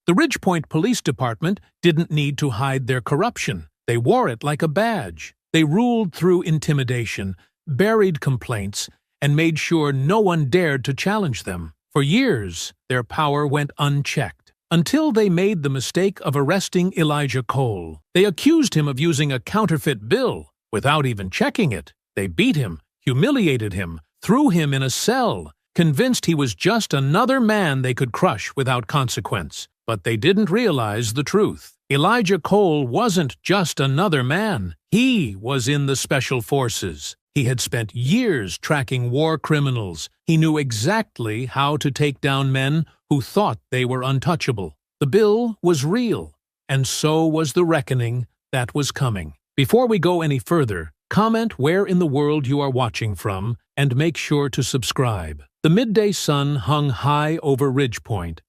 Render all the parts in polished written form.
The Ridgepoint Police Department didn't need to hide their corruption. They wore it like a badge. They ruled through intimidation, buried complaints, and made sure no one dared to challenge them. For years, their power went unchecked, until they made the mistake of arresting Elijah Cole. They accused him of using a counterfeit bill without even checking it. They beat him, humiliated him, threw him in a cell, convinced he was just another man they could crush without consequence. But they didn't realize the truth. Elijah Cole wasn't just another man. He was in the Special Forces. He had spent years tracking war criminals. He knew exactly how to take down men who thought they were untouchable. The bill was real, and so was the reckoning that was coming. Before we go any further, comment where in the world you are watching from, and make sure to subscribe. The midday sun hung high over Ridgepoint,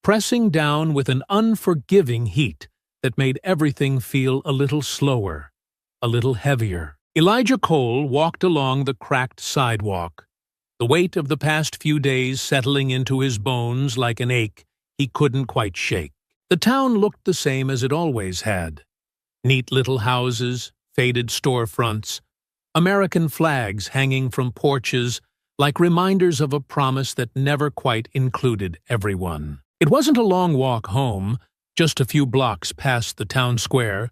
pressing down with an unforgiving heat that made everything feel a little slower, a little heavier. Elijah Cole walked along the cracked sidewalk, the weight of the past few days settling into his bones like an ache he couldn't quite shake. The town looked the same as it always had. Neat little houses, faded storefronts, American flags hanging from porches like reminders of a promise that never quite included everyone. It wasn't a long walk home, just a few blocks past the town square,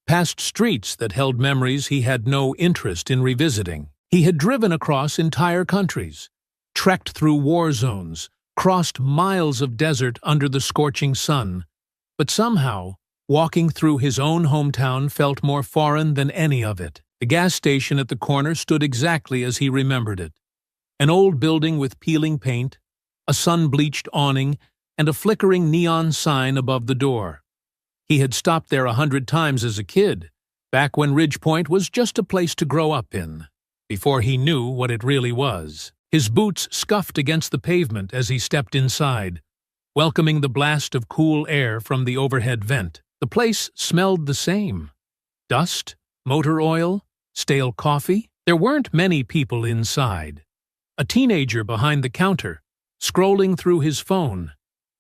past streets that held memories he had no interest in revisiting. He had driven across entire countries, trekked through war zones, crossed miles of desert under the scorching sun, but somehow, walking through his own hometown felt more foreign than any of it. The gas station at the corner stood exactly as he remembered it. An old building with peeling paint, a sun-bleached awning, and a flickering neon sign above the door. He had stopped there 100 times as a kid, back when Ridgepoint was just a place to grow up in, before he knew what it really was. His boots scuffed against the pavement as he stepped inside, welcoming the blast of cool air from the overhead vent. The place smelled the same. Dust, motor oil, stale coffee. There weren't many people inside. A teenager behind the counter, scrolling through his phone,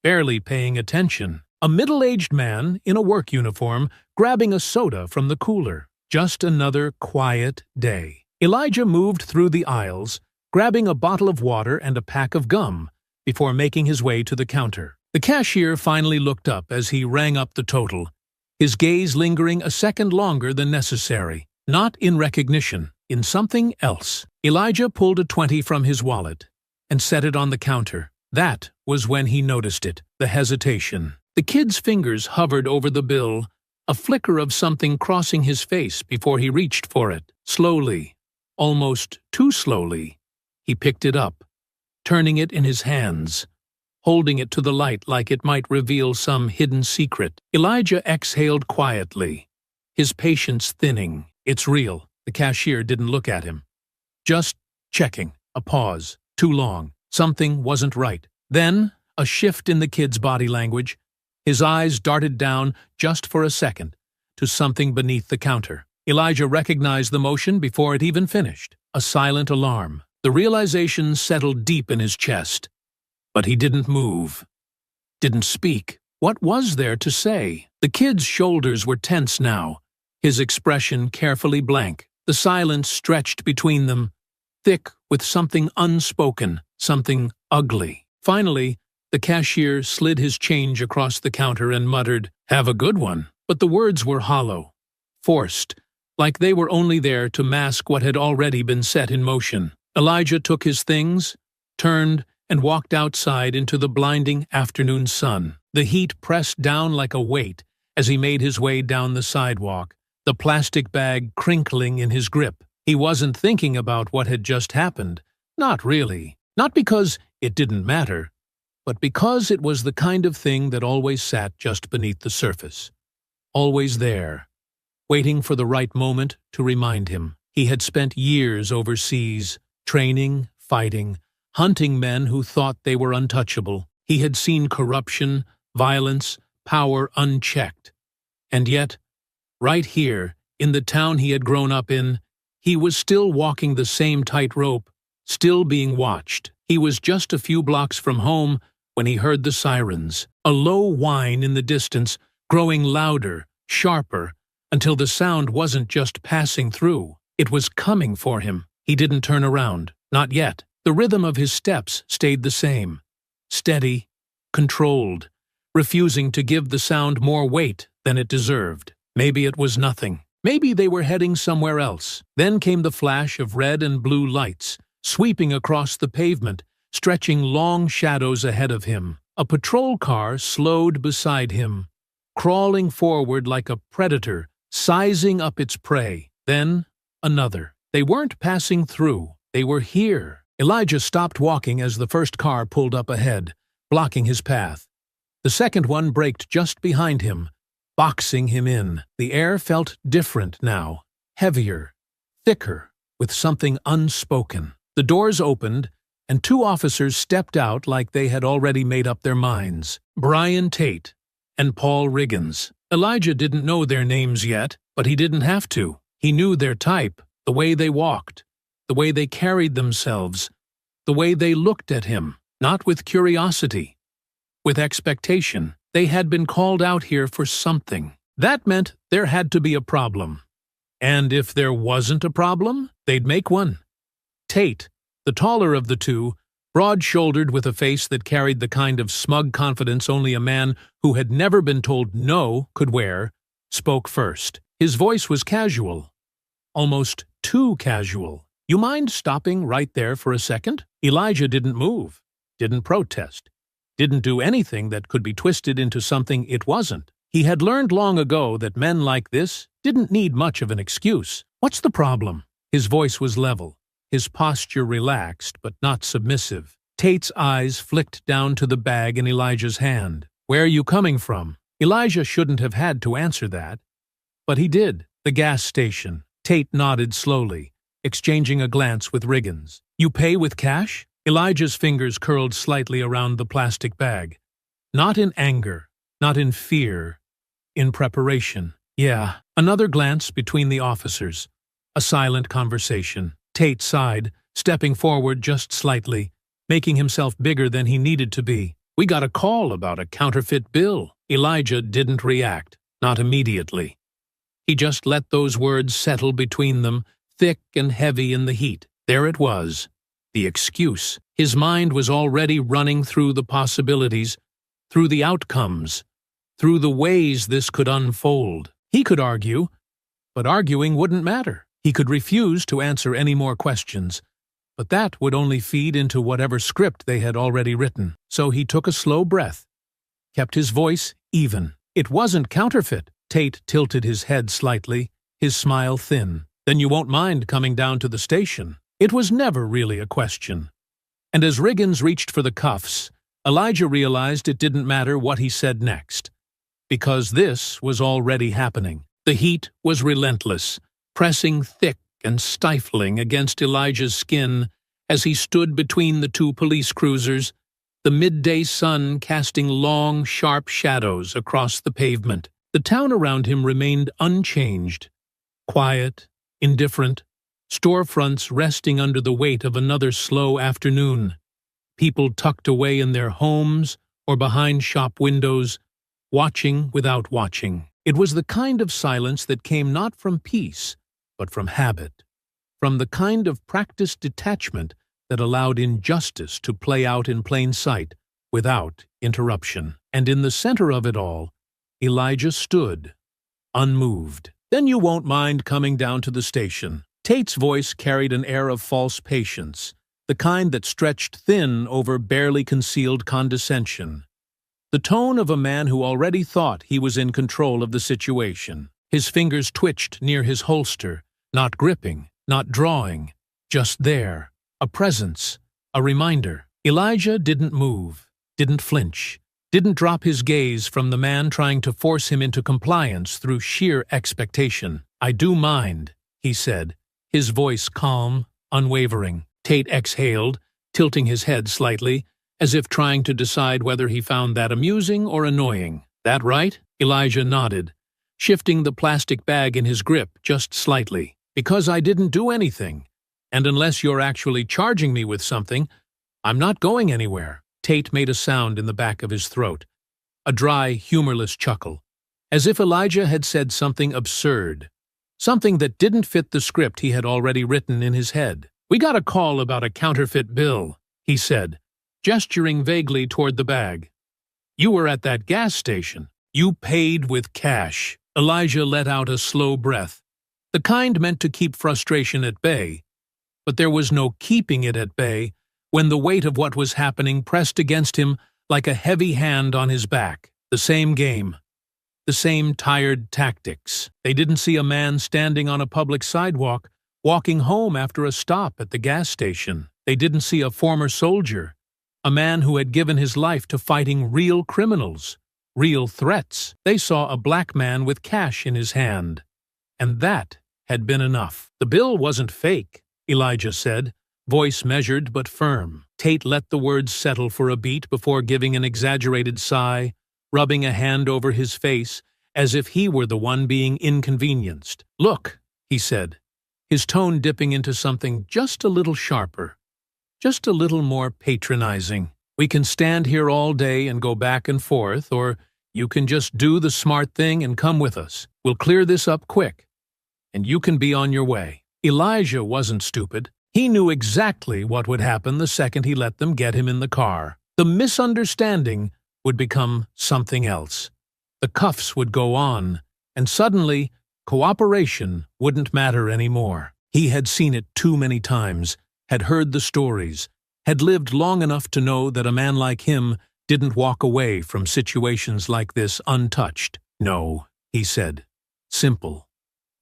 barely paying attention. A middle-aged man in a work uniform grabbing a soda from the cooler. Just another quiet day. Elijah moved through the aisles, grabbing a bottle of water and a pack of gum before making his way to the counter. The cashier finally looked up as he rang up the total, his gaze lingering a second longer than necessary. Not in recognition, in something else. Elijah pulled a 20 from his wallet and set it on the counter. That was when he noticed it, the hesitation. The kid's fingers hovered over the bill, a flicker of something crossing his face before he reached for it. Slowly, almost too slowly, he picked it up, turning it in his hands, holding it to the light like it might reveal some hidden secret. Elijah exhaled quietly, his patience thinning. It's real. The cashier didn't look at him. Just checking. A pause. Too long. Something wasn't right. Then, a shift in the kid's body language. His eyes darted down, just for a second, to something beneath the counter. Elijah recognized the motion before it even finished. A silent alarm. The realization settled deep in his chest. But he didn't move. Didn't speak. What was there to say? The kid's shoulders were tense now, his expression carefully blank. The silence stretched between them, thick with something unspoken, something ugly. Finally, the cashier slid his change across the counter and muttered, "Have a good one." But the words were hollow, forced, like they were only there to mask what had already been set in motion. Elijah took his things, turned, and walked outside into the blinding afternoon sun. The heat pressed down like a weight as he made his way down the sidewalk, the plastic bag crinkling in his grip. He wasn't thinking about what had just happened. Not really. Not because it didn't matter, but because it was the kind of thing that always sat just beneath the surface. Always there, waiting for the right moment to remind him. He had spent years overseas, training, fighting, hunting men who thought they were untouchable. He had seen corruption, violence, power unchecked. And yet, right here, in the town he had grown up in, he was still walking the same tightrope, still being watched. He was just a few blocks from home, when he heard the sirens, a low whine in the distance, growing louder, sharper, until the sound wasn't just passing through, it was coming for him. He didn't turn around, not yet. The rhythm of his steps stayed the same, steady, controlled, refusing to give the sound more weight than it deserved. Maybe it was nothing. Maybe they were heading somewhere else. Then came the flash of red and blue lights, sweeping across the pavement, stretching long shadows ahead of him. A patrol car slowed beside him, crawling forward like a predator, sizing up its prey. Then another. They weren't passing through. They were here. Elijah stopped walking as the first car pulled up ahead, blocking his path. The second one braked just behind him, boxing him in. The air felt different now, heavier, thicker, with something unspoken. The doors opened, and two officers stepped out like they had already made up their minds. Brian Tate and Paul Riggins. Elijah didn't know their names yet, but he didn't have to. He knew their type, the way they walked, the way they carried themselves, the way they looked at him, not with curiosity, with expectation. They had been called out here for something. That meant there had to be a problem. And if there wasn't a problem, they'd make one. Tate, the taller of the two, broad-shouldered with a face that carried the kind of smug confidence only a man who had never been told no could wear, spoke first. His voice was casual, almost too casual. "You mind stopping right there for a second?" Elijah didn't move, didn't protest, didn't do anything that could be twisted into something it wasn't. He had learned long ago that men like this didn't need much of an excuse. "What's the problem?" His voice was level, his posture relaxed but not submissive. Tate's eyes flicked down to the bag in Elijah's hand. "Where are you coming from?" Elijah shouldn't have had to answer that, but he did. "The gas station." Tate nodded slowly, exchanging a glance with Riggins. "You pay with cash?" Elijah's fingers curled slightly around the plastic bag. Not in anger, not in fear, in preparation. "Yeah." Another glance between the officers. A silent conversation. Tate sighed, stepping forward just slightly, making himself bigger than he needed to be. "We got a call about a counterfeit bill." Elijah didn't react, not immediately. He just let those words settle between them, thick and heavy in the heat. There it was, the excuse. His mind was already running through the possibilities, through the outcomes, through the ways this could unfold. He could argue, but arguing wouldn't matter. He could refuse to answer any more questions, but that would only feed into whatever script they had already written. So he took a slow breath, kept his voice even. "It wasn't counterfeit." Tate tilted his head slightly, his smile thin. "Then you won't mind coming down to the station." It was never really a question. And as Riggins reached for the cuffs, Elijah realized it didn't matter what he said next, because this was already happening. The heat was relentless, pressing thick and stifling against Elijah's skin as he stood between the two police cruisers, the midday sun casting long, sharp shadows across the pavement. The town around him remained unchanged, quiet, indifferent, storefronts resting under the weight of another slow afternoon, people tucked away in their homes or behind shop windows, watching without watching. It was the kind of silence that came not from peace, but from habit, from the kind of practiced detachment that allowed injustice to play out in plain sight without interruption. And in the center of it all, Elijah stood, unmoved. "Then you won't mind coming down to the station." Tate's voice carried an air of false patience, the kind that stretched thin over barely concealed condescension. The tone of a man who already thought he was in control of the situation. His fingers twitched near his holster, not gripping, not drawing, just there, a presence, a reminder. Elijah didn't move, didn't flinch, didn't drop his gaze from the man trying to force him into compliance through sheer expectation. "I do mind," he said, his voice calm, unwavering. Tate exhaled, tilting his head slightly, as if trying to decide whether he found that amusing or annoying. "That right?" Elijah nodded, shifting the plastic bag in his grip just slightly. "Because I didn't do anything, and unless you're actually charging me with something, I'm not going anywhere." Tate made a sound in the back of his throat, a dry, humorless chuckle, as if Elijah had said something absurd, something that didn't fit the script he had already written in his head. "We got a call about a counterfeit bill," he said, gesturing vaguely toward the bag. "You were at that gas station. You paid with cash." Elijah let out a slow breath, the kind meant to keep frustration at bay. But there was no keeping it at bay when the weight of what was happening pressed against him like a heavy hand on his back. The same game. The same tired tactics. They didn't see a man standing on a public sidewalk, walking home after a stop at the gas station. They didn't see a former soldier, a man who had given his life to fighting real criminals, real threats. They saw a black man with cash in his hand. And that had been enough. "The bill wasn't fake," Elijah said, voice measured but firm. Tate let the words settle for a beat before giving an exaggerated sigh, rubbing a hand over his face as if he were the one being inconvenienced. "Look," he said, his tone dipping into something just a little sharper, just a little more patronizing. "We can stand here all day and go back and forth, or you can just do the smart thing and come with us. We'll clear this up quick, and you can be on your way." Elijah wasn't stupid. He knew exactly what would happen the second he let them get him in the car. The misunderstanding would become something else. The cuffs would go on, and suddenly, cooperation wouldn't matter anymore. He had seen it too many times, had heard the stories, had lived long enough to know that a man like him didn't walk away from situations like this untouched. "No," he said. Simple.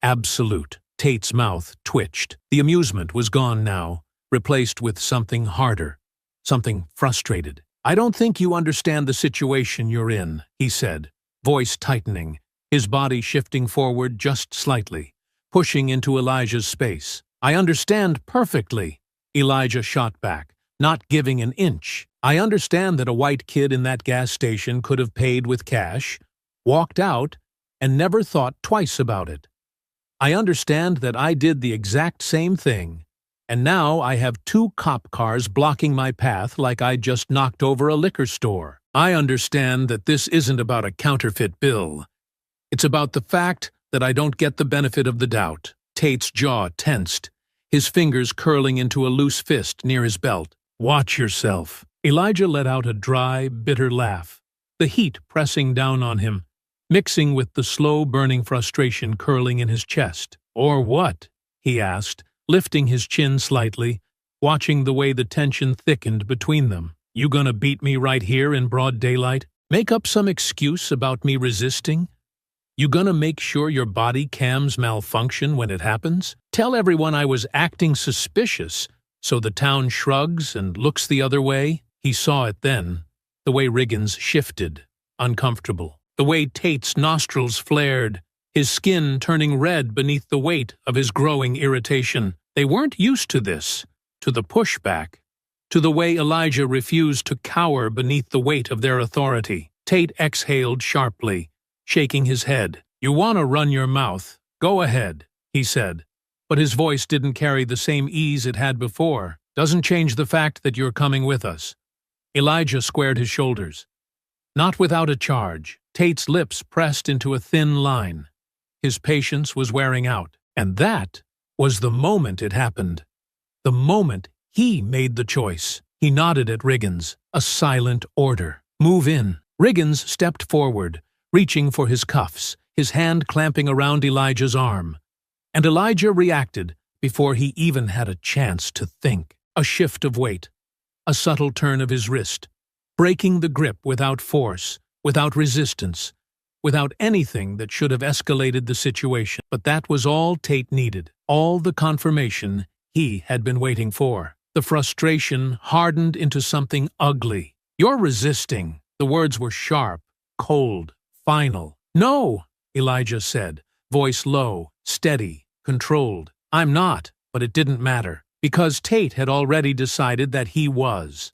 Absolute. Tate's mouth twitched. The amusement was gone now, replaced with something harder, something frustrated. "I don't think you understand the situation you're in," he said, voice tightening, his body shifting forward just slightly, pushing into Elijah's space. "I understand perfectly," Elijah shot back, not giving an inch. "I understand that a white kid in that gas station could have paid with cash, walked out, and never thought twice about it. I understand that I did the exact same thing, and now I have 2 cop cars blocking my path like I just knocked over a liquor store. I understand that this isn't about a counterfeit bill. It's about the fact that I don't get the benefit of the doubt." Tate's jaw tensed, his fingers curling into a loose fist near his belt. "Watch yourself." Elijah let out a dry, bitter laugh, the heat pressing down on him, mixing with the slow-burning frustration curling in his chest. "Or what?" he asked, lifting his chin slightly, watching the way the tension thickened between them. "You gonna beat me right here in broad daylight? Make up some excuse about me resisting? You gonna make sure your body cams malfunction when it happens? Tell everyone I was acting suspicious so the town shrugs and looks the other way?" He saw it then, the way Riggins shifted, uncomfortable. The way Tate's nostrils flared, his skin turning red beneath the weight of his growing irritation. They weren't used to this, to the pushback, to the way Elijah refused to cower beneath the weight of their authority. Tate exhaled sharply, shaking his head. "You want to run your mouth? Go ahead," he said, but his voice didn't carry the same ease it had before. "Doesn't change the fact that you're coming with us." Elijah squared his shoulders. Not without a charge. Tate's lips pressed into a thin line. His patience was wearing out. And that was the moment it happened. The moment he made the choice. He nodded at Riggins, a silent order. "Move in." Riggins stepped forward, reaching for his cuffs, his hand clamping around Elijah's arm. And Elijah reacted before he even had a chance to think. A shift of weight, a subtle turn of his wrist, breaking the grip without force, without resistance, without anything that should have escalated the situation. But that was all Tate needed, all the confirmation he had been waiting for. The frustration hardened into something ugly. "You're resisting." The words were sharp, cold, final. "No," Elijah said, voice low, steady, controlled. "I'm not." But it didn't matter, because Tate had already decided that he was.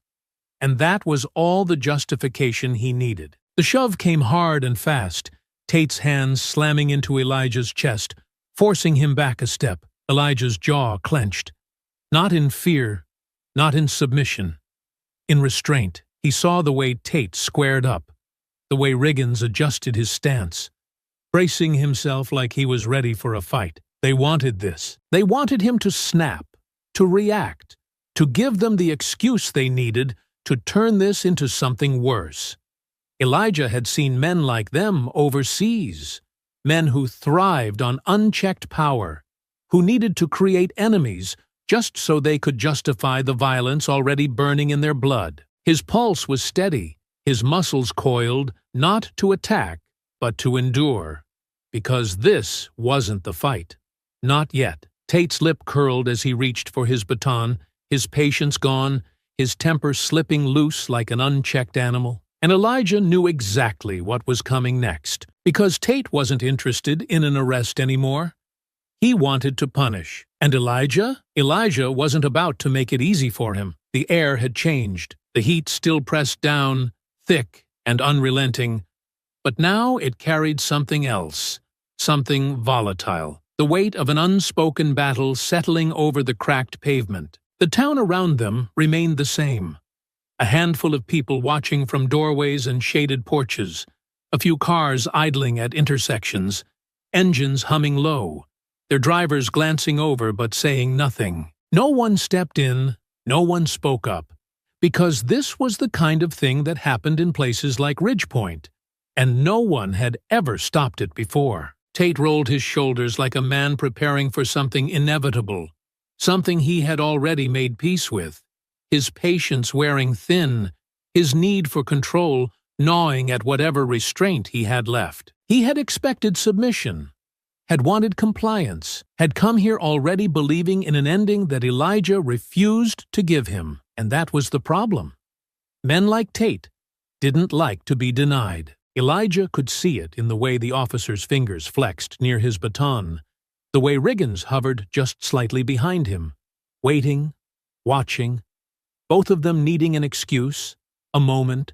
And that was all the justification he needed. The shove came hard and fast, Tate's hands slamming into Elijah's chest, forcing him back a step. Elijah's jaw clenched. Not in fear, not in submission, in restraint. He saw the way Tate squared up, the way Riggins adjusted his stance, bracing himself like he was ready for a fight. They wanted this. They wanted him to snap, to react, to give them the excuse they needed to turn this into something worse. Elijah had seen men like them overseas, men who thrived on unchecked power, who needed to create enemies just so they could justify the violence already burning in their blood. His pulse was steady, his muscles coiled, not to attack, but to endure. Because this wasn't the fight. Not yet. Tate's lip curled as he reached for his baton, his patience gone, his temper slipping loose like an unchecked animal. And Elijah knew exactly what was coming next, because Tate wasn't interested in an arrest anymore. He wanted to punish. And Elijah wasn't about to make it easy for him. The air had changed. The heat still pressed down, thick and unrelenting. But now it carried something else, something volatile. The weight of an unspoken battle settling over the cracked pavement. The town around them remained the same. A handful of people watching from doorways and shaded porches, a few cars idling at intersections, engines humming low, their drivers glancing over but saying nothing. No one stepped in, no one spoke up, because this was the kind of thing that happened in places like Ridgepoint, and no one had ever stopped it before. Tate rolled his shoulders like a man preparing for something inevitable, something he had already made peace with, his patience wearing thin, his need for control gnawing at whatever restraint he had left. He had expected submission, had wanted compliance, had come here already believing in an ending that Elijah refused to give him, and that was the problem. Men like Tate didn't like to be denied. Elijah could see it in the way the officer's fingers flexed near his baton, the way Riggins hovered just slightly behind him, waiting, watching, both of them needing an excuse, a moment,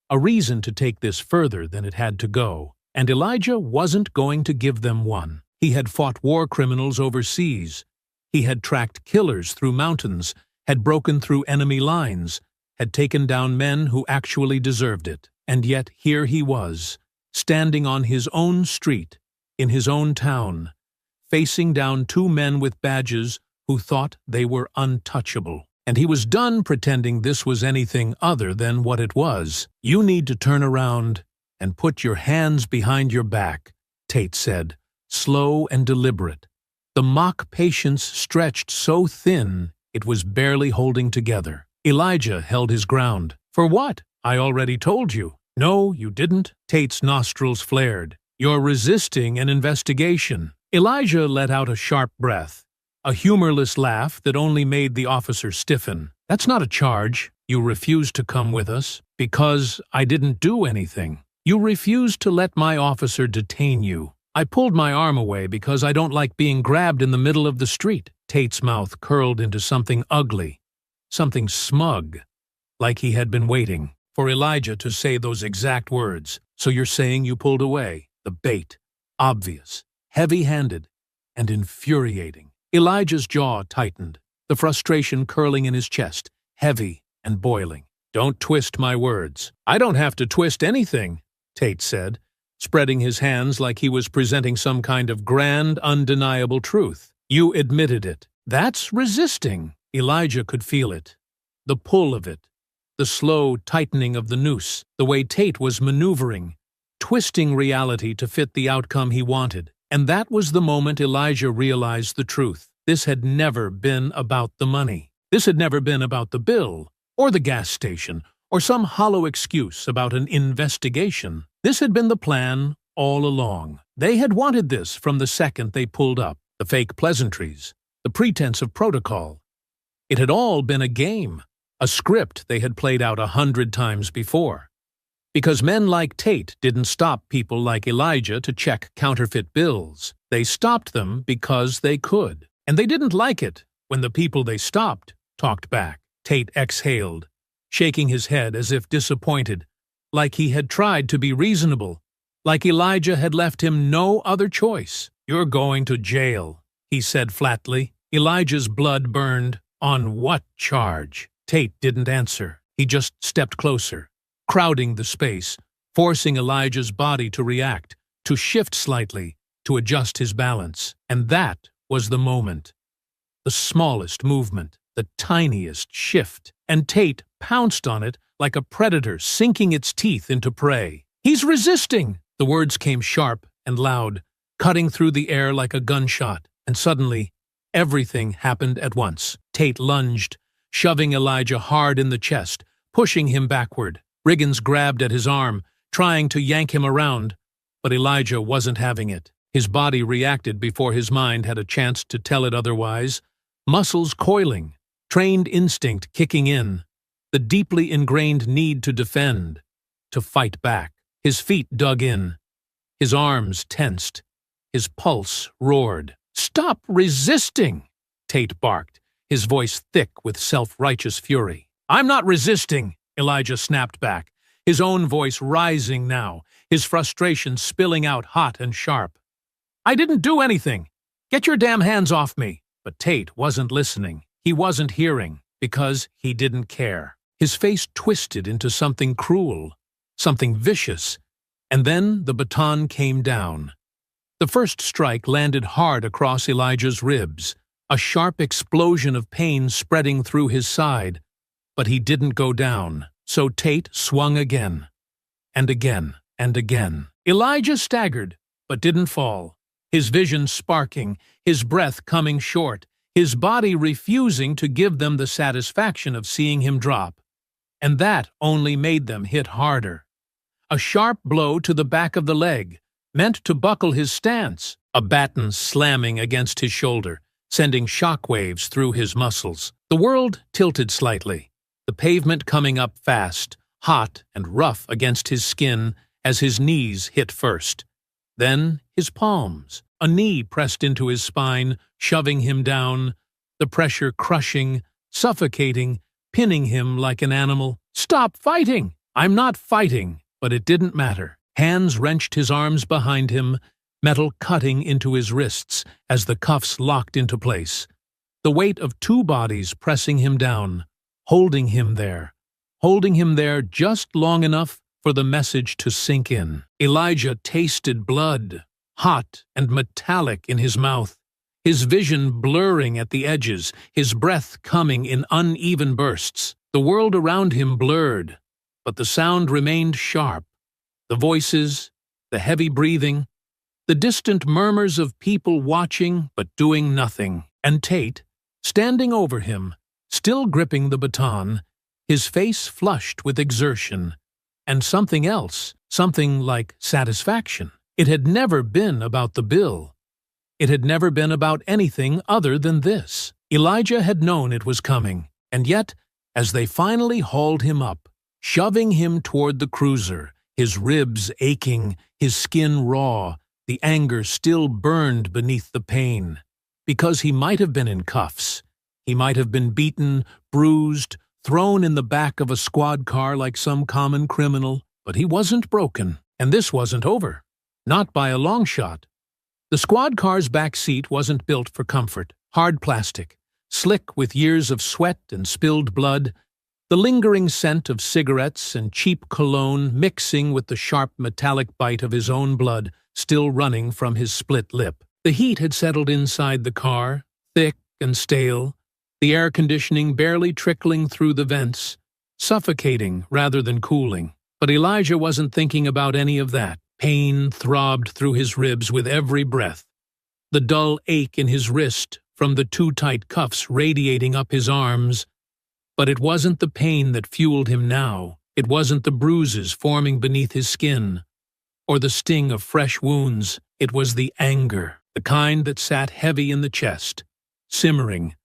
a reason to take this further than it had to go. And Elijah wasn't going to give them one. He had fought war criminals overseas. He had tracked killers through mountains, had broken through enemy lines, had taken down men who actually deserved it. And yet here he was, standing on his own street, in his own town, facing down two men with badges who thought they were untouchable. And he was done pretending this was anything other than what it was. "You need to turn around and put your hands behind your back," Tate said, slow and deliberate. The mock patience stretched so thin it was barely holding together. Elijah held his ground. "For what? I already told you." "No, you didn't." Tate's nostrils flared. "You're resisting an investigation." Elijah let out a sharp breath, a humorless laugh that only made the officer stiffen. "That's not a charge. You refused to come with us because I didn't do anything. You refused to let my officer detain you. I pulled my arm away because I don't like being grabbed in the middle of the street." Tate's mouth curled into something ugly, something smug, like he had been waiting for Elijah to say those exact words. "So you're saying you pulled away?" The bait, obvious, heavy-handed, and infuriating. Elijah's jaw tightened, the frustration curling in his chest, heavy and boiling. "Don't twist my words." "I don't have to twist anything," Tate said, spreading his hands like he was presenting some kind of grand, undeniable truth. "You admitted it. That's resisting." Elijah could feel it, the pull of it, the slow tightening of the noose, the way Tate was maneuvering, twisting reality to fit the outcome he wanted. And that was the moment Elijah realized the truth. This had never been about the money. This had never been about the bill, or the gas station, or some hollow excuse about an investigation. This had been the plan all along. They had wanted this from the second they pulled up. The fake pleasantries, the pretense of protocol. It had all been a game, a script they had played out 100 times before. Because men like Tate didn't stop people like Elijah to check counterfeit bills. They stopped them because they could. And they didn't like it when the people they stopped talked back. Tate exhaled, shaking his head as if disappointed, like he had tried to be reasonable, like Elijah had left him no other choice. "You're going to jail," he said flatly. Elijah's blood burned. "On what charge?" Tate didn't answer. He just stepped closer, crowding the space, forcing Elijah's body to react, to shift slightly, to adjust his balance. And that was the moment. The smallest movement, the tiniest shift, and Tate pounced on it like a predator sinking its teeth into prey. "He's resisting!" The words came sharp and loud, cutting through the air like a gunshot, and suddenly, everything happened at once. Tate lunged, shoving Elijah hard in the chest, pushing him backward. Riggins grabbed at his arm, trying to yank him around, but Elijah wasn't having it. His body reacted before his mind had a chance to tell it otherwise, muscles coiling, trained instinct kicking in, the deeply ingrained need to defend, to fight back. His feet dug in, his arms tensed, his pulse roared. "Stop resisting!" Tate barked, his voice thick with self-righteous fury. "I'm not resisting!" Elijah snapped back, his own voice rising now, his frustration spilling out hot and sharp. "I didn't do anything! Get your damn hands off me!" But Tate wasn't listening. He wasn't hearing, because he didn't care. His face twisted into something cruel, something vicious, and then the baton came down. The first strike landed hard across Elijah's ribs, a sharp explosion of pain spreading through his side, but he didn't go down, so Tate swung again, and again, and again. Elijah staggered, but didn't fall, his vision sparking, his breath coming short, his body refusing to give them the satisfaction of seeing him drop. And that only made them hit harder. A sharp blow to the back of the leg, meant to buckle his stance, a baton slamming against his shoulder, sending shockwaves through his muscles. The world tilted slightly, the pavement coming up fast, hot and rough against his skin as his knees hit first. Then his palms, a knee pressed into his spine, shoving him down, the pressure crushing, suffocating, pinning him like an animal. "Stop fighting!" "I'm not fighting!" But it didn't matter. Hands wrenched his arms behind him, metal cutting into his wrists as the cuffs locked into place. The weight of two bodies pressing him down, holding him there just long enough for the message to sink in. Elijah tasted blood, hot and metallic in his mouth, his vision blurring at the edges, his breath coming in uneven bursts. The world around him blurred, but the sound remained sharp. The voices, the heavy breathing, the distant murmurs of people watching but doing nothing. And Tate, standing over him, still gripping the baton, his face flushed with exertion, and something else, something like satisfaction. It had never been about the bill. It had never been about anything other than this. Elijah had known it was coming, and yet, as they finally hauled him up, shoving him toward the cruiser, his ribs aching, his skin raw, the anger still burned beneath the pain. Because he might have been in cuffs. He might have been beaten, bruised, thrown in the back of a squad car like some common criminal, but he wasn't broken, and this wasn't over. Not by a long shot. The squad car's back seat wasn't built for comfort. Hard plastic, slick with years of sweat and spilled blood, the lingering scent of cigarettes and cheap cologne mixing with the sharp metallic bite of his own blood still running from his split lip. The heat had settled inside the car, thick and stale, the air conditioning barely trickling through the vents, suffocating rather than cooling. But Elijah wasn't thinking about any of that. Pain throbbed through his ribs with every breath, the dull ache in his wrist from the too tight cuffs radiating up his arms. But it wasn't the pain that fueled him now. It wasn't the bruises forming beneath his skin, or the sting of fresh wounds. It was the anger, the kind that sat heavy in the chest, simmering,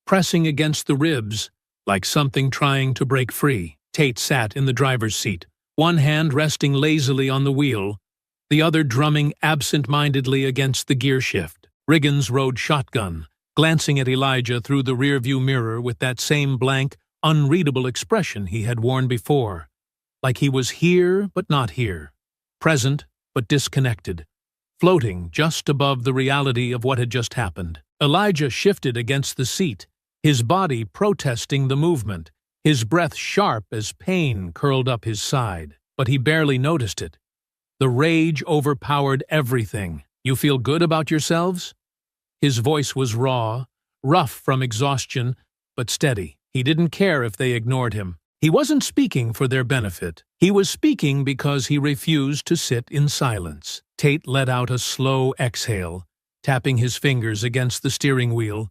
pressing against the ribs like something trying to break free. Tate sat in the driver's seat, one hand resting lazily on the wheel, the other drumming absent-mindedly against the gear shift. Riggins rode shotgun, glancing at Elijah through the rearview mirror with that same blank, unreadable expression he had worn before, like he was here but not here, present but disconnected, floating just above the reality of what had just happened. Elijah shifted against the seat, his body protesting the movement, his breath sharp as pain curled up his side, but he barely noticed it. The rage overpowered everything. "You feel good about yourselves?" His voice was raw, rough from exhaustion, but steady. He didn't care if they ignored him. He wasn't speaking for their benefit. He was speaking because he refused to sit in silence. Tate let out a slow exhale, tapping his fingers against the steering wheel,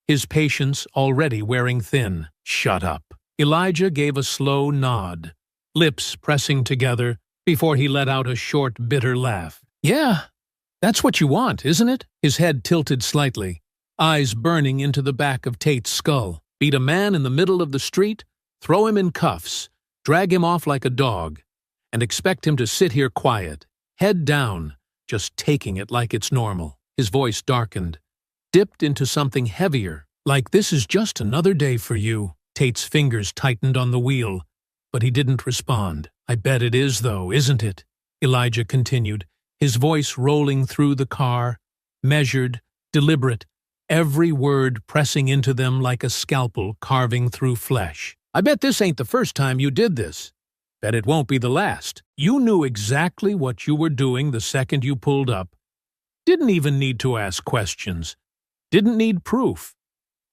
his patience already wearing thin. "Shut up." Elijah gave a slow nod, lips pressing together, before he let out a short, bitter laugh. "Yeah, that's what you want, isn't it?" His head tilted slightly, eyes burning into the back of Tate's skull. "Beat a man in the middle of the street, throw him in cuffs, drag him off like a dog, and expect him to sit here quiet, head down, just taking it like it's normal." His voice darkened, dipped into something heavier, like "This is just another day for you." Tate's fingers tightened on the wheel, but he didn't respond. "I bet it is, though, isn't it?" Elijah continued, his voice rolling through the car, measured, deliberate, every word pressing into them like a scalpel carving through flesh. "I bet this ain't the first time you did this. Bet it won't be the last. You knew exactly what you were doing the second you pulled up. Didn't even need to ask questions. Didn't need proof.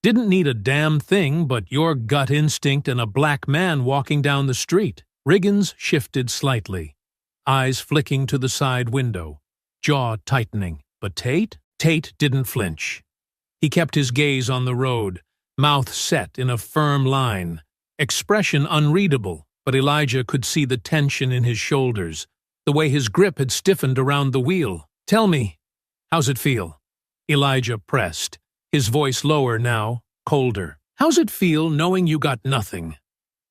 Didn't need a damn thing but your gut instinct and a black man walking down the street." Riggins shifted slightly, eyes flicking to the side window, jaw tightening. But Tate? Tate didn't flinch. He kept his gaze on the road, mouth set in a firm line, expression unreadable, but Elijah could see the tension in his shoulders, the way his grip had stiffened around the wheel. "Tell me, how's it feel?" Elijah pressed, his voice lower now, colder. "How's it feel knowing you got nothing?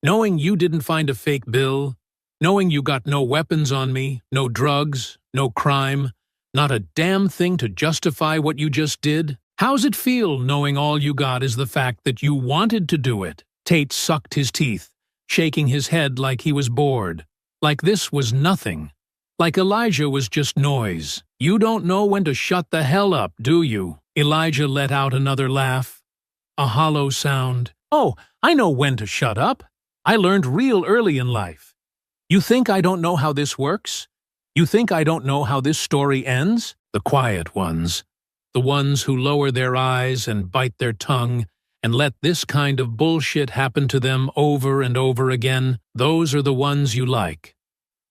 Knowing you didn't find a fake bill? Knowing you got no weapons on me, no drugs, no crime, not a damn thing to justify what you just did? How's it feel knowing all you got is the fact that you wanted to do it?" Tate sucked his teeth, shaking his head like he was bored, like this was nothing, like Elijah was just noise. "You don't know when to shut the hell up, do you?" Elijah let out another laugh, a hollow sound. "Oh, I know when to shut up. I learned real early in life. You think I don't know how this works? You think I don't know how this story ends? The quiet ones, the ones who lower their eyes and bite their tongue and let this kind of bullshit happen to them over and over again, those are the ones you like.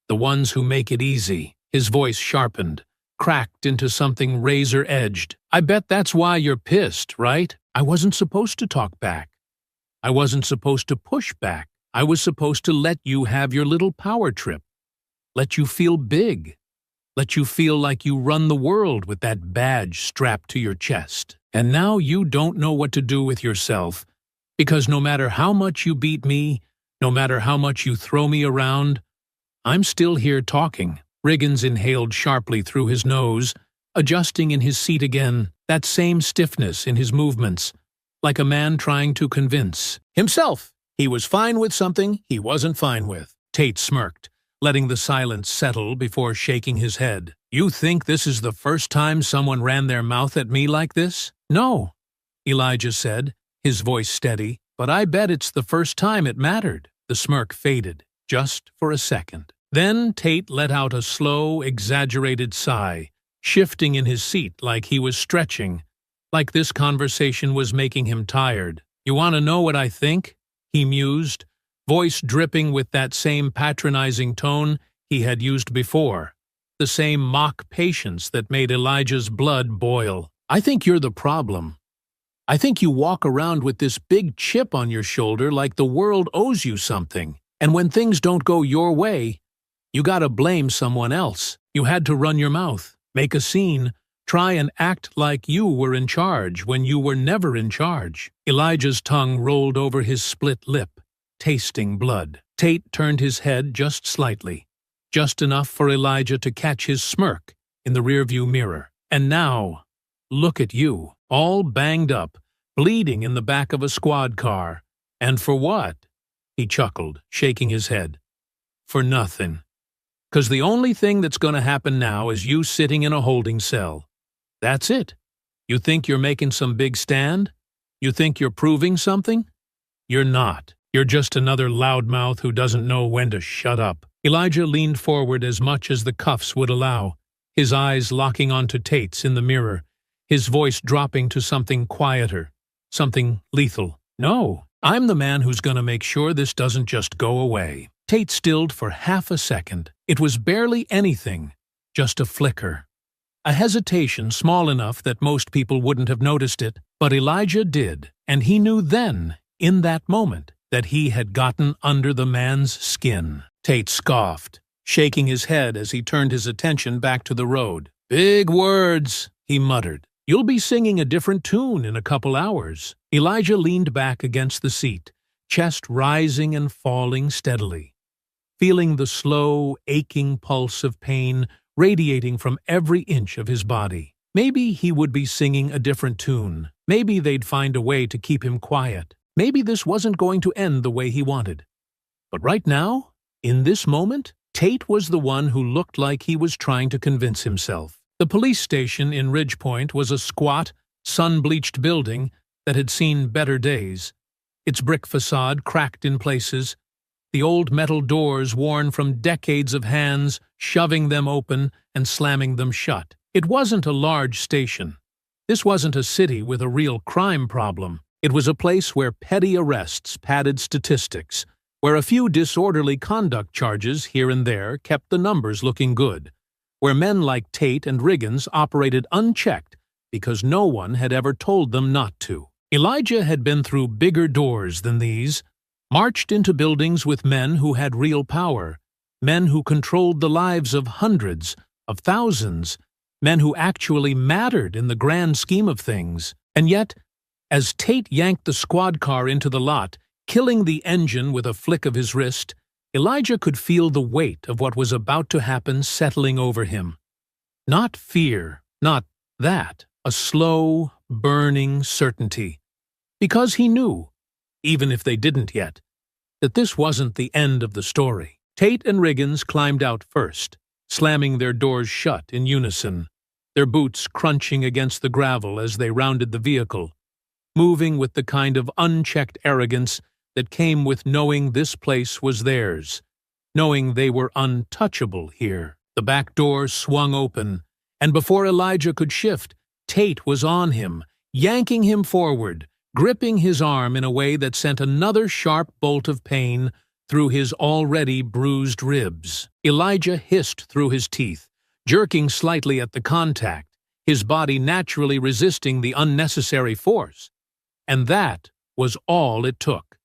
The ones who make it easy." His voice sharpened, cracked into something razor-edged. "I bet that's why you're pissed, right? I wasn't supposed to talk back. I wasn't supposed to push back. I was supposed to let you have your little power trip. Let you feel big. Let you feel like you run the world with that badge strapped to your chest. And now you don't know what to do with yourself, because no matter how much you beat me, no matter how much you throw me around, I'm still here talking." Riggins inhaled sharply through his nose, adjusting in his seat again, that same stiffness in his movements, like a man trying to convince himself he was fine with something he wasn't fine with. Tate smirked, letting the silence settle before shaking his head. "You think this is the first time someone ran their mouth at me like this?" "No," Elijah said, his voice steady, "but I bet it's the first time it mattered." The smirk faded, just for a second. Then Tate let out a slow, exaggerated sigh, shifting in his seat like he was stretching, like this conversation was making him tired. "You want to know what I think?" he mused, voice dripping with that same patronizing tone he had used before, the same mock patience that made Elijah's blood boil. "I think you're the problem. I think you walk around with this big chip on your shoulder like the world owes you something, and when things don't go your way, you gotta blame someone else. You had to run your mouth, make a scene, try and act like you were in charge when you were never in charge." Elijah's tongue rolled over his split lip, tasting blood. Tate turned his head just slightly, just enough for Elijah to catch his smirk in the rearview mirror. "And now, look at you, all banged up, bleeding in the back of a squad car. And for what?" He chuckled, shaking his head. "For nothing. 'Cause the only thing that's going to happen now is you sitting in a holding cell. That's it. You think you're making some big stand? You think you're proving something? You're not. You're just another loudmouth who doesn't know when to shut up. Elijah leaned forward as much as the cuffs would allow, his eyes locking onto Tate's in the mirror, his voice dropping to something quieter, something lethal. No, I'm the man who's gonna make sure this doesn't just go away. Tate stilled for half a second. It was barely anything, just a flicker. A hesitation small enough that most people wouldn't have noticed it, but Elijah did, and he knew then, in that moment, that he had gotten under the man's skin. Tate scoffed, shaking his head as he turned his attention back to the road. "Big words," he muttered. "You'll be singing a different tune in a couple hours." Elijah leaned back against the seat, chest rising and falling steadily, feeling the slow, aching pulse of pain radiating from every inch of his body. Maybe he would be singing a different tune. Maybe they'd find a way to keep him quiet. Maybe this wasn't going to end the way he wanted. But right now, in this moment, Tate was the one who looked like he was trying to convince himself. The police station in Ridgepoint was a squat, sun-bleached building that had seen better days, its brick facade cracked in places, the old metal doors worn from decades of hands shoving them open and slamming them shut. It wasn't a large station. This wasn't a city with a real crime problem. It was a place where petty arrests padded statistics, where a few disorderly conduct charges here and there kept the numbers looking good, where men like Tate and Riggins operated unchecked because no one had ever told them not to. Elijah had been through bigger doors than these, marched into buildings with men who had real power, men who controlled the lives of hundreds, of thousands, men who actually mattered in the grand scheme of things. And yet, as Tate yanked the squad car into the lot, killing the engine with a flick of his wrist, Elijah could feel the weight of what was about to happen settling over him. Not fear, not that, a slow, burning certainty. Because he knew, even if they didn't yet, that this wasn't the end of the story. Tate and Riggins climbed out first, slamming their doors shut in unison, their boots crunching against the gravel as they rounded the vehicle, moving with the kind of unchecked arrogance that came with knowing this place was theirs, knowing they were untouchable here. The back door swung open, and before Elijah could shift, Tate was on him, yanking him forward, gripping his arm in a way that sent another sharp bolt of pain through his already bruised ribs. Elijah hissed through his teeth, jerking slightly at the contact, his body naturally resisting the unnecessary force. And that was all it took.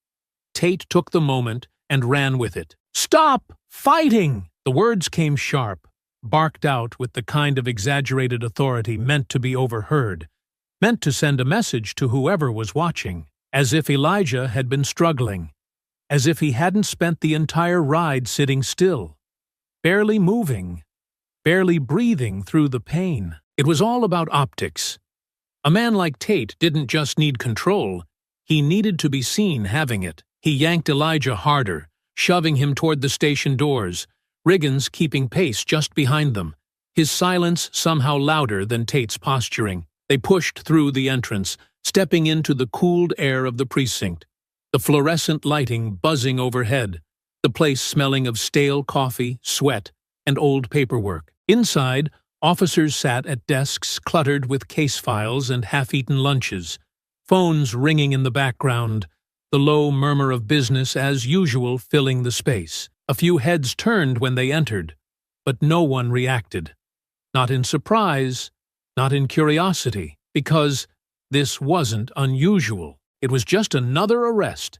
Tate took the moment and ran with it. "Stop fighting!" The words came sharp, barked out with the kind of exaggerated authority meant to be overheard, meant to send a message to whoever was watching, as if Elijah had been struggling, as if he hadn't spent the entire ride sitting still, barely moving, barely breathing through the pain. It was all about optics. A man like Tate didn't just need control, he needed to be seen having it. He yanked Elijah harder, shoving him toward the station doors, Riggins keeping pace just behind them, his silence somehow louder than Tate's posturing. They pushed through the entrance, stepping into the cooled air of the precinct, the fluorescent lighting buzzing overhead, the place smelling of stale coffee, sweat, and old paperwork. Inside, officers sat at desks cluttered with case files and half-eaten lunches, phones ringing in the background, the low murmur of business as usual filling the space. A few heads turned when they entered, but no one reacted. Not in surprise, not in curiosity, because this wasn't unusual. It was just another arrest,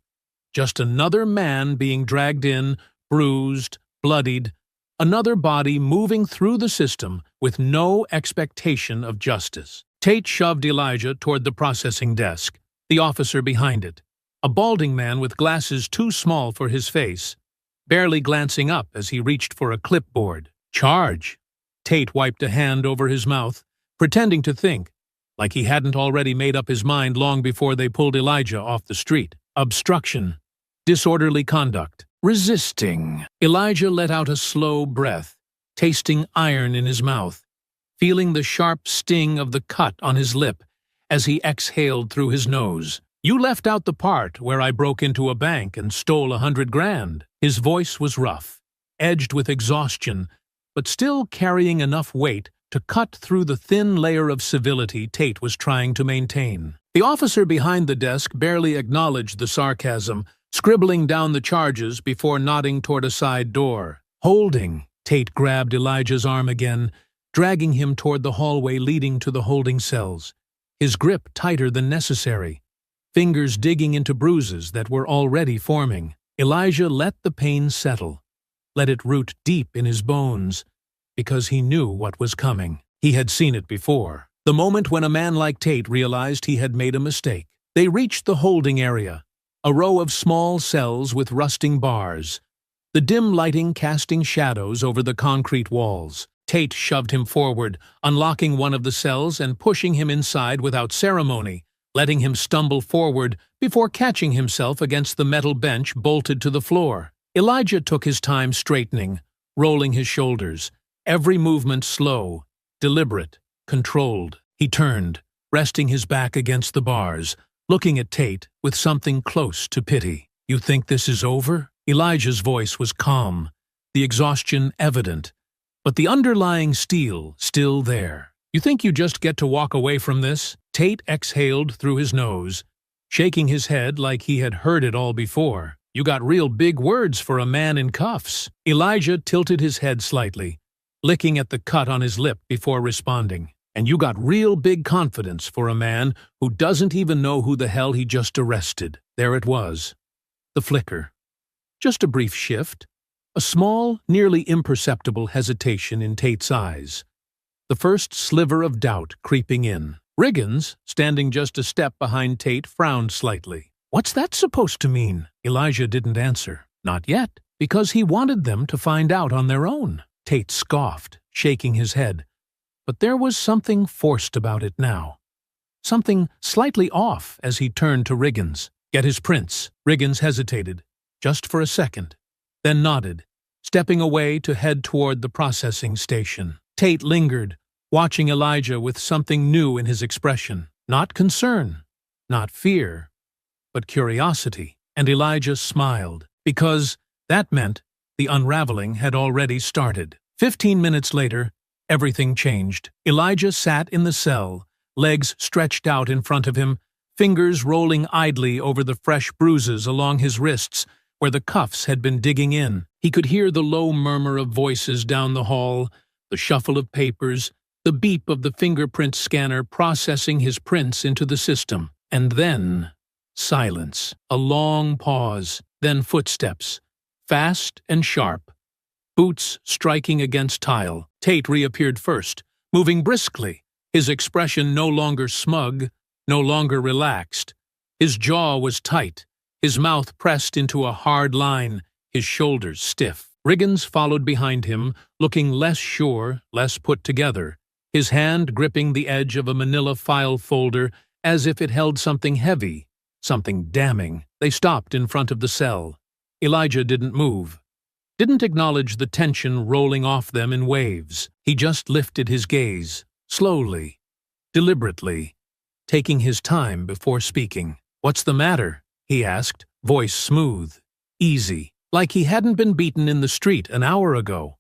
just another man being dragged in, bruised, bloodied, another body moving through the system with no expectation of justice. Tate shoved Elijah toward the processing desk, the officer behind it, a balding man with glasses too small for his face, barely glancing up as he reached for a clipboard. "Charge!" Tate wiped a hand over his mouth, pretending to think, like he hadn't already made up his mind long before they pulled Elijah off the street. "Obstruction. Disorderly conduct. Resisting." Elijah let out a slow breath, tasting iron in his mouth, feeling the sharp sting of the cut on his lip as he exhaled through his nose. You left out the part where I broke into a bank and stole 100 grand. His voice was rough, edged with exhaustion, but still carrying enough weight to cut through the thin layer of civility Tate was trying to maintain. The officer behind the desk barely acknowledged the sarcasm, scribbling down the charges before nodding toward a side door. Holding, Tate grabbed Elijah's arm again, dragging him toward the hallway leading to the holding cells, his grip tighter than necessary, fingers digging into bruises that were already forming. Elijah let the pain settle, let it root deep in his bones, because he knew what was coming. He had seen it before. The moment when a man like Tate realized he had made a mistake. They reached the holding area, a row of small cells with rusting bars, the dim lighting casting shadows over the concrete walls. Tate shoved him forward, unlocking one of the cells and pushing him inside without ceremony, letting him stumble forward before catching himself against the metal bench bolted to the floor. Elijah took his time straightening, rolling his shoulders, every movement slow, deliberate, controlled. He turned, resting his back against the bars, looking at Tate with something close to pity. "You think this is over?" Elijah's voice was calm, the exhaustion evident, but the underlying steel still there. "You think you just get to walk away from this?" Tate exhaled through his nose, shaking his head like he had heard it all before. "You got real big words for a man in cuffs." Elijah tilted his head slightly, licking at the cut on his lip before responding. "And you got real big confidence for a man who doesn't even know who the hell he just arrested." There it was, the flicker. Just a brief shift, a small, nearly imperceptible hesitation in Tate's eyes, the first sliver of doubt creeping in. Riggins, standing just a step behind Tate, frowned slightly. "What's that supposed to mean?" Elijah didn't answer. Not yet, because he wanted them to find out on their own. Tate scoffed, shaking his head. But there was something forced about it now. Something slightly off as he turned to Riggins. "Get his prints." Riggins hesitated, just for a second, then nodded, stepping away to head toward the processing station. Tate lingered, watching Elijah with something new in his expression. Not concern, not fear, but curiosity. And Elijah smiled, because that meant the unraveling had already started. 15 minutes later, everything changed. Elijah sat in the cell, legs stretched out in front of him, fingers rolling idly over the fresh bruises along his wrists where the cuffs had been digging in. He could hear the low murmur of voices down the hall, the shuffle of papers, the beep of the fingerprint scanner processing his prints into the system. And then silence, a long pause, then footsteps, fast and sharp, boots striking against tile. Tate reappeared first, moving briskly, his expression no longer smug, no longer relaxed. His jaw was tight, his mouth pressed into a hard line, his shoulders stiff. Riggins followed behind him, looking less sure, less put together, his hand gripping the edge of a manila file folder as if it held something heavy, something damning. They stopped in front of the cell. Elijah didn't move, didn't acknowledge the tension rolling off them in waves. He just lifted his gaze, slowly, deliberately, taking his time before speaking. "What's the matter?" he asked, voice smooth, easy, like he hadn't been beaten in the street an hour ago,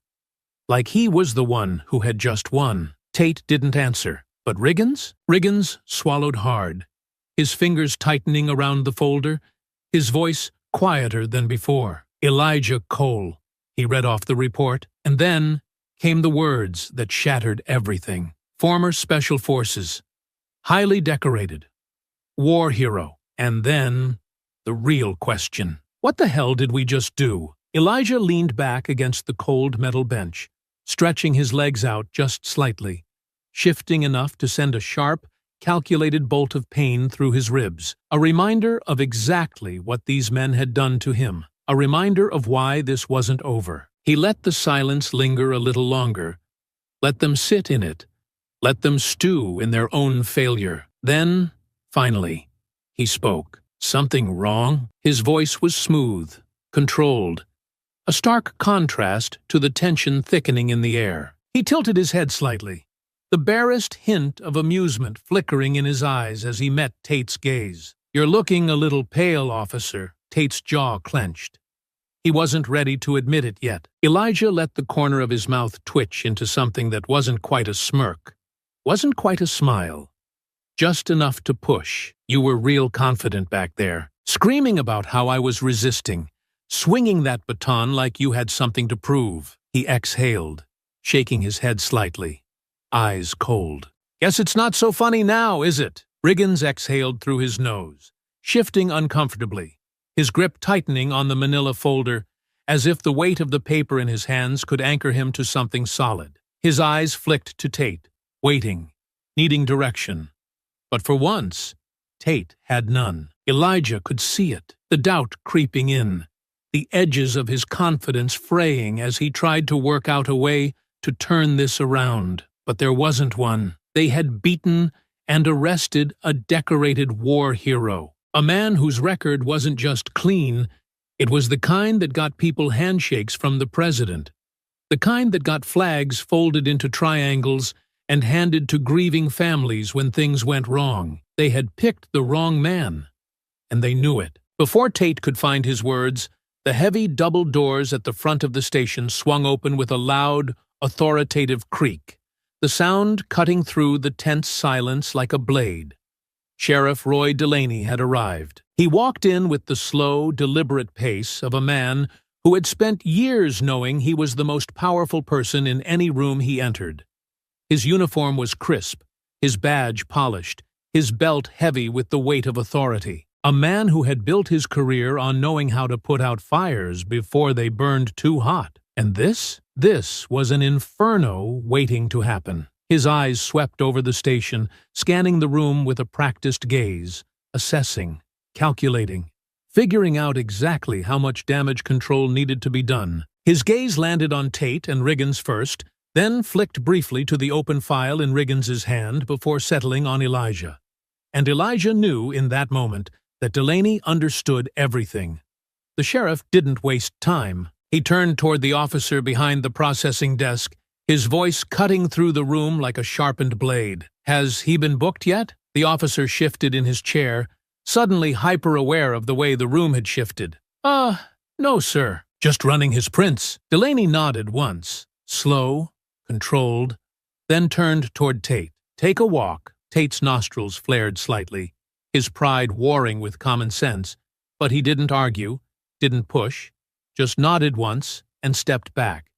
like he was the one who had just won. Tate didn't answer. But Riggins? Riggins swallowed hard, his fingers tightening around the folder, his voice quieter than before. "Elijah Cole," he read off the report, and then came the words that shattered everything. "Former Special Forces, highly decorated, war hero." And then the real question. What the hell did we just do? Elijah leaned back against the cold metal bench, stretching his legs out just slightly, shifting enough to send a sharp, calculated bolt of pain through his ribs. A reminder of exactly what these men had done to him. A reminder of why this wasn't over. He let the silence linger a little longer. Let them sit in it. Let them stew in their own failure. Then, finally, he spoke. "Something wrong?" His voice was smooth, controlled, a stark contrast to the tension thickening in the air. He tilted his head slightly, the barest hint of amusement flickering in his eyes as he met Tate's gaze. "You're looking a little pale, officer." Tate's jaw clenched. He wasn't ready to admit it yet. Elijah let the corner of his mouth twitch into something that wasn't quite a smirk, wasn't quite a smile, just enough to push. "You were real confident back there, screaming about how I was resisting, swinging that baton like you had something to prove." He exhaled, shaking his head slightly, eyes cold. "Guess it's not so funny now, is it?" Riggins exhaled through his nose, shifting uncomfortably, his grip tightening on the manila folder, as if the weight of the paper in his hands could anchor him to something solid. His eyes flicked to Tate, waiting, needing direction. But for once, Tate had none. Elijah could see it, the doubt creeping in, the edges of his confidence fraying as he tried to work out a way to turn this around. But there wasn't one. They had beaten and arrested a decorated war hero, a man whose record wasn't just clean, it was the kind that got people handshakes from the president, the kind that got flags folded into triangles and handed to grieving families when things went wrong. They had picked the wrong man, and they knew it. Before Tate could find his words, the heavy double doors at the front of the station swung open with a loud, authoritative creak, the sound cutting through the tense silence like a blade. Sheriff Roy Delaney had arrived. He walked in with the slow, deliberate pace of a man who had spent years knowing he was the most powerful person in any room he entered. His uniform was crisp, his badge polished, his belt heavy with the weight of authority. A man who had built his career on knowing how to put out fires before they burned too hot. And this was an inferno waiting to happen. His eyes swept over the station, scanning the room with a practiced gaze, assessing, calculating, figuring out exactly how much damage control needed to be done. His gaze landed on Tate and Riggins first, then flicked briefly to the open file in Riggins's hand before settling on Elijah. And Elijah knew in that moment that Delaney understood everything. The sheriff didn't waste time. He turned toward the officer behind the processing desk, his voice cutting through the room like a sharpened blade. "Has he been booked yet?" The officer shifted in his chair, suddenly hyper-aware of the way the room had shifted. No, sir. Just running his prints." Delaney nodded once, slow, controlled, then turned toward Tate. "Take a walk." Tate's nostrils flared slightly, his pride warring with common sense, but he didn't argue, didn't push, just nodded once and stepped back,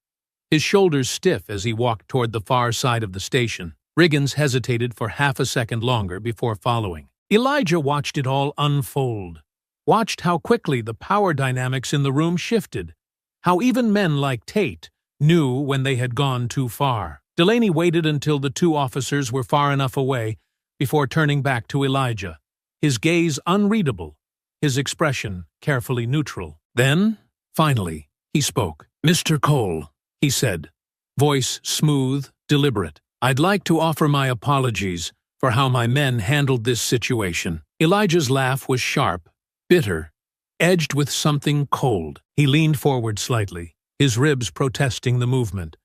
his shoulders stiff as he walked toward the far side of the station. Riggins hesitated for half a second longer before following. Elijah watched it all unfold, watched how quickly the power dynamics in the room shifted, how even men like Tate knew when they had gone too far. Delaney waited until the two officers were far enough away before turning back to Elijah, his gaze unreadable, his expression carefully neutral. Then, finally, he spoke. "Mr. Cole," he said, voice smooth, deliberate, "I'd like to offer my apologies for how my men handled this situation." Elijah's laugh was sharp, bitter, edged with something cold. He leaned forward slightly, his ribs protesting the movement,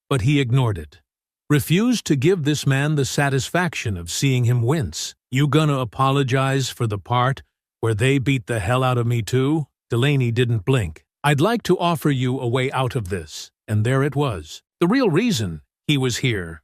but he ignored it. Refused to give this man the satisfaction of seeing him wince. "You gonna apologize for the part where they beat the hell out of me too?" Delaney didn't blink. "I'd like to offer you a way out of this." And there it was. The real reason he was here.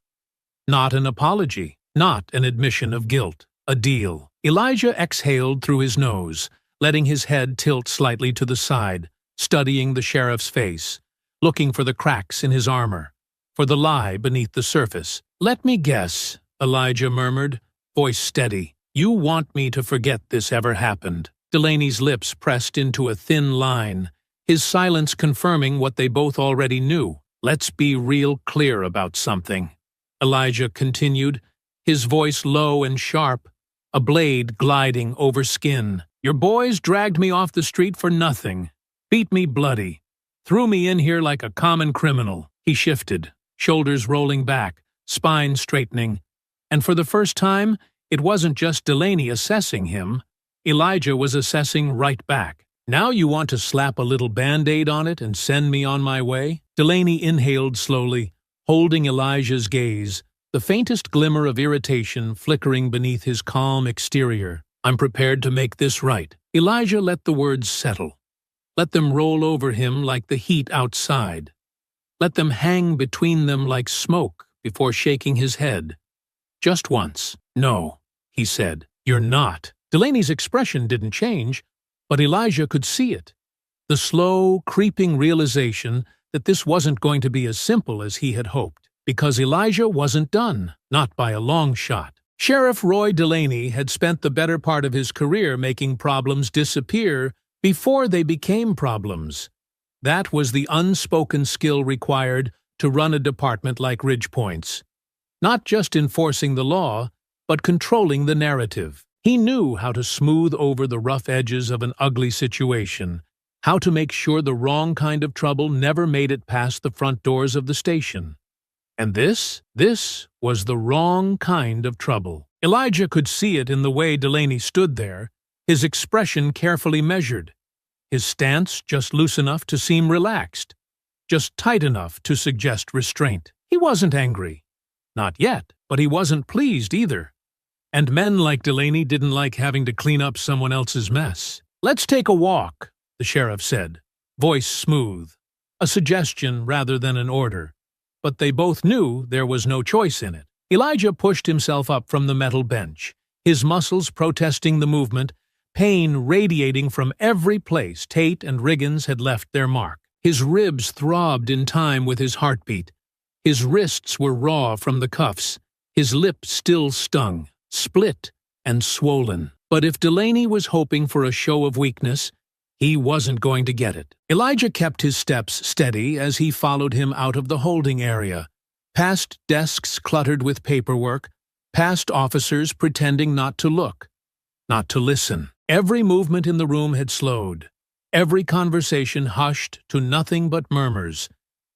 Not an apology, not an admission of guilt. A deal. Elijah exhaled through his nose, letting his head tilt slightly to the side, studying the sheriff's face, looking for the cracks in his armor, for the lie beneath the surface. "Let me guess," Elijah murmured, voice steady. "You want me to forget this ever happened." Delaney's lips pressed into a thin line, his silence confirming what they both already knew. "Let's be real clear about something," Elijah continued, his voice low and sharp, a blade gliding over skin. "Your boys dragged me off the street for nothing, beat me bloody, threw me in here like a common criminal." He shifted, shoulders rolling back, spine straightening, and for the first time, it wasn't just Delaney assessing him. Elijah was assessing right back. "Now you want to slap a little Band-Aid on it and send me on my way?" Delaney inhaled slowly, holding Elijah's gaze, the faintest glimmer of irritation flickering beneath his calm exterior. I'm prepared to make this right. Elijah let the words settle. Let them roll over him like the heat outside. Let them hang between them like smoke before shaking his head. Just once. No, he said. You're not. Delaney's expression didn't change, but Elijah could see it. The slow, creeping realization that this wasn't going to be as simple as he had hoped, because Elijah wasn't done, not by a long shot. Sheriff Roy Delaney had spent the better part of his career making problems disappear before they became problems. That was the unspoken skill required to run a department like Ridgepoint's. Not just enforcing the law, but controlling the narrative. He knew how to smooth over the rough edges of an ugly situation, how to make sure the wrong kind of trouble never made it past the front doors of the station. And this was the wrong kind of trouble. Elijah could see it in the way Delaney stood there, his expression carefully measured, his stance just loose enough to seem relaxed, just tight enough to suggest restraint. He wasn't angry. Not yet, but he wasn't pleased either. And men like Delaney didn't like having to clean up someone else's mess. "Let's take a walk," the sheriff said, voice smooth, a suggestion rather than an order. But they both knew there was no choice in it. Elijah pushed himself up from the metal bench, his muscles protesting the movement, pain radiating from every place Tate and Riggins had left their mark. His ribs throbbed in time with his heartbeat. His wrists were raw from the cuffs. His lip still stung, split and swollen. But if Delaney was hoping for a show of weakness, he wasn't going to get it. Elijah kept his steps steady as he followed him out of the holding area, past desks cluttered with paperwork, past officers pretending not to look, not to listen. Every movement in the room had slowed, every conversation hushed to nothing but murmurs,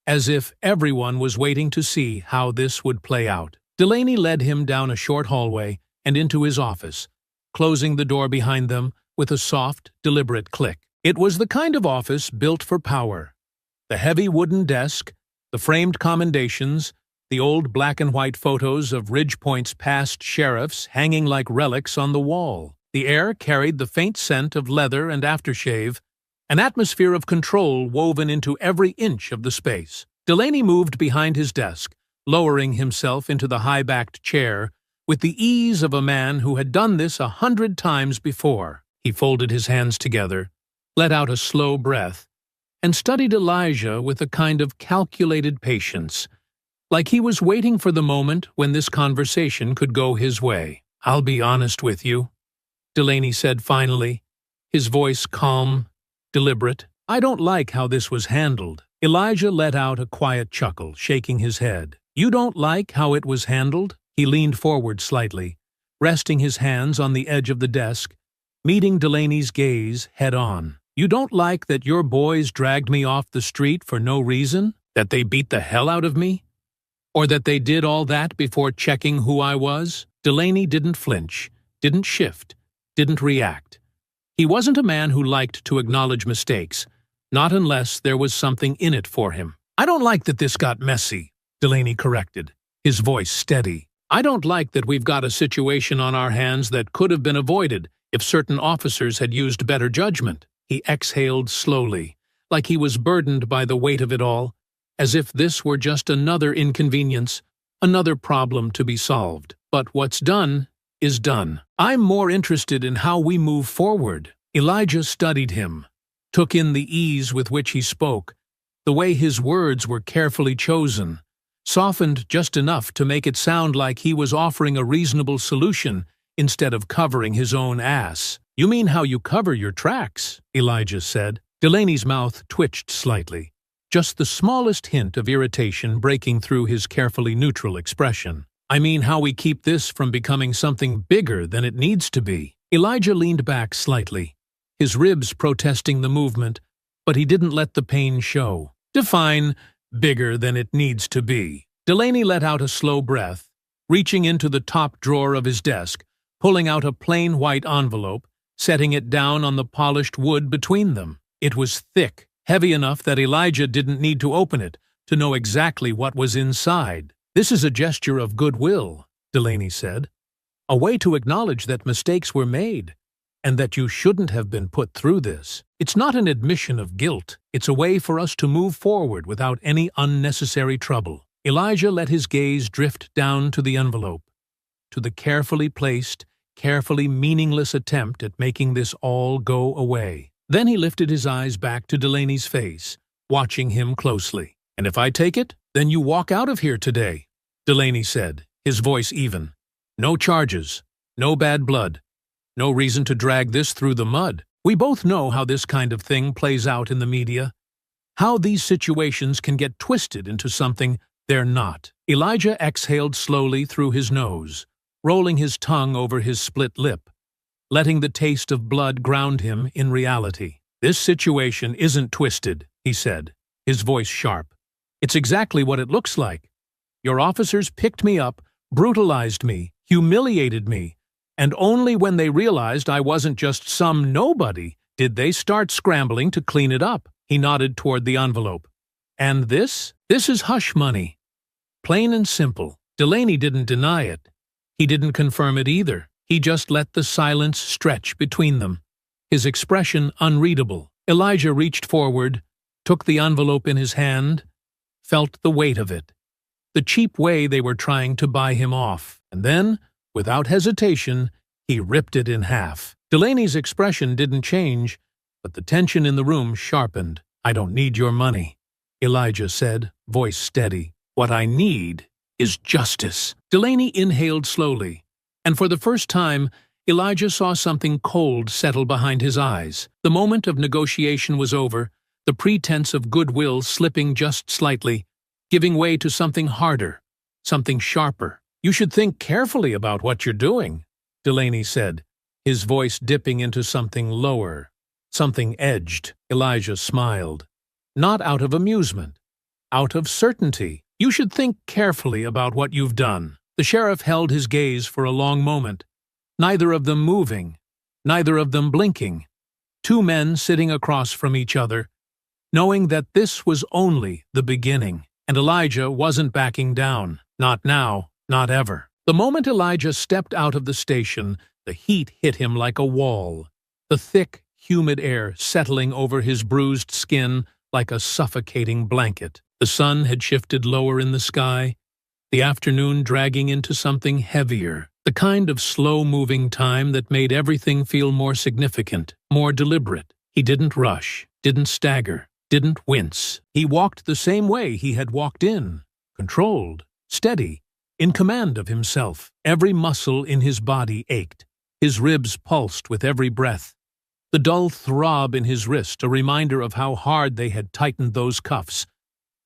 as if everyone was waiting to see how this would play out. Delaney led him down a short hallway and into his office, closing the door behind them with a soft, deliberate click. It was the kind of office built for power. The heavy wooden desk, the framed commendations, the old black-and-white photos of Ridgepoint's past sheriffs hanging like relics on the wall. The air carried the faint scent of leather and aftershave, an atmosphere of control woven into every inch of the space. Delaney moved behind his desk, lowering himself into the high-backed chair with the ease of a man who had done this 100 times before. He folded his hands together, let out a slow breath, and studied Elijah with a kind of calculated patience, like he was waiting for the moment when this conversation could go his way. "I'll be honest with you," Delaney said finally, his voice calm, deliberate. "I don't like how this was handled." Elijah let out a quiet chuckle, shaking his head. "You don't like how it was handled?" He leaned forward slightly, resting his hands on the edge of the desk, meeting Delaney's gaze head-on. "You don't like that your boys dragged me off the street for no reason? That they beat the hell out of me? Or that they did all that before checking who I was?" Delaney didn't flinch, didn't shift, didn't react. He wasn't a man who liked to acknowledge mistakes, not unless there was something in it for him. "I don't like that this got messy," Delaney corrected, his voice steady. "I don't like that we've got a situation on our hands that could have been avoided if certain officers had used better judgment." He exhaled slowly, like he was burdened by the weight of it all, as if this were just another inconvenience, another problem to be solved. "But what's done is done. I'm more interested in how we move forward." Elijah studied him, took in the ease with which he spoke, the way his words were carefully chosen, softened just enough to make it sound like he was offering a reasonable solution instead of covering his own ass. "You mean how you cover your tracks," Elijah said. Delaney's mouth twitched slightly, just the smallest hint of irritation breaking through his carefully neutral expression. "I mean how we keep this from becoming something bigger than it needs to be." Elijah leaned back slightly, his ribs protesting the movement, but he didn't let the pain show. "Define bigger than it needs to be." Delaney let out a slow breath, reaching into the top drawer of his desk, pulling out a plain white envelope, setting it down on the polished wood between them. It was thick, heavy enough that Elijah didn't need to open it to know exactly what was inside. "This is a gesture of goodwill," Delaney said. A way to acknowledge that mistakes were made and that you shouldn't have been put through this. It's not an admission of guilt. It's a way for us to move forward without any unnecessary trouble. Elijah let his gaze drift down to the envelope, to the carefully placed, carefully meaningless attempt at making this all go away. Then he lifted his eyes back to Delaney's face, watching him closely. "And if I take it, then you walk out of here today," Delaney said, his voice even. "No charges, no bad blood, no reason to drag this through the mud. We both know how this kind of thing plays out in the media, how these situations can get twisted into something they're not." Elijah exhaled slowly through his nose, rolling his tongue over his split lip, letting the taste of blood ground him in reality. "This situation isn't twisted," he said, his voice sharp. "It's exactly what it looks like. Your officers picked me up, brutalized me, humiliated me, and only when they realized I wasn't just some nobody did they start scrambling to clean it up." He nodded toward the envelope. "And this? This is hush money. Plain and simple." Delaney didn't deny it. He didn't confirm it either. He just let the silence stretch between them, his expression unreadable. Elijah reached forward, took the envelope in his hand, felt the weight of it, the cheap way they were trying to buy him off, and then, without hesitation, he ripped it in half. Delaney's expression didn't change, but the tension in the room sharpened. "I don't need your money," Elijah said, voice steady. "What I need is justice." Delaney inhaled slowly, and for the first time, Elijah saw something cold settle behind his eyes. The moment of negotiation was over, the pretense of goodwill slipping just slightly, giving way to something harder, something sharper. "You should think carefully about what you're doing," Delaney said, his voice dipping into something lower, something edged. Elijah smiled. "Not out of amusement, out of certainty. You should think carefully about what you've done." The sheriff held his gaze for a long moment, neither of them moving, neither of them blinking. Two men sitting across from each other, knowing that this was only the beginning. And Elijah wasn't backing down. Not now, not ever. The moment Elijah stepped out of the station, the heat hit him like a wall, the thick, humid air settling over his bruised skin like a suffocating blanket. The sun had shifted lower in the sky, the afternoon dragging into something heavier, the kind of slow-moving time that made everything feel more significant, more deliberate. He didn't rush, didn't stagger, didn't wince. He walked the same way he had walked in, controlled, steady, in command of himself. Every muscle in his body ached. His ribs pulsed with every breath. The dull throb in his wrist, a reminder of how hard they had tightened those cuffs,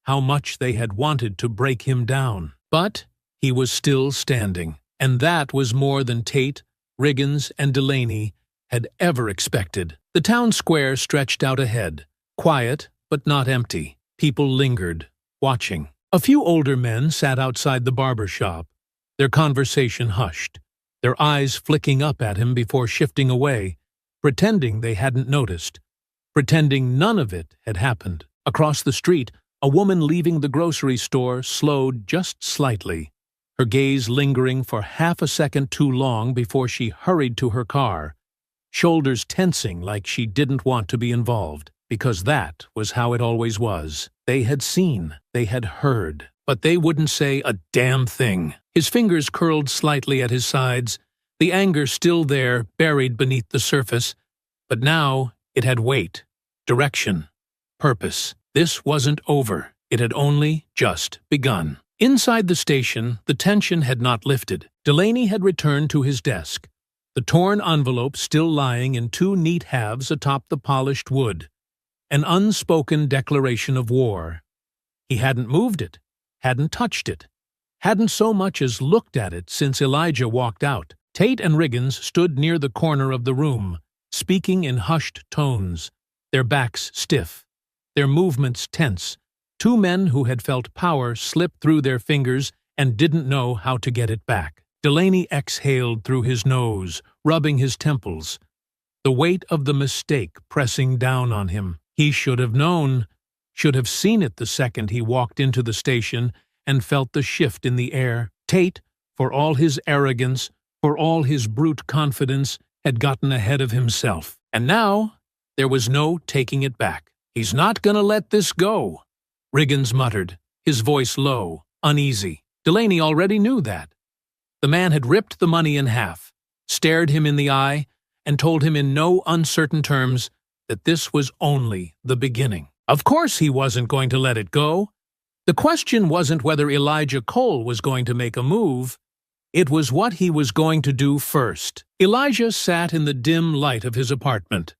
how much they had wanted to break him down. But he was still standing, and that was more than Tate, Riggins, and Delaney had ever expected. The town square stretched out ahead, quiet but not empty. People lingered, watching. A few older men sat outside the barber shop, their conversation hushed, their eyes flicking up at him before shifting away, pretending they hadn't noticed, pretending none of it had happened. Across the street, a woman leaving the grocery store slowed just slightly, her gaze lingering for half a second too long before she hurried to her car, shoulders tensing like she didn't want to be involved, because that was how it always was. They had seen, they had heard, but they wouldn't say a damn thing. His fingers curled slightly at his sides, the anger still there, buried beneath the surface, but now it had weight, direction, purpose. This wasn't over. It had only just begun. Inside the station, the tension had not lifted. Delaney had returned to his desk, the torn envelope still lying in two neat halves atop the polished wood. An unspoken declaration of war. He hadn't moved it, hadn't touched it, hadn't so much as looked at it since Elijah walked out. Tate and Riggins stood near the corner of the room, speaking in hushed tones, their backs stiff, their movements tense. Two men who had felt power slip through their fingers and didn't know how to get it back. Delaney exhaled through his nose, rubbing his temples, the weight of the mistake pressing down on him. He should have known, should have seen it the second he walked into the station and felt the shift in the air. Tate, for all his arrogance, for all his brute confidence had gotten ahead of himself. And now, there was no taking it back. "He's not gonna let this go," Riggins muttered, his voice low, uneasy. Delaney already knew that. The man had ripped the money in half, stared him in the eye, and told him in no uncertain terms that this was only the beginning. Of course he wasn't going to let it go. The question wasn't whether Elijah Cole was going to make a move. It was what he was going to do first. Elijah sat in the dim light of his apartment.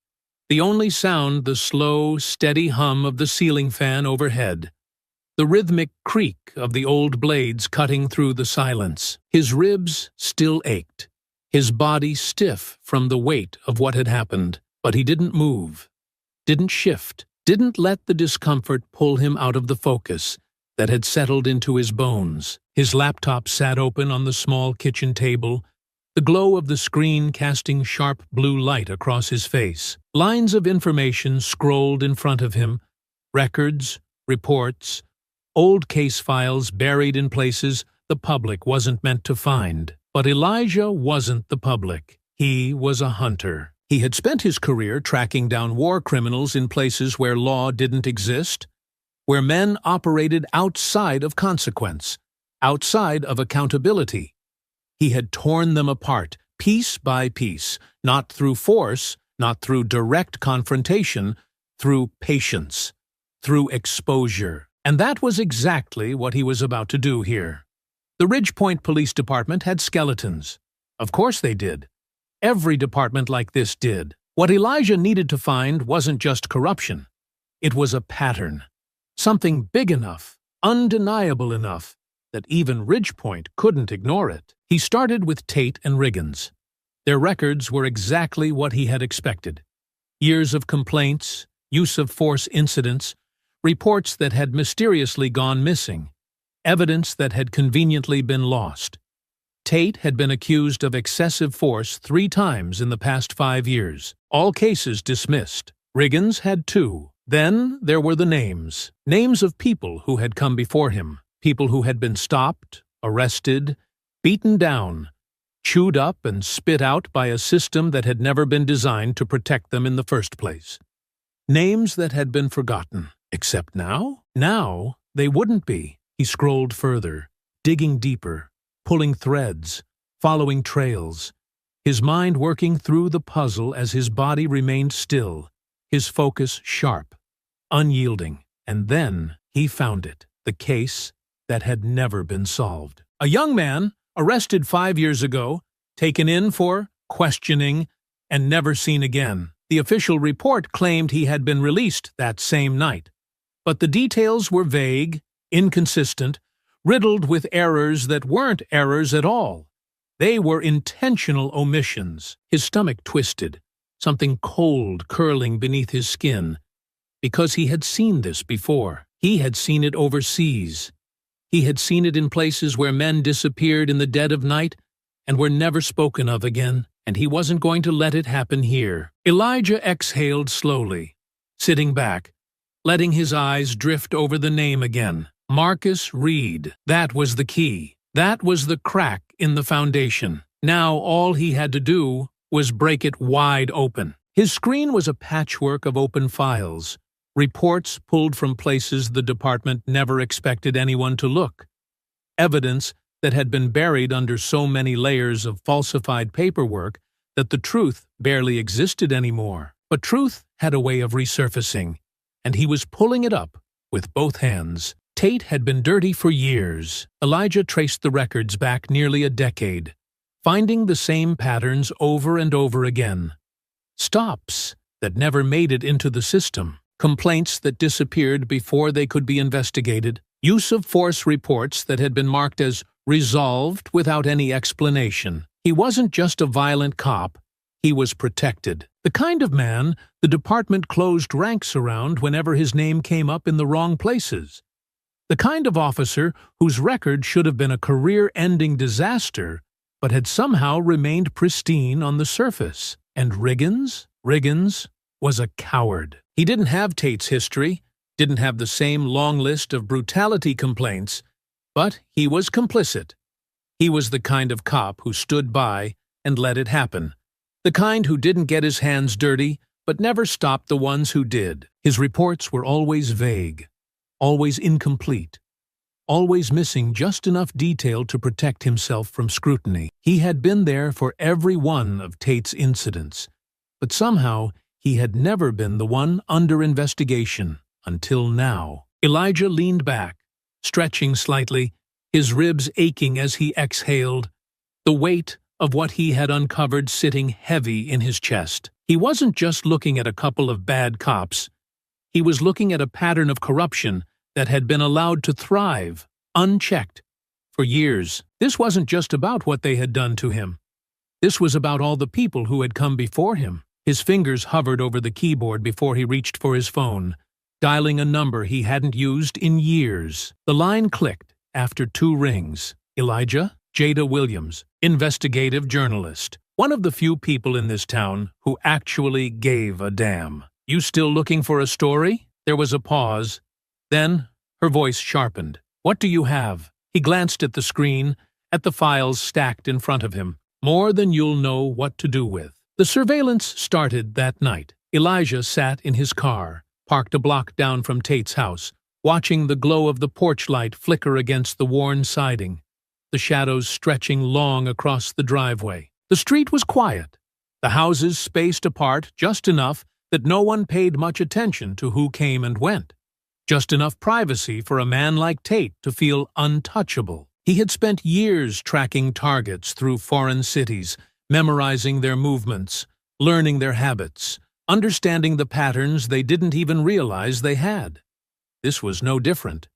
The only sound the slow, steady hum of the ceiling fan overhead, the rhythmic creak of the old blades cutting through the silence. His ribs still ached, his body stiff from the weight of what had happened, but he didn't move, didn't shift, didn't let the discomfort pull him out of the focus that had settled into his bones. His laptop sat open on the small kitchen table, the glow of the screen casting sharp blue light across his face. Lines of information scrolled in front of him, records, reports, old case files buried in places the public wasn't meant to find. But Elijah wasn't the public. He was a hunter. He had spent his career tracking down war criminals in places where law didn't exist, where men operated outside of consequence, outside of accountability. He had torn them apart, piece by piece, not through force, not through direct confrontation, through patience, through exposure. And that was exactly what he was about to do here. The Ridgepoint Police Department had skeletons. Of course they did. Every department like this did. What Elijah needed to find wasn't just corruption. It was a pattern. Something big enough, undeniable enough, that even Ridgepoint couldn't ignore it. He started with Tate and Riggins. Their records were exactly what he had expected. Years of complaints, use of force incidents, reports that had mysteriously gone missing, evidence that had conveniently been lost. Tate had been accused of excessive force 3 times in the past 5 years, all cases dismissed. Riggins had 2. Then there were the names. Names of people who had come before him, people who had been stopped, arrested, beaten down, chewed up and spit out by a system that had never been designed to protect them in the first place. Names that had been forgotten. Except now? Now they wouldn't be. He scrolled further, digging deeper, pulling threads, following trails, his mind working through the puzzle as his body remained still, his focus sharp, unyielding. And then he found it, the case that had never been solved. A young man, arrested 5 years ago, taken in for questioning, and never seen again. The official report claimed he had been released that same night. But the details were vague, inconsistent, riddled with errors that weren't errors at all. They were intentional omissions. His stomach twisted, something cold curling beneath his skin, because he had seen this before. He had seen it overseas. He had seen it in places where men disappeared in the dead of night and were never spoken of again, and he wasn't going to let it happen here. Elijah exhaled slowly, sitting back, letting his eyes drift over the name again. Marcus Reed. That was the key. That was the crack in the foundation. Now all he had to do was break it wide open. His screen was a patchwork of open files, reports pulled from places the department never expected anyone to look, evidence that had been buried under so many layers of falsified paperwork that the truth barely existed anymore. But truth had a way of resurfacing, and he was pulling it up with both hands. Tate had been dirty for years. Elijah traced the records back nearly a decade, finding the same patterns over and over again. Stops that never made it into the system, complaints that disappeared before they could be investigated, use of force reports that had been marked as resolved without any explanation. He wasn't just a violent cop, he was protected. The kind of man the department closed ranks around whenever his name came up in the wrong places. The kind of officer whose record should have been a career-ending disaster, but had somehow remained pristine on the surface. And Riggins? Riggins was a coward. He didn't have Tate's history, didn't have the same long list of brutality complaints, but he was complicit. He was the kind of cop who stood by and let it happen. The kind who didn't get his hands dirty, but never stopped the ones who did. His reports were always vague, always incomplete, always missing just enough detail to protect himself from scrutiny. He had been there for every one of Tate's incidents, but somehow he had never been the one under investigation until now. Elijah leaned back, stretching slightly, his ribs aching as he exhaled, the weight of what he had uncovered sitting heavy in his chest. He wasn't just looking at a couple of bad cops. He was looking at a pattern of corruption that had been allowed to thrive, unchecked, for years. This wasn't just about what they had done to him. This was about all the people who had come before him. His fingers hovered over the keyboard before he reached for his phone, dialing a number he hadn't used in years. The line clicked after 2 rings. Elijah? Jada Williams, investigative journalist. One of the few people in this town who actually gave a damn. You still looking for a story? There was a pause. Then, her voice sharpened. What do you have? He glanced at the screen, at the files stacked in front of him. More than you'll know what to do with. The surveillance started that night. Elijah sat in his car, parked a block down from Tate's house, watching the glow of the porch light flicker against the worn siding, the shadows stretching long across the driveway. The street was quiet, the houses spaced apart just enough that no one paid much attention to who came and went. Just enough privacy for a man like Tate to feel untouchable. He had spent years tracking targets through foreign cities, memorizing their movements, learning their habits, understanding the patterns they didn't even realize they had. This was no different.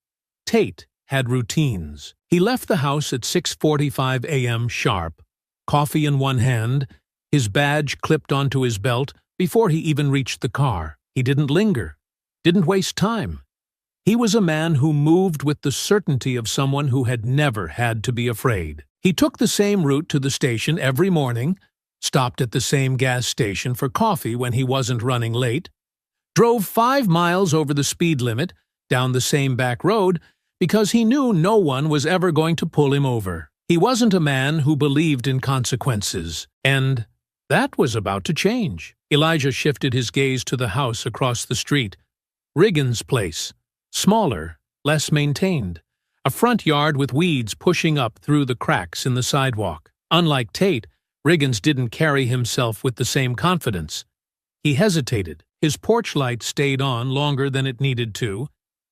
Tate had routines. He left the house at 6:45 a.m. sharp, coffee in one hand, his badge clipped onto his belt before he even reached the car. He didn't linger, didn't waste time. He was a man who moved with the certainty of someone who had never had to be afraid. He took the same route to the station every morning, stopped at the same gas station for coffee when he wasn't running late, drove 5 miles over the speed limit down the same back road because he knew no one was ever going to pull him over. He wasn't a man who believed in consequences, and that was about to change. Elijah shifted his gaze to the house across the street. Riggins' place. Smaller, less maintained. A front yard with weeds pushing up through the cracks in the sidewalk. Unlike Tate, Riggins didn't carry himself with the same confidence. He hesitated. His porch light stayed on longer than it needed to.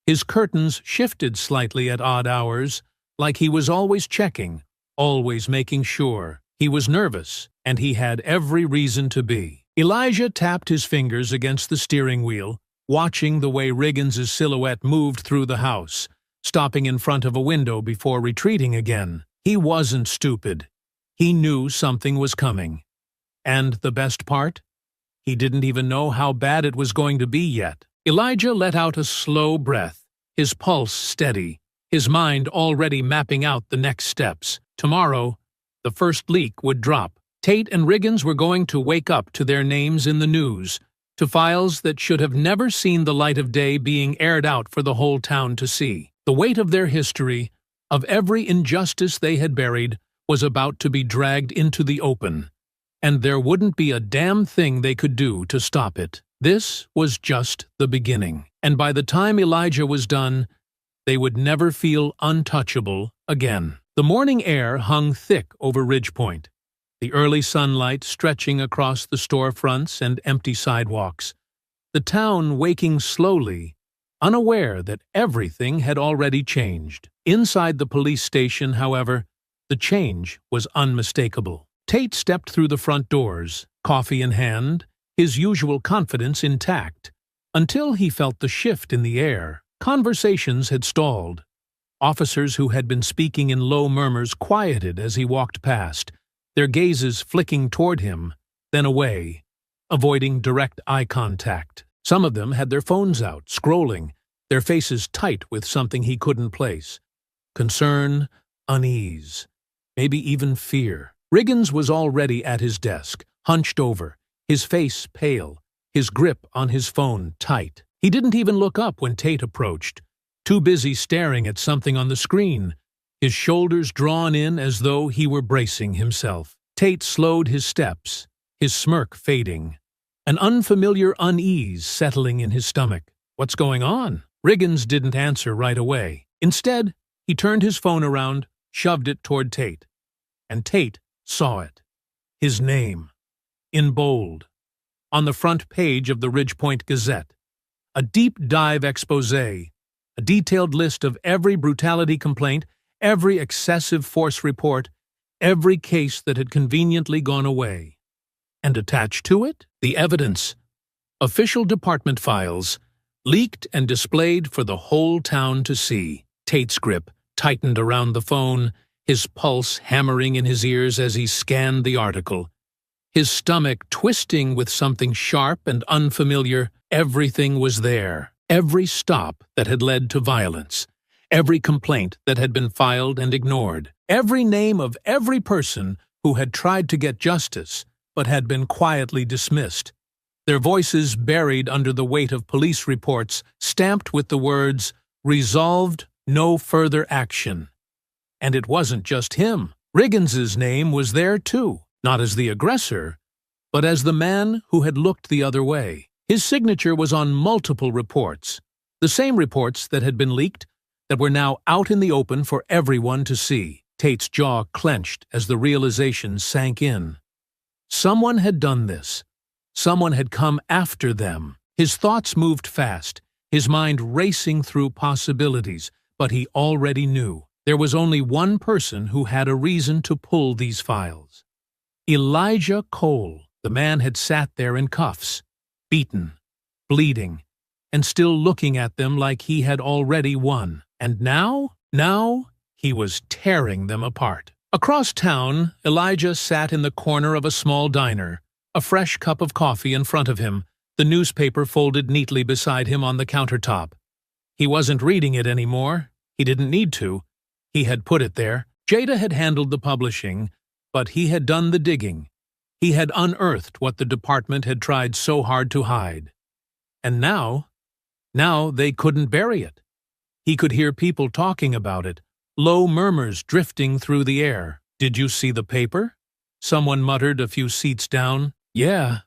His curtains shifted slightly at odd hours, like he was always checking, always making sure. He was nervous, and he had every reason to be. Elijah tapped his fingers against the steering wheel, watching the way Riggins' silhouette moved through the house, stopping in front of a window before retreating again. He wasn't stupid. He knew something was coming. And the best part? He didn't even know how bad it was going to be yet. Elijah let out a slow breath, his pulse steady, his mind already mapping out the next steps. Tomorrow, the first leak would drop. Tate and Riggins were going to wake up to their names in the news, to files that should have never seen the light of day being aired out for the whole town to see. The weight of their history, of every injustice they had buried, was about to be dragged into the open, and there wouldn't be a damn thing they could do to stop it. This was just the beginning, and by the time Elijah was done, they would never feel untouchable again. The morning air hung thick over Ridgepoint, the early sunlight stretching across the storefronts and empty sidewalks, the town waking slowly, unaware that everything had already changed. Inside the police station, however, the change was unmistakable. Tate stepped through the front doors, coffee in hand, his usual confidence intact, until he felt the shift in the air. Conversations had stalled. Officers who had been speaking in low murmurs quieted as he walked past, their gazes flicking toward him, then away, avoiding direct eye contact. Some of them had their phones out, scrolling, their faces tight with something he couldn't place. Concern, unease, maybe even fear. Riggins was already at his desk, hunched over, his face pale, his grip on his phone tight. He didn't even look up when Tate approached, too busy staring at something on the screen, his shoulders drawn in as though he were bracing himself. Tate slowed his steps, his smirk fading, an unfamiliar unease settling in his stomach. "What's going on?" Riggins didn't answer right away. Instead, he turned his phone around, shoved it toward Tate. And Tate saw it. His name. In bold. On the front page of the Ridgepoint Gazette. A deep dive expose, a detailed list of every brutality complaint, every excessive force report, every case that had conveniently gone away. And attached to it, the evidence. Official department files, leaked and displayed for the whole town to see. Tate's grip tightened around the phone, his pulse hammering in his ears as he scanned the article. His stomach twisting with something sharp and unfamiliar. Everything was there. Every stop that had led to violence. Every complaint that had been filed and ignored. Every name of every person who had tried to get justice but had been quietly dismissed. Their voices buried under the weight of police reports, stamped with the words, "Resolved, no further action." And it wasn't just him. Riggins's name was there too, not as the aggressor, but as the man who had looked the other way. His signature was on multiple reports, the same reports that had been leaked, that were now out in the open for everyone to see. Tate's jaw clenched as the realization sank in. Someone had done this. Someone had come after them. His thoughts moved fast, his mind racing through possibilities, but he already knew. There was only one person who had a reason to pull these files. Elijah Cole. The man had sat there in cuffs, beaten, bleeding, and still looking at them like he had already won. And now he was tearing them apart. Across town, Elijah sat in the corner of a small diner, a fresh cup of coffee in front of him, the newspaper folded neatly beside him on the countertop. He wasn't reading it anymore. He didn't need to. He had put it there. Jada had handled the publishing, but he had done the digging. He had unearthed what the department had tried so hard to hide. And now they couldn't bury it. He could hear people talking about it, low murmurs drifting through the air. "Did you see the paper?" Someone muttered a few seats down. "Yeah.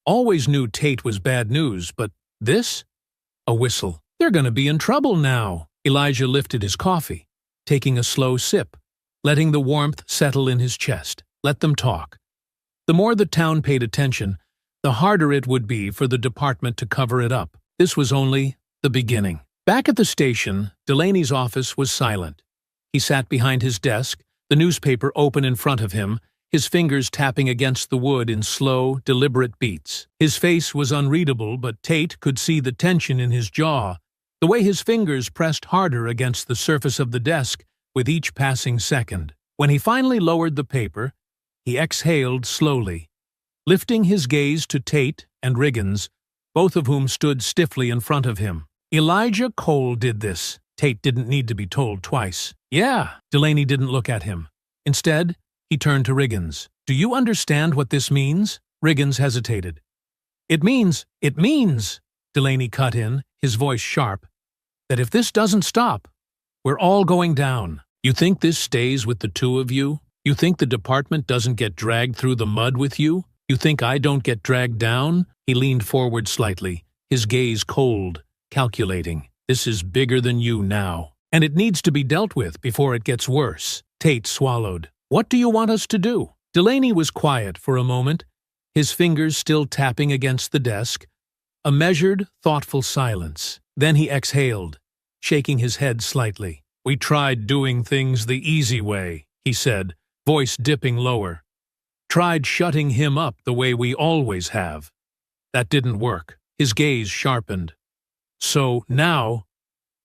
Always knew Tate was bad news, but this?" A whistle. "They're gonna be in trouble now." Elijah lifted his coffee, taking a slow sip, letting the warmth settle in his chest. Let them talk. The more the town paid attention, the harder it would be for the department to cover it up. This was only the beginning. Back at the station, Delaney's office was silent. He sat behind his desk, the newspaper open in front of him, his fingers tapping against the wood in slow, deliberate beats. His face was unreadable, but Tate could see the tension in his jaw, the way his fingers pressed harder against the surface of the desk with each passing second. When he finally lowered the paper, he exhaled slowly, lifting his gaze to Tate and Riggins, both of whom stood stiffly in front of him. Elijah Cole did this. Tate didn't need to be told twice. "Yeah." Delaney didn't look at him. Instead, he turned to Riggins. "Do you understand what this means?" Riggins hesitated. It means, Delaney cut in, his voice sharp, "that if this doesn't stop, we're all going down. You think this stays with the two of you? You think the department doesn't get dragged through the mud with you? You think I don't get dragged down?" He leaned forward slightly, his gaze cold, calculating. "This is bigger than you now, and it needs to be dealt with before it gets worse." Tate swallowed. "What do you want us to do?" Delaney was quiet for a moment, his fingers still tapping against the desk, a measured, thoughtful silence. Then he exhaled, shaking his head slightly. "We tried doing things the easy way," he said, voice dipping lower. "Tried shutting him up the way we always have. That didn't work." His gaze sharpened. "So now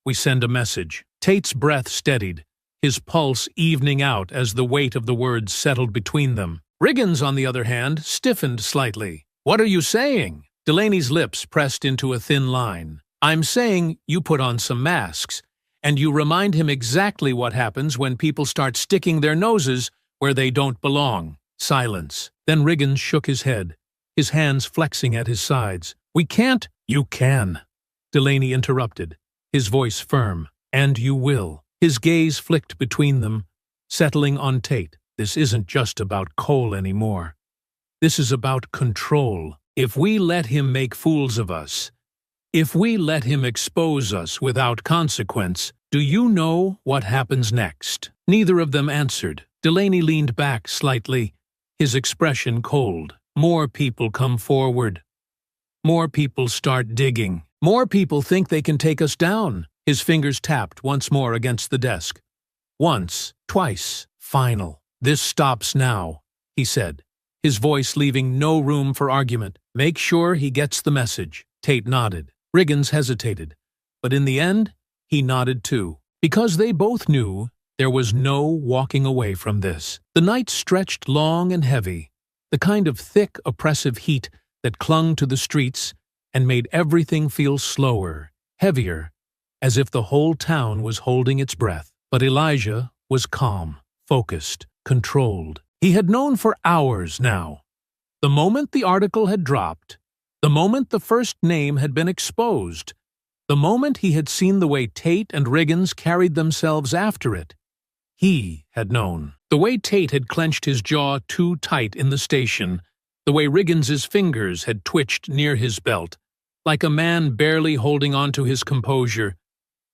we send a message." Tate's breath steadied, his pulse evening out as the weight of the words settled between them. Riggins, on the other hand, stiffened slightly. "What are you saying?" Delaney's lips pressed into a thin line. "I'm saying you put on some masks, and you remind him exactly what happens when people start sticking their noses where they don't belong." Silence. Then Riggins shook his head, his hands flexing at his sides. "We can't—" "You can," Delaney interrupted, his voice firm. "And you will." His gaze flicked between them, settling on Tate. This isn't just about Cole anymore. This is about control. If we let him make fools of us, if we let him expose us without consequence, do you know what happens next? Neither of them answered. Delaney leaned back slightly, his expression cold. More people come forward. More people start digging. More people think they can take us down. His fingers tapped once more against the desk. Once, twice, final. This stops now, he said, his voice leaving no room for argument. Make sure he gets the message. Tate nodded. Riggins hesitated, but in the end, he nodded too, because they both knew there was no walking away from this. The night stretched long and heavy, the kind of thick, oppressive heat that clung to the streets and made everything feel slower, heavier, as if the whole town was holding its breath. But Elijah was calm, focused, controlled. He had known for hours now. The moment the article had dropped, the moment the first name had been exposed, the moment he had seen the way Tate and Riggins carried themselves after it, he had known. The way Tate had clenched his jaw too tight in the station, the way Riggins's fingers had twitched near his belt, like a man barely holding on to his composure,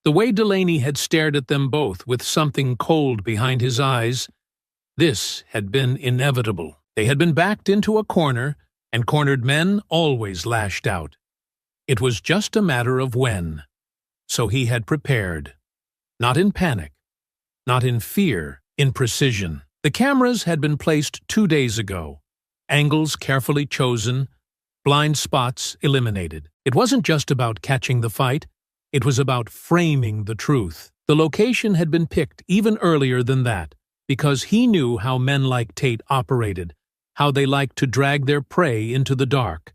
the way Delaney had stared at them both with something cold behind his eyes, this had been inevitable. They had been backed into a corner, and cornered men always lashed out. It was just a matter of when. So he had prepared. Not in panic, not in fear, in precision. The cameras had been placed 2 days ago, angles carefully chosen, blind spots eliminated. It wasn't just about catching the fight, it was about framing the truth. The location had been picked even earlier than that, because he knew how men like Tate operated, how they liked to drag their prey into the dark.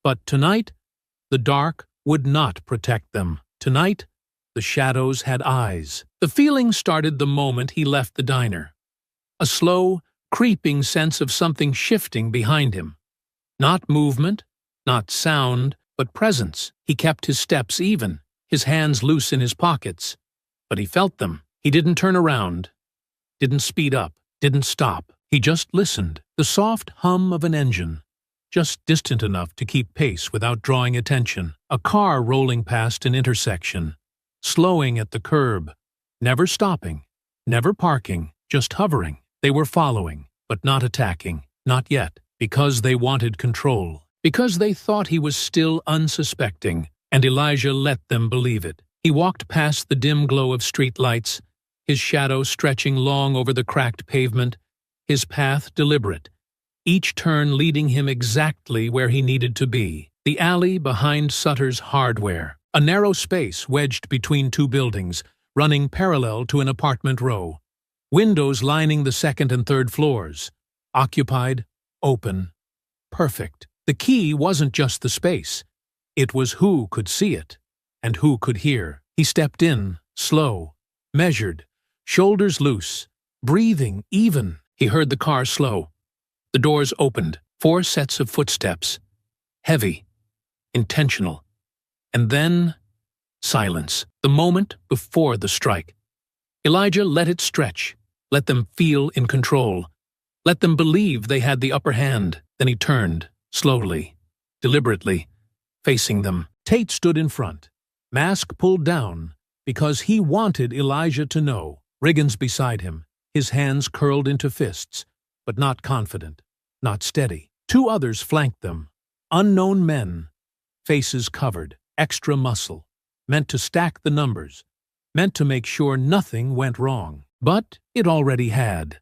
But tonight, the dark would not protect them. Tonight, the shadows had eyes. The feeling started the moment he left the diner. A slow, creeping sense of something shifting behind him. Not movement, not sound, but presence. He kept his steps even, his hands loose in his pockets. But he felt them. He didn't turn around, didn't speed up, didn't stop. He just listened. The soft hum of an engine, just distant enough to keep pace without drawing attention. A car rolling past an intersection, slowing at the curb, never stopping, never parking, just hovering. They were following, but not attacking, not yet, because they wanted control, because they thought he was still unsuspecting, and Elijah let them believe it. He walked past the dim glow of streetlights, his shadow stretching long over the cracked pavement, his path deliberate, each turn leading him exactly where he needed to be. The alley behind Sutter's Hardware, a narrow space wedged between two buildings, running parallel to an apartment row. Windows lining the second and third floors. Occupied, open, perfect. The key wasn't just the space. It was who could see it, and who could hear. He stepped in, slow, measured, shoulders loose, breathing even. He heard the car slow. The doors opened, 4 sets of footsteps. Heavy, intentional. And then, silence. The moment before the strike. Elijah let it stretch, let them feel in control, let them believe they had the upper hand. Then he turned, slowly, deliberately, facing them. Tate stood in front, mask pulled down, because he wanted Elijah to know. Riggins beside him, his hands curled into fists, but not confident, not steady. 2 others flanked them, unknown men, faces covered, extra muscle, meant to stack the numbers, meant to make sure nothing went wrong. But it already had.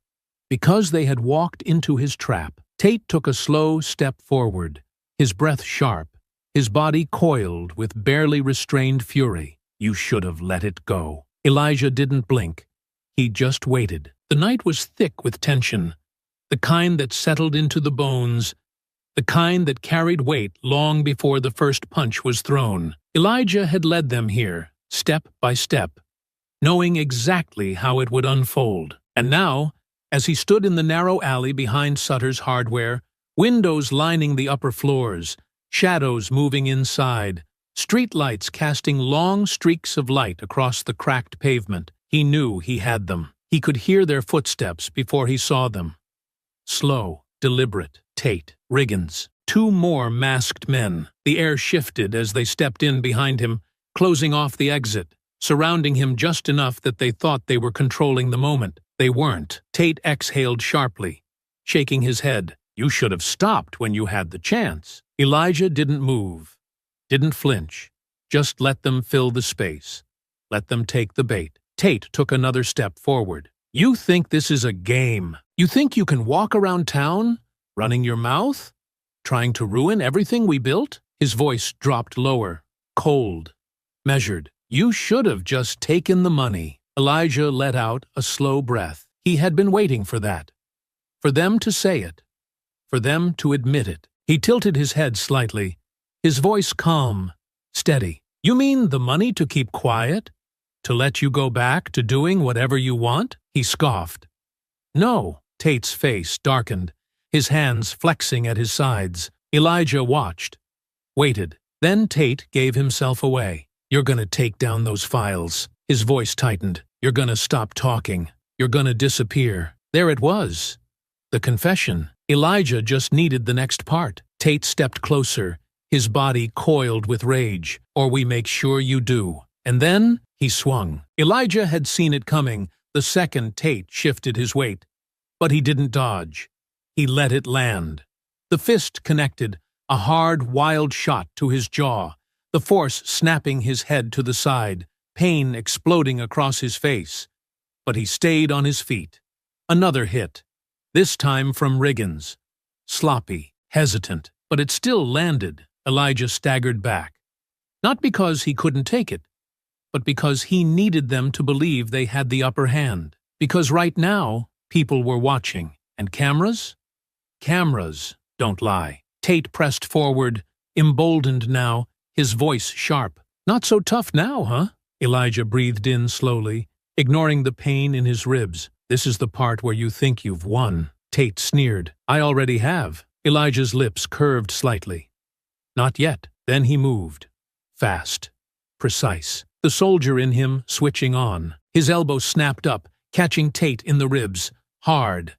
Because they had walked into his trap, Tate took a slow step forward, his breath sharp, his body coiled with barely restrained fury. You should have let it go. Elijah didn't blink. He just waited. The night was thick with tension, the kind that settled into the bones, the kind that carried weight long before the first punch was thrown. Elijah had led them here, step by step, knowing exactly how it would unfold. And now, as he stood in the narrow alley behind Sutter's Hardware, windows lining the upper floors, shadows moving inside, streetlights casting long streaks of light across the cracked pavement, He knew he had them. He could hear their footsteps before he saw them. Slow, deliberate. Tate, Riggins. 2 more masked men. The air shifted as they stepped in behind him, closing off the exit, surrounding him just enough that they thought they were controlling the moment. They weren't. Tate exhaled sharply, shaking his head. You should have stopped when you had the chance. Elijah didn't move, didn't flinch. Just let them fill the space. Let them take the bait. Tate took another step forward. You think this is a game? You think you can walk around town, running your mouth, trying to ruin everything we built? His voice dropped lower, cold, measured. You should have just taken the money. Elijah let out a slow breath. He had been waiting for that. For them to say it. For them to admit it. He tilted his head slightly, his voice calm, steady. You mean the money to keep quiet? To let you go back to doing whatever you want? He scoffed. No. Tate's face darkened, his hands flexing at his sides. Elijah watched, waited. Then Tate gave himself away. You're gonna take down those files. His voice tightened. You're gonna stop talking. You're gonna disappear. There it was. The confession. Elijah just needed the next part. Tate stepped closer, his body coiled with rage. Or we make sure you do. And then he swung. Elijah had seen it coming the second Tate shifted his weight. But he didn't dodge. He let it land. The fist connected, a hard, wild shot to his jaw, the force snapping his head to the side, pain exploding across his face. But he stayed on his feet. Another hit, this time from Riggins. Sloppy, hesitant, but it still landed. Elijah staggered back. Not because he couldn't take it, but because he needed them to believe they had the upper hand. Because right now, people were watching. And cameras? Cameras don't lie. Tate pressed forward, emboldened now, his voice sharp. Not so tough now, huh? Elijah breathed in slowly, ignoring the pain in his ribs. This is the part where you think you've won. Tate sneered. I already have. Elijah's lips curved slightly. Not yet. Then he moved. Fast. Precise. The soldier in him switching on. His elbow snapped up, catching Tate in the ribs. Hard.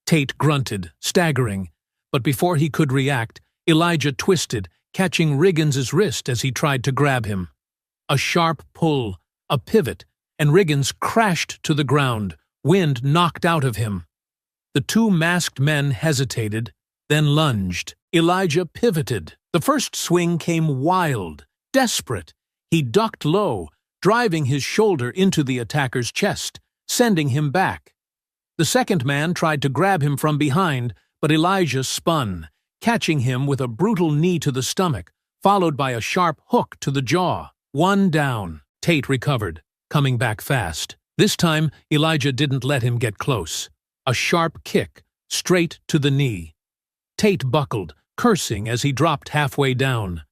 Tate grunted, staggering. But before he could react, Elijah twisted, catching Riggins's wrist as he tried to grab him. A sharp pull, a pivot, and Riggins crashed to the ground, wind knocked out of him. The 2 masked men hesitated, then lunged. Elijah pivoted. The first swing came wild, desperate. He ducked low, driving his shoulder into the attacker's chest, sending him back. The second man tried to grab him from behind, but Elijah spun, catching him with a brutal knee to the stomach, followed by a sharp hook to the jaw. 1 down. Tate recovered, coming back fast. This time, Elijah didn't let him get close. A sharp kick, straight to the knee. Tate buckled, cursing as he dropped halfway down.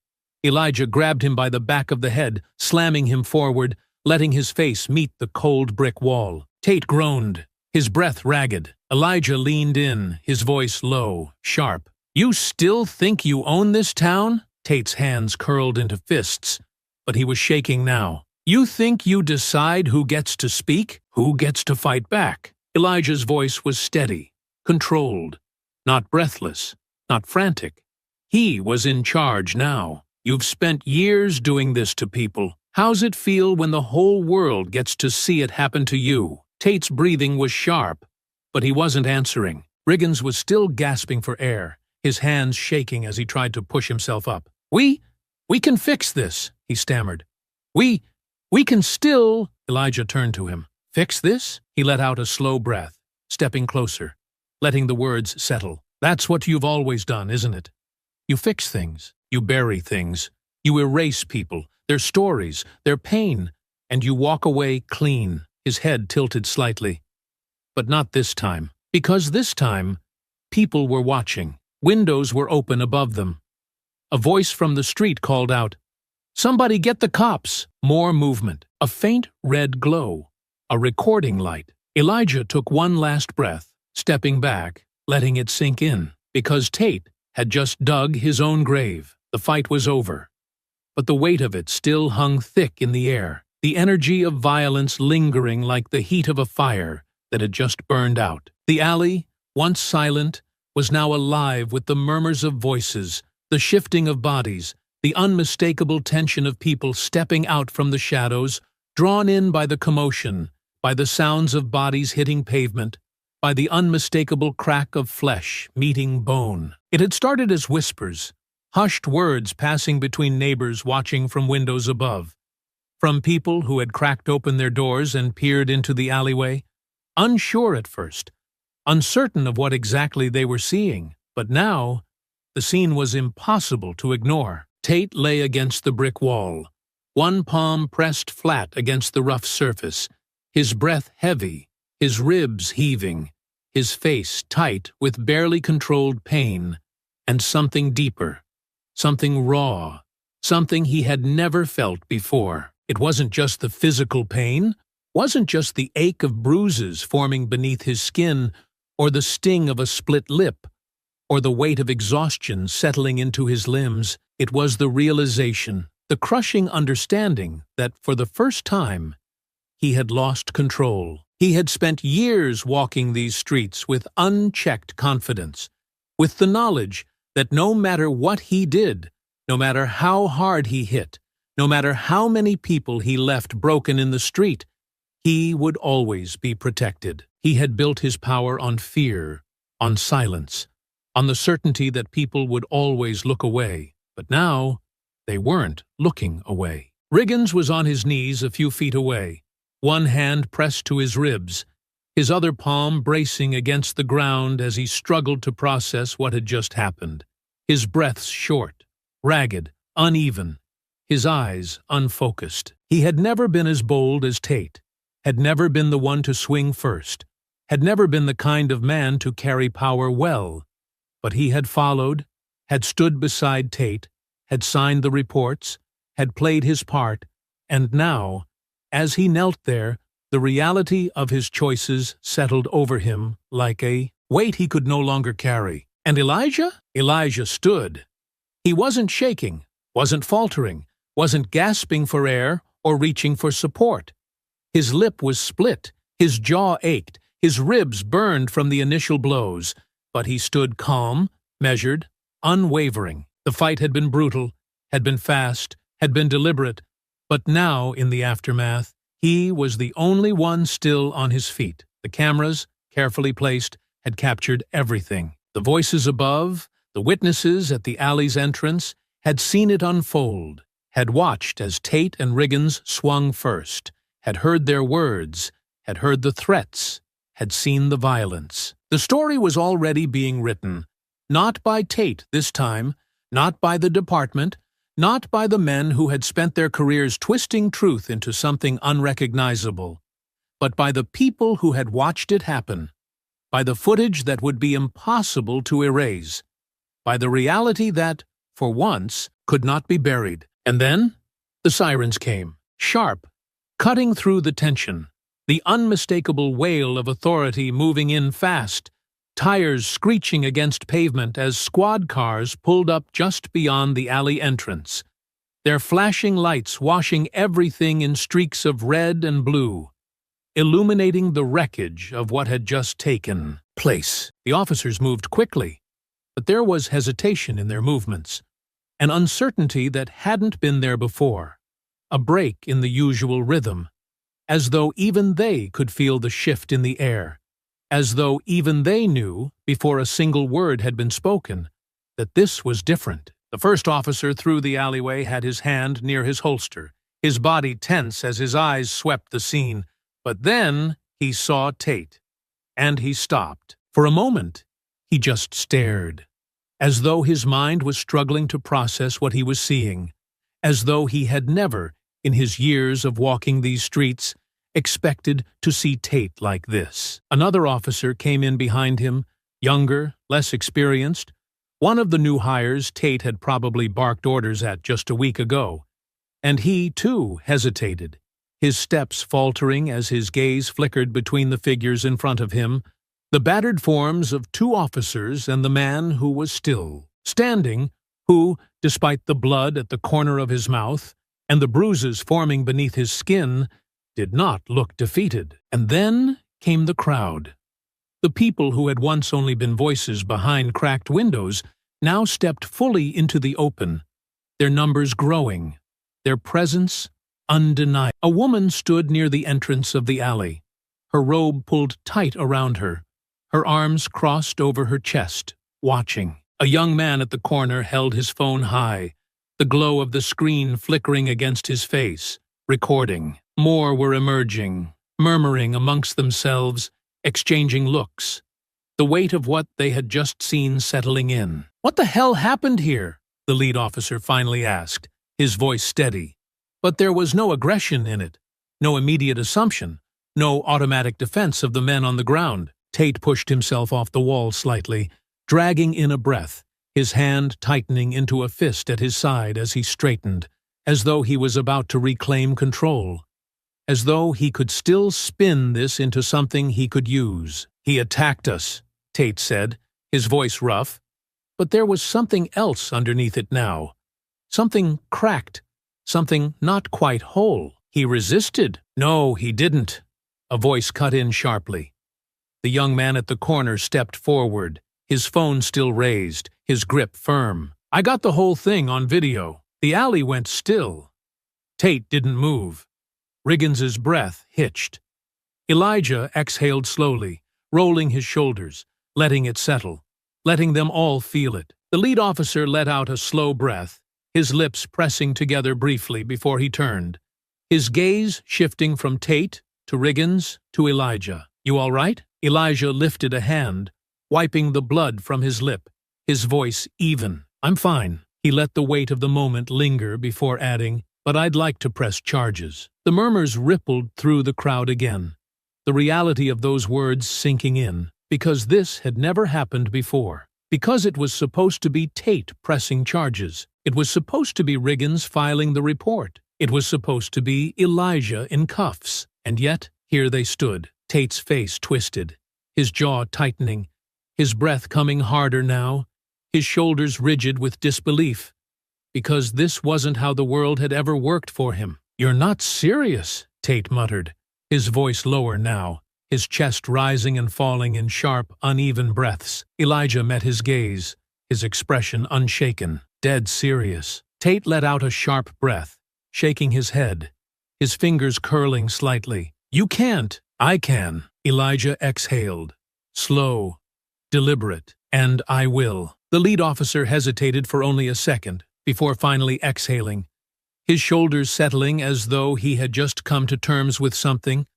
Elijah grabbed him by the back of the head, slamming him forward, letting his face meet the cold brick wall. Tate groaned, his breath ragged. Elijah leaned in, his voice low, sharp. You still think you own this town? Tate's hands curled into fists, but he was shaking now. You think you decide who gets to speak, who gets to fight back? Elijah's voice was steady, controlled, not breathless, not frantic. He was in charge now. You've spent years doing this to people. How's it feel when the whole world gets to see it happen to you? Tate's breathing was sharp, but he wasn't answering. Riggins was still gasping for air, his hands shaking as he tried to push himself up. We can fix this, he stammered. We can still... Elijah turned to him. Fix this? He let out a slow breath, stepping closer, letting the words settle. That's what you've always done, isn't it? You fix things. You bury things. You erase people, their stories, their pain, and you walk away clean. His head tilted slightly. But not this time. Because this time, people were watching. Windows were open above them. A voice from the street called out, Somebody get the cops! More movement. A faint red glow. A recording light. Elijah took one last breath, stepping back, letting it sink in. Because Tate had just dug his own grave. The fight was over. But the weight of it still hung thick in the air. the energy of violence lingering like the heat of a fire that had just burned out. The alley, once silent, was now alive with the murmurs of voices, the shifting of bodies, the unmistakable tension of people stepping out from the shadows, drawn in by the commotion, by the sounds of bodies hitting pavement, by the unmistakable crack of flesh meeting bone. It had started as whispers, hushed words passing between neighbors watching from windows above, from people who had cracked open their doors and peered into the alleyway, unsure at first, uncertain of what exactly they were seeing. But now, the scene was impossible to ignore. Tate lay against the brick wall, one palm pressed flat against the rough surface, his breath heavy, his ribs heaving, his face tight with barely controlled pain, and something deeper, something raw, something he had never felt before. It wasn't just the physical pain, wasn't just the ache of bruises forming beneath his skin, or the sting of a split lip, or the weight of exhaustion settling into his limbs. It was the realization, the crushing understanding that, for the first time, he had lost control. He had spent years walking these streets with unchecked confidence, with the knowledge that no matter what he did, no matter how hard he hit, no matter how many people he left broken in the street, he would always be protected. He had built his power on fear, on silence, on the certainty that people would always look away. But now, they weren't looking away. Riggins was on his knees a few feet away, one hand pressed to his ribs, his other palm bracing against the ground as he struggled to process what had just happened. His breaths short, ragged, uneven, his eyes unfocused. He had never been as bold as Tate, had never been the one to swing first, had never been the kind of man to carry power well. But he had followed, had stood beside Tate, had signed the reports, had played his part, and now, as he knelt there, the reality of his choices settled over him like a weight he could no longer carry. And Elijah? Elijah stood. He wasn't shaking, wasn't faltering, wasn't gasping for air or reaching for support. His lip was split, his jaw ached, his ribs burned from the initial blows, but he stood calm, measured, unwavering. The fight had been brutal, had been fast, had been deliberate, but now, in the aftermath, he was the only one still on his feet. The cameras, carefully placed, had captured everything. The voices above, the witnesses at the alley's entrance, had seen it unfold, had watched as Tate and Riggins swung first, had heard their words, had heard the threats, had seen the violence. The story was already being written, not by Tate this time, not by the department, not by the men who had spent their careers twisting truth into something unrecognizable, but by the people who had watched it happen, by the footage that would be impossible to erase, by the reality that, for once, could not be buried. And then, the sirens came, sharp, cutting through the tension, the unmistakable wail of authority moving in fast, tires screeching against pavement as squad cars pulled up just beyond the alley entrance, their flashing lights washing everything in streaks of red and blue, illuminating the wreckage of what had just taken place. The officers moved quickly, but there was hesitation in their movements, an uncertainty that hadn't been there before, a break in the usual rhythm, as though even they could feel the shift in the air, as though even they knew, before a single word had been spoken, that this was different. The first officer through the alleyway had his hand near his holster, his body tense as his eyes swept the scene. But then he saw Tate, and he stopped. For a moment, he just stared, as though his mind was struggling to process what he was seeing, as though he had never, in his years of walking these streets, expected to see Tate like this. Another officer came in behind him, younger, less experienced, one of the new hires Tate had probably barked orders at just a week ago. And he, too, hesitated, his steps faltering as his gaze flickered between the figures in front of him, the battered forms of two officers and the man who was still standing, who, despite the blood at the corner of his mouth, and the bruises forming beneath his skin did not look defeated. And then came the crowd. The people who had once only been voices behind cracked windows now stepped fully into the open, their numbers growing, their presence undeniable. A woman stood near the entrance of the alley, her robe pulled tight around her, her arms crossed over her chest, watching. A young man at the corner held his phone high, the glow of the screen flickering against his face, recording. More were emerging, murmuring amongst themselves, exchanging looks, the weight of what they had just seen settling in. "What the hell happened here?" the lead officer finally asked, his voice steady. But there was no aggression in it, no immediate assumption, no automatic defense of the men on the ground. Tate pushed himself off the wall slightly, dragging in a breath, his hand tightening into a fist at his side as he straightened, as though he was about to reclaim control, as though he could still spin this into something he could use. "He attacked us," Tate said, his voice rough, but there was something else underneath it now. Something cracked, something not quite whole. "He resisted." "No, he didn't," a voice cut in sharply. The young man at the corner stepped forward, his phone still raised, his grip firm. "I got the whole thing on video." The alley went still. Tate didn't move. Riggins's breath hitched. Elijah exhaled slowly, rolling his shoulders, letting it settle, letting them all feel it. The lead officer let out a slow breath, his lips pressing together briefly before he turned, his gaze shifting from Tate to Riggins to Elijah. "You all right?" Elijah lifted a hand, wiping the blood from his lip, his voice even. "I'm fine." He let the weight of the moment linger before adding, "But I'd like to press charges." The murmurs rippled through the crowd again, the reality of those words sinking in, because this had never happened before. Because it was supposed to be Tate pressing charges. It was supposed to be Riggins filing the report. It was supposed to be Elijah in cuffs. And yet, here they stood, Tate's face twisted, his jaw tightening, his breath coming harder now, his shoulders rigid with disbelief. Because this wasn't how the world had ever worked for him. "You're not serious," Tate muttered, his voice lower now, his chest rising and falling in sharp, uneven breaths. Elijah met his gaze, his expression unshaken, dead serious. Tate let out a sharp breath, shaking his head, his fingers curling slightly. "You can't." "I can." Elijah exhaled, slow, deliberate, "and I will." The lead officer hesitated for only a second, before finally exhaling, his shoulders settling as though he had just come to terms with something,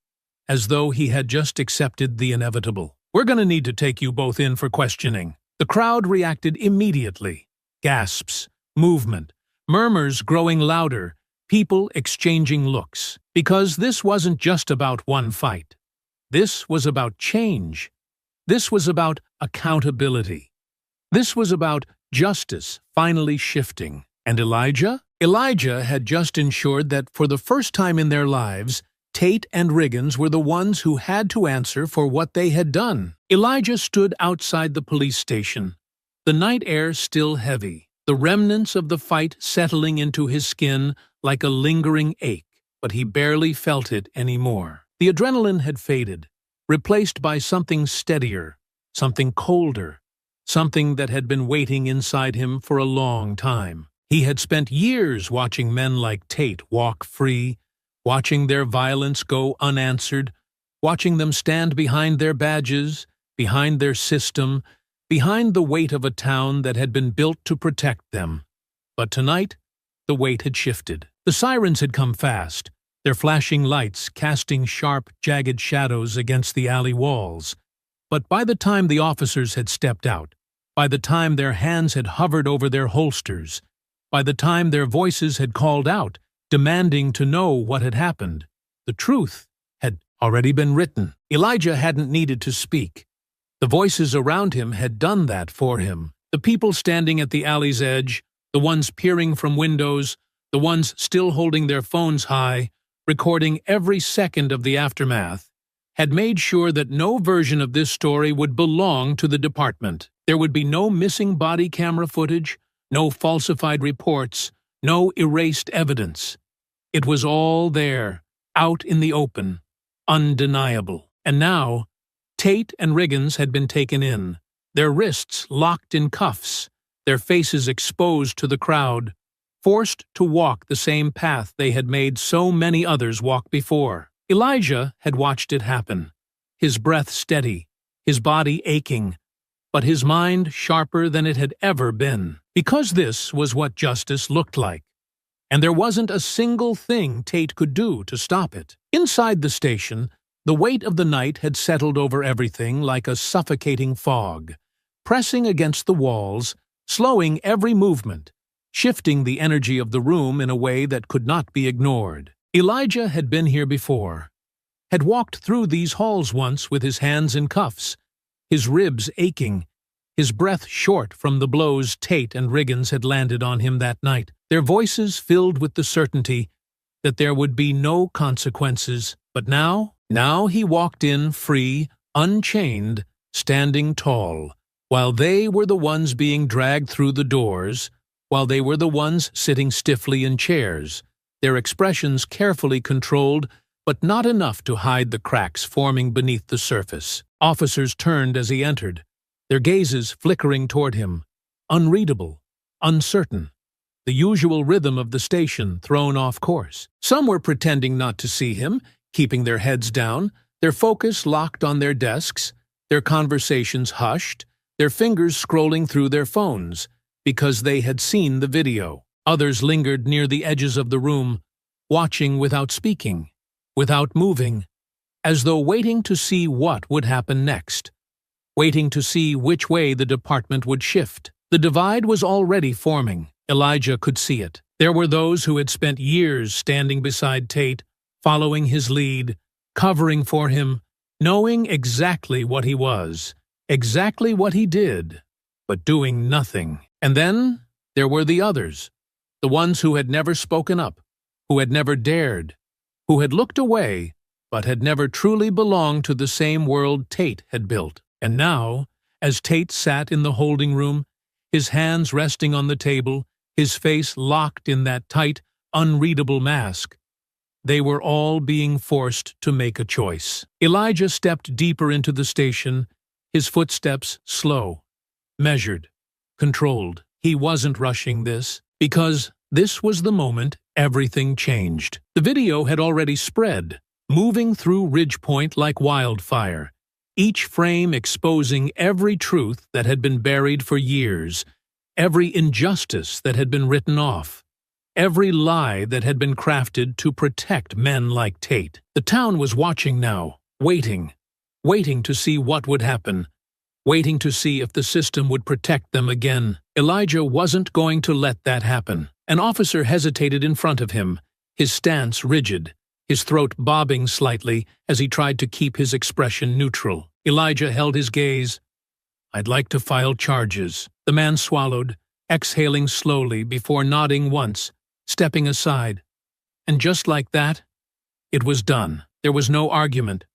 as though he had just accepted the inevitable. "We're going to need to take you both in for questioning." The crowd reacted immediately. Gasps, movement, murmurs growing louder, people exchanging looks. Because this wasn't just about one fight. This was about change. This was about accountability. This was about justice finally shifting. And Elijah? Elijah had just ensured that for the first time in their lives, Tate and Riggins were the ones who had to answer for what they had done. Elijah stood outside the police station, the night air still heavy, the remnants of the fight settling into his skin like a lingering ache, but he barely felt it anymore. The adrenaline had faded, replaced by something steadier, something colder, something that had been waiting inside him for a long time. He had spent years watching men like Tate walk free, watching their violence go unanswered, watching them stand behind their badges, behind their system, behind the weight of a town that had been built to protect them. But tonight, the weight had shifted. The sirens had come fast, their flashing lights casting sharp, jagged shadows against the alley walls. But by the time the officers had stepped out, by the time their hands had hovered over their holsters, by the time their voices had called out, demanding to know what had happened, the truth had already been written. Elijah hadn't needed to speak. The voices around him had done that for him. The people standing at the alley's edge, the ones peering from windows, the ones still holding their phones high, recording every second of the aftermath, had made sure that no version of this story would belong to the department. There would be no missing body camera footage, no falsified reports, no erased evidence. It was all there, out in the open, undeniable. And now, Tate and Riggins had been taken in, their wrists locked in cuffs, their faces exposed to the crowd, forced to walk the same path they had made so many others walk before. Elijah had watched it happen, his breath steady, his body aching, but his mind sharper than it had ever been. Because this was what justice looked like, and there wasn't a single thing Tate could do to stop it. Inside the station, the weight of the night had settled over everything like a suffocating fog, pressing against the walls, slowing every movement, shifting the energy of the room in a way that could not be ignored. Elijah had been here before, had walked through these halls once with his hands in cuffs, his ribs aching, his breath short from the blows Tate and Riggins had landed on him that night, their voices filled with the certainty that there would be no consequences. But now he walked in free, unchained, standing tall, while they were the ones being dragged through the doors, while they were the ones sitting stiffly in chairs, their expressions carefully controlled, but not enough to hide the cracks forming beneath the surface. Officers turned as he entered, their gazes flickering toward him, unreadable, uncertain, the usual rhythm of the station thrown off course. Some were pretending not to see him, keeping their heads down, their focus locked on their desks, their conversations hushed, their fingers scrolling through their phones, because they had seen the video. Others lingered near the edges of the room, watching without speaking, without moving, as though waiting to see what would happen next, waiting to see which way the department would shift. The divide was already forming. Elijah could see it. There were those who had spent years standing beside Tate, following his lead, covering for him, knowing exactly what he was, exactly what he did, but doing nothing. And then there were the others, the ones who had never spoken up, who had never dared, who had looked away, but had never truly belonged to the same world Tate had built. And now, as Tate sat in the holding room, his hands resting on the table, his face locked in that tight, unreadable mask, they were all being forced to make a choice. Elijah stepped deeper into the station, his footsteps slow, measured, controlled. He wasn't rushing this, because this was the moment everything changed. The video had already spread, moving through Ridgepoint like wildfire, each frame exposing every truth that had been buried for years, every injustice that had been written off, every lie that had been crafted to protect men like Tate. The town was watching now, waiting to see what would happen, waiting to see if the system would protect them again. Elijah wasn't going to let that happen. An officer hesitated in front of him, his stance rigid, his throat bobbing slightly as he tried to keep his expression neutral. Elijah held his gaze. "I'd like to file charges." The man swallowed, exhaling slowly before nodding once, stepping aside. And just like that, it was done. There was no argument,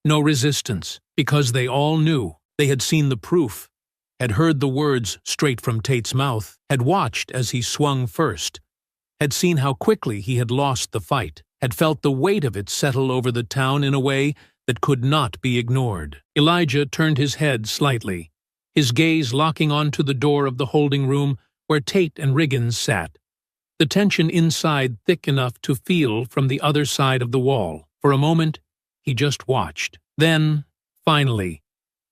no resistance, because they all knew. They had seen the proof, had heard the words straight from Tate's mouth, had watched as he swung first, had seen how quickly he had lost the fight, had felt the weight of it settle over the town in a way that could not be ignored. Elijah turned his head slightly, his gaze locking onto the door of the holding room where Tate and Riggins sat, the tension inside thick enough to feel from the other side of the wall. For a moment, he just watched. Then, finally,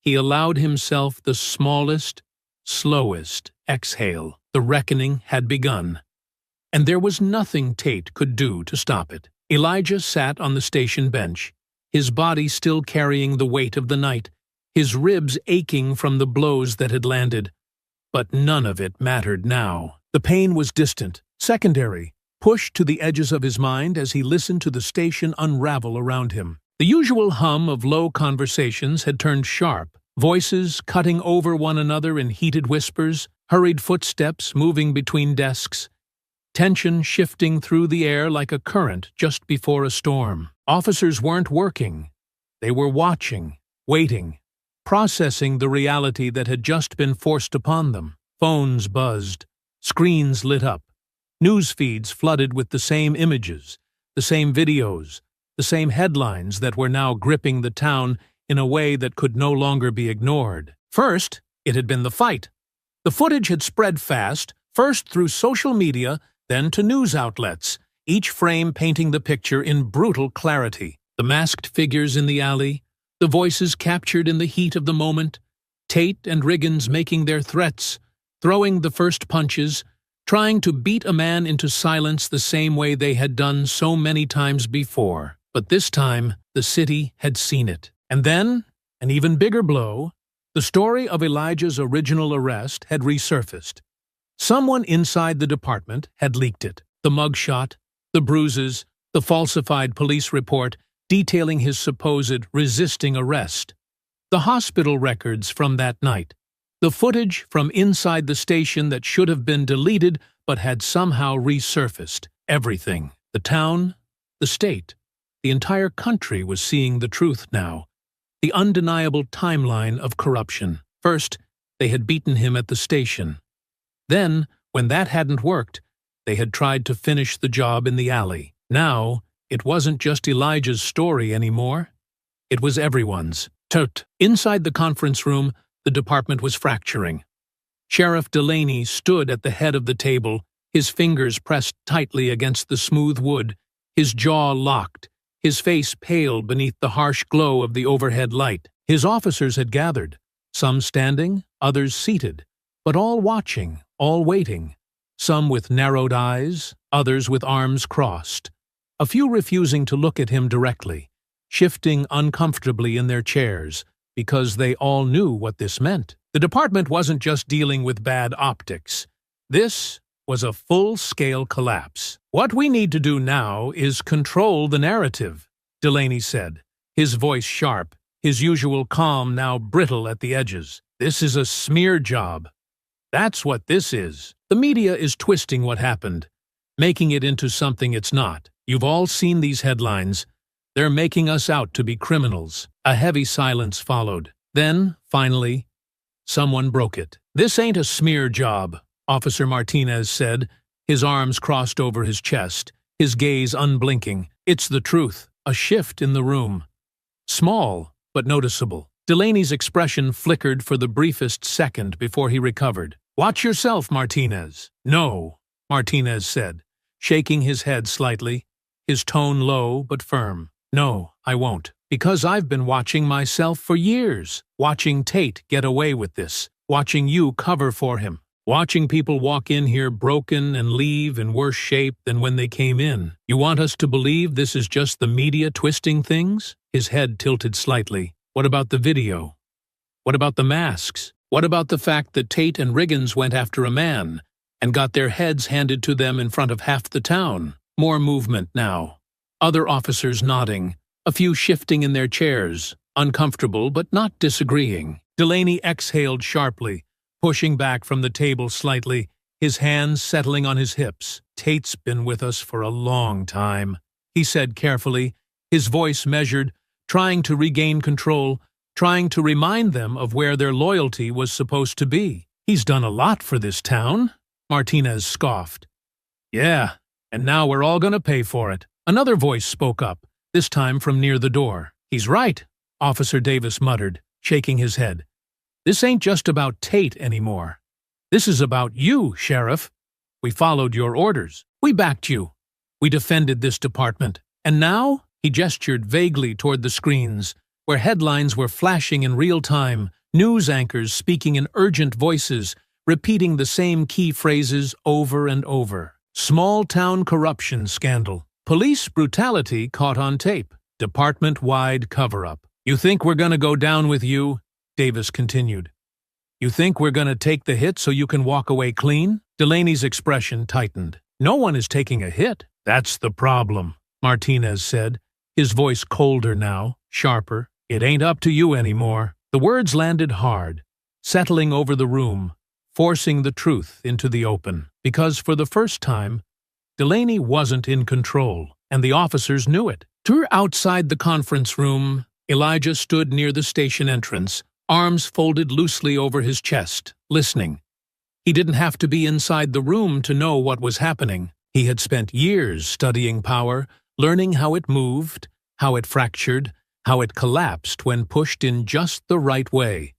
he allowed himself the smallest, slowest exhale. The reckoning had begun, and there was nothing Tate could do to stop it. Elijah sat on the station bench, his body still carrying the weight of the night, his ribs aching from the blows that had landed. But none of it mattered now. The pain was distant, secondary, pushed to the edges of his mind as he listened to the station unravel around him. The usual hum of low conversations had turned sharp, voices cutting over one another in heated whispers, hurried footsteps moving between desks, tension shifting through the air like a current just before a storm. Officers weren't working. They were watching, waiting, processing the reality that had just been forced upon them. Phones buzzed, screens lit up, news feeds flooded with the same images, the same videos, the same headlines that were now gripping the town in a way that could no longer be ignored. First, it had been the fight. The footage had spread fast, first through social media, then to news outlets, each frame painting the picture in brutal clarity. The masked figures in the alley, the voices captured in the heat of the moment, Tate and Riggins making their threats, throwing the first punches, trying to beat a man into silence the same way they had done so many times before. But this time, the city had seen it. And then, an even bigger blow, the story of Elijah's original arrest had resurfaced. Someone inside the department had leaked it. The mugshot, the bruises, the falsified police report detailing his supposed resisting arrest. The hospital records from that night. The footage from inside the station that should have been deleted but had somehow resurfaced. Everything. The town, the state, the entire country was seeing the truth now. The undeniable timeline of corruption. First, they had beaten him at the station. Then, when that hadn't worked, they had tried to finish the job in the alley. Now, it wasn't just Elijah's story anymore. It was everyone's. Inside the conference room, the department was fracturing. Sheriff Delaney stood at the head of the table, his fingers pressed tightly against the smooth wood, his jaw locked, his face pale beneath the harsh glow of the overhead light. His officers had gathered, some standing, others seated, but all watching, all waiting, some with narrowed eyes, others with arms crossed, a few refusing to look at him directly, shifting uncomfortably in their chairs, because they all knew what this meant. The department wasn't just dealing with bad optics. This was a full-scale collapse. What we need to do now is control the narrative, Delaney said, his voice sharp, his usual calm now brittle at the edges. This is a smear job. That's what this is. The media is twisting what happened, making it into something it's not. You've all seen these headlines. They're making us out to be criminals. A heavy silence followed. Then, finally, someone broke it. This ain't a smear job, Officer Martinez said, his arms crossed over his chest, his gaze unblinking. It's the truth. A shift in the room. Small, but noticeable. Delaney's expression flickered for the briefest second before he recovered. Watch yourself, Martinez. No, Martinez said, shaking his head slightly, his tone low but firm. No, I won't. Because I've been watching myself for years. Watching Tate get away with this. Watching you cover for him. Watching people walk in here broken and leave in worse shape than when they came in. You want us to believe this is just the media twisting things? His head tilted slightly. What about the video? What about the masks? What about the fact that Tate and Riggins went after a man and got their heads handed to them in front of half the town? More movement now. Other officers nodding, a few shifting in their chairs, uncomfortable but not disagreeing. Delaney exhaled sharply, pushing back from the table slightly, his hands settling on his hips. Tate's been with us for a long time, he said carefully, his voice measured, trying to regain control, trying to remind them of where their loyalty was supposed to be. He's done a lot for this town, Martinez scoffed. Yeah, and now we're all gonna pay for it. Another voice spoke up, this time from near the door. He's right, Officer Davis muttered, shaking his head. This ain't just about Tate anymore. This is about you, Sheriff. We followed your orders. We backed you. We defended this department. And now, he gestured vaguely toward the screens, where headlines were flashing in real time, news anchors speaking in urgent voices, repeating the same key phrases over and over. Small-town corruption scandal. Police brutality caught on tape. Department-wide cover-up. You think we're gonna go down with you? Davis continued. You think we're gonna take the hit so you can walk away clean? Delaney's expression tightened. No one is taking a hit. That's the problem, Martinez said, his voice colder now, sharper. It ain't up to you anymore. The words landed hard, settling over the room, forcing the truth into the open. Because for the first time, Delaney wasn't in control, and the officers knew it. Outside the conference room, Elijah stood near the station entrance, arms folded loosely over his chest, listening. He didn't have to be inside the room to know what was happening. He had spent years studying power, learning how it moved, how it fractured, how it collapsed when pushed in just the right way.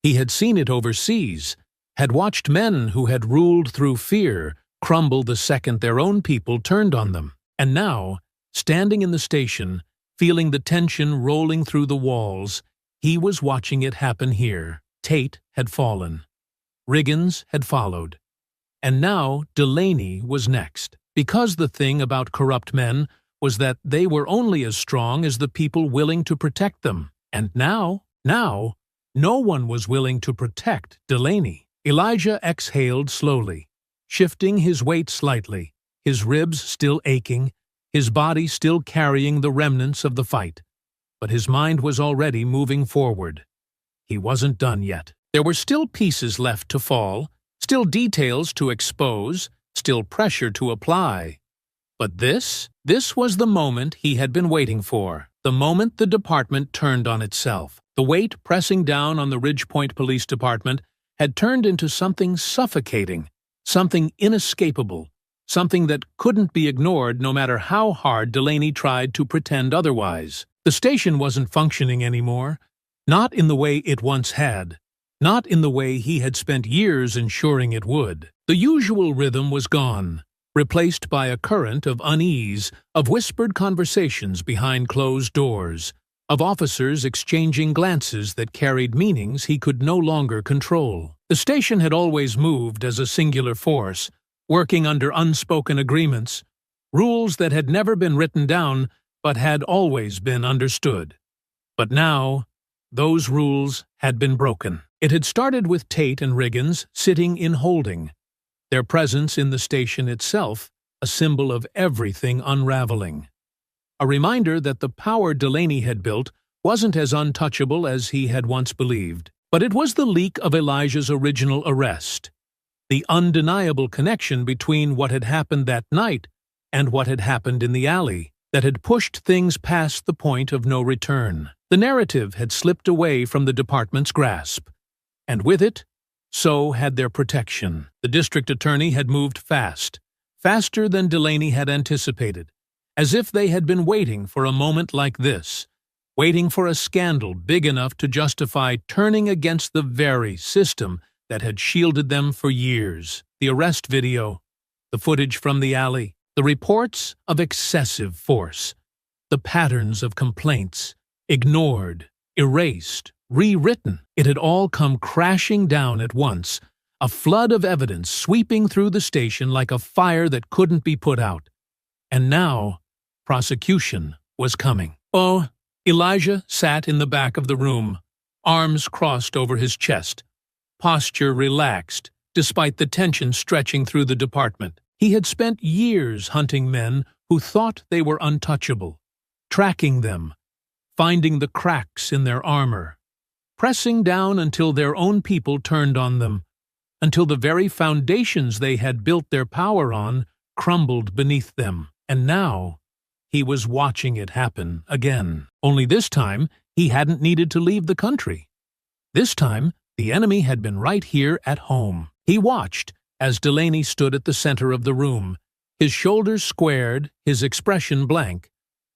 He had seen it overseas, had watched men who had ruled through fear crumble the second their own people turned on them. And now, standing in the station, feeling the tension rolling through the walls, he was watching it happen here. Tate had fallen. Riggins had followed. And now Delaney was next. Because the thing about corrupt men was that they were only as strong as the people willing to protect them. And now, no one was willing to protect Delaney. Elijah exhaled slowly, shifting his weight slightly, his ribs still aching, his body still carrying the remnants of the fight. But his mind was already moving forward. He wasn't done yet. There were still pieces left to fall, still details to expose, still pressure to apply. But this was the moment he had been waiting for, the moment the department turned on itself. The weight pressing down on the Ridgepoint Police Department had turned into something suffocating, something inescapable, something that couldn't be ignored no matter how hard Delaney tried to pretend otherwise. The station wasn't functioning anymore, not in the way it once had, not in the way he had spent years ensuring it would. The usual rhythm was gone, replaced by a current of unease, of whispered conversations behind closed doors, of officers exchanging glances that carried meanings he could no longer control. The station had always moved as a singular force, working under unspoken agreements, rules that had never been written down but had always been understood. But now, those rules had been broken. It had started with Tate and Riggins sitting in holding, their presence in the station itself a symbol of everything unraveling. A reminder that the power Delaney had built wasn't as untouchable as he had once believed. But it was the leak of Elijah's original arrest, the undeniable connection between what had happened that night and what had happened in the alley, that had pushed things past the point of no return. The narrative had slipped away from the department's grasp, and with it, so had their protection. The district attorney had moved fast, faster than Delaney had anticipated, as if they had been waiting for a moment like this, waiting for a scandal big enough to justify turning against the very system that had shielded them for years. The arrest video, the footage from the alley, the reports of excessive force, the patterns of complaints, ignored, erased, rewritten. It had all come crashing down at once, a flood of evidence sweeping through the station like a fire that couldn't be put out. And now, prosecution was coming. Oh, Elijah sat in the back of the room, arms crossed over his chest, posture relaxed, despite the tension stretching through the department. He had spent years hunting men who thought they were untouchable, tracking them, finding the cracks in their armor, pressing down until their own people turned on them, until the very foundations they had built their power on crumbled beneath them. And now, he was watching it happen again. Only this time, he hadn't needed to leave the country. This time, the enemy had been right here at home. He watched as Delaney stood at the center of the room, his shoulders squared, his expression blank.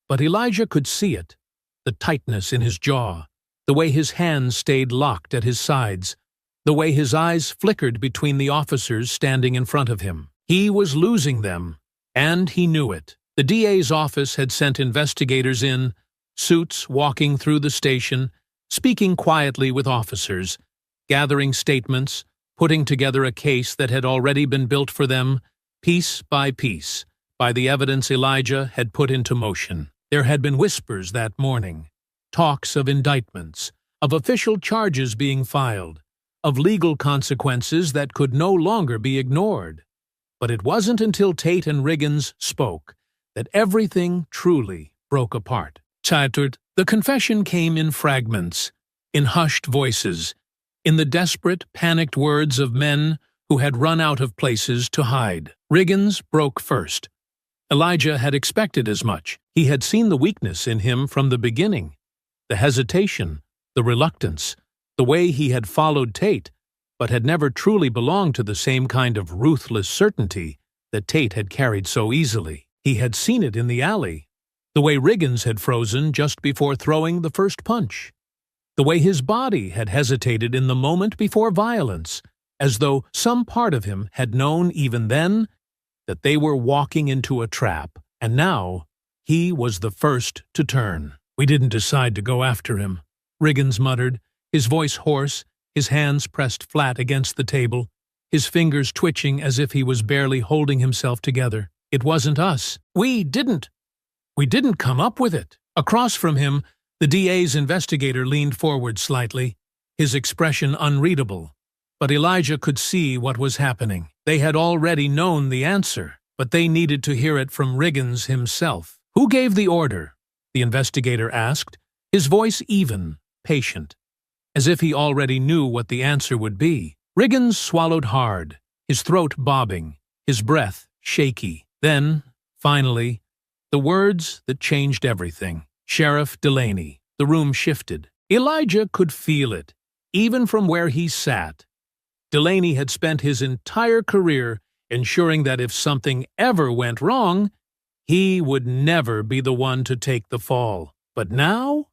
But Elijah could see it, the tightness in his jaw, the way his hands stayed locked at his sides, the way his eyes flickered between the officers standing in front of him. He was losing them, and he knew it. The DA's office had sent investigators in, suits walking through the station, speaking quietly with officers, gathering statements, putting together a case that had already been built for them, piece by the evidence Elijah had put into motion. There had been whispers that morning, talks of indictments, of official charges being filed, of legal consequences that could no longer be ignored. But it wasn't until Tate and Riggins spoke that everything truly broke apart. Chattered, the confession came in fragments, in hushed voices, in the desperate, panicked words of men who had run out of places to hide. Riggins broke first. Elijah had expected as much. He had seen the weakness in him from the beginning, the hesitation, the reluctance, the way he had followed Tate, but had never truly belonged to the same kind of ruthless certainty that Tate had carried so easily. He had seen it in the alley, The way Riggins had frozen just before throwing the first punch. The way his body had hesitated in the moment before violence, as though some part of him had known even then that they were walking into a trap, and now he was the first to turn. "We didn't decide to go after him," Riggins muttered, his voice hoarse, his hands pressed flat against the table, his fingers twitching as if he was barely holding himself together. "It wasn't us. We didn't come up with it." Across from him, the DA's investigator leaned forward slightly, his expression unreadable. But Elijah could see what was happening. They had already known the answer, but they needed to hear it from Riggins himself. "Who gave the order?" the investigator asked, his voice even, patient, as if he already knew what the answer would be. Riggins swallowed hard, his throat bobbing, his breath shaky. Then, finally, the words that changed everything. "Sheriff Delaney." The room shifted. Elijah could feel it, even from where he sat. Delaney had spent his entire career ensuring that if something ever went wrong, he would never be the one to take the fall. But now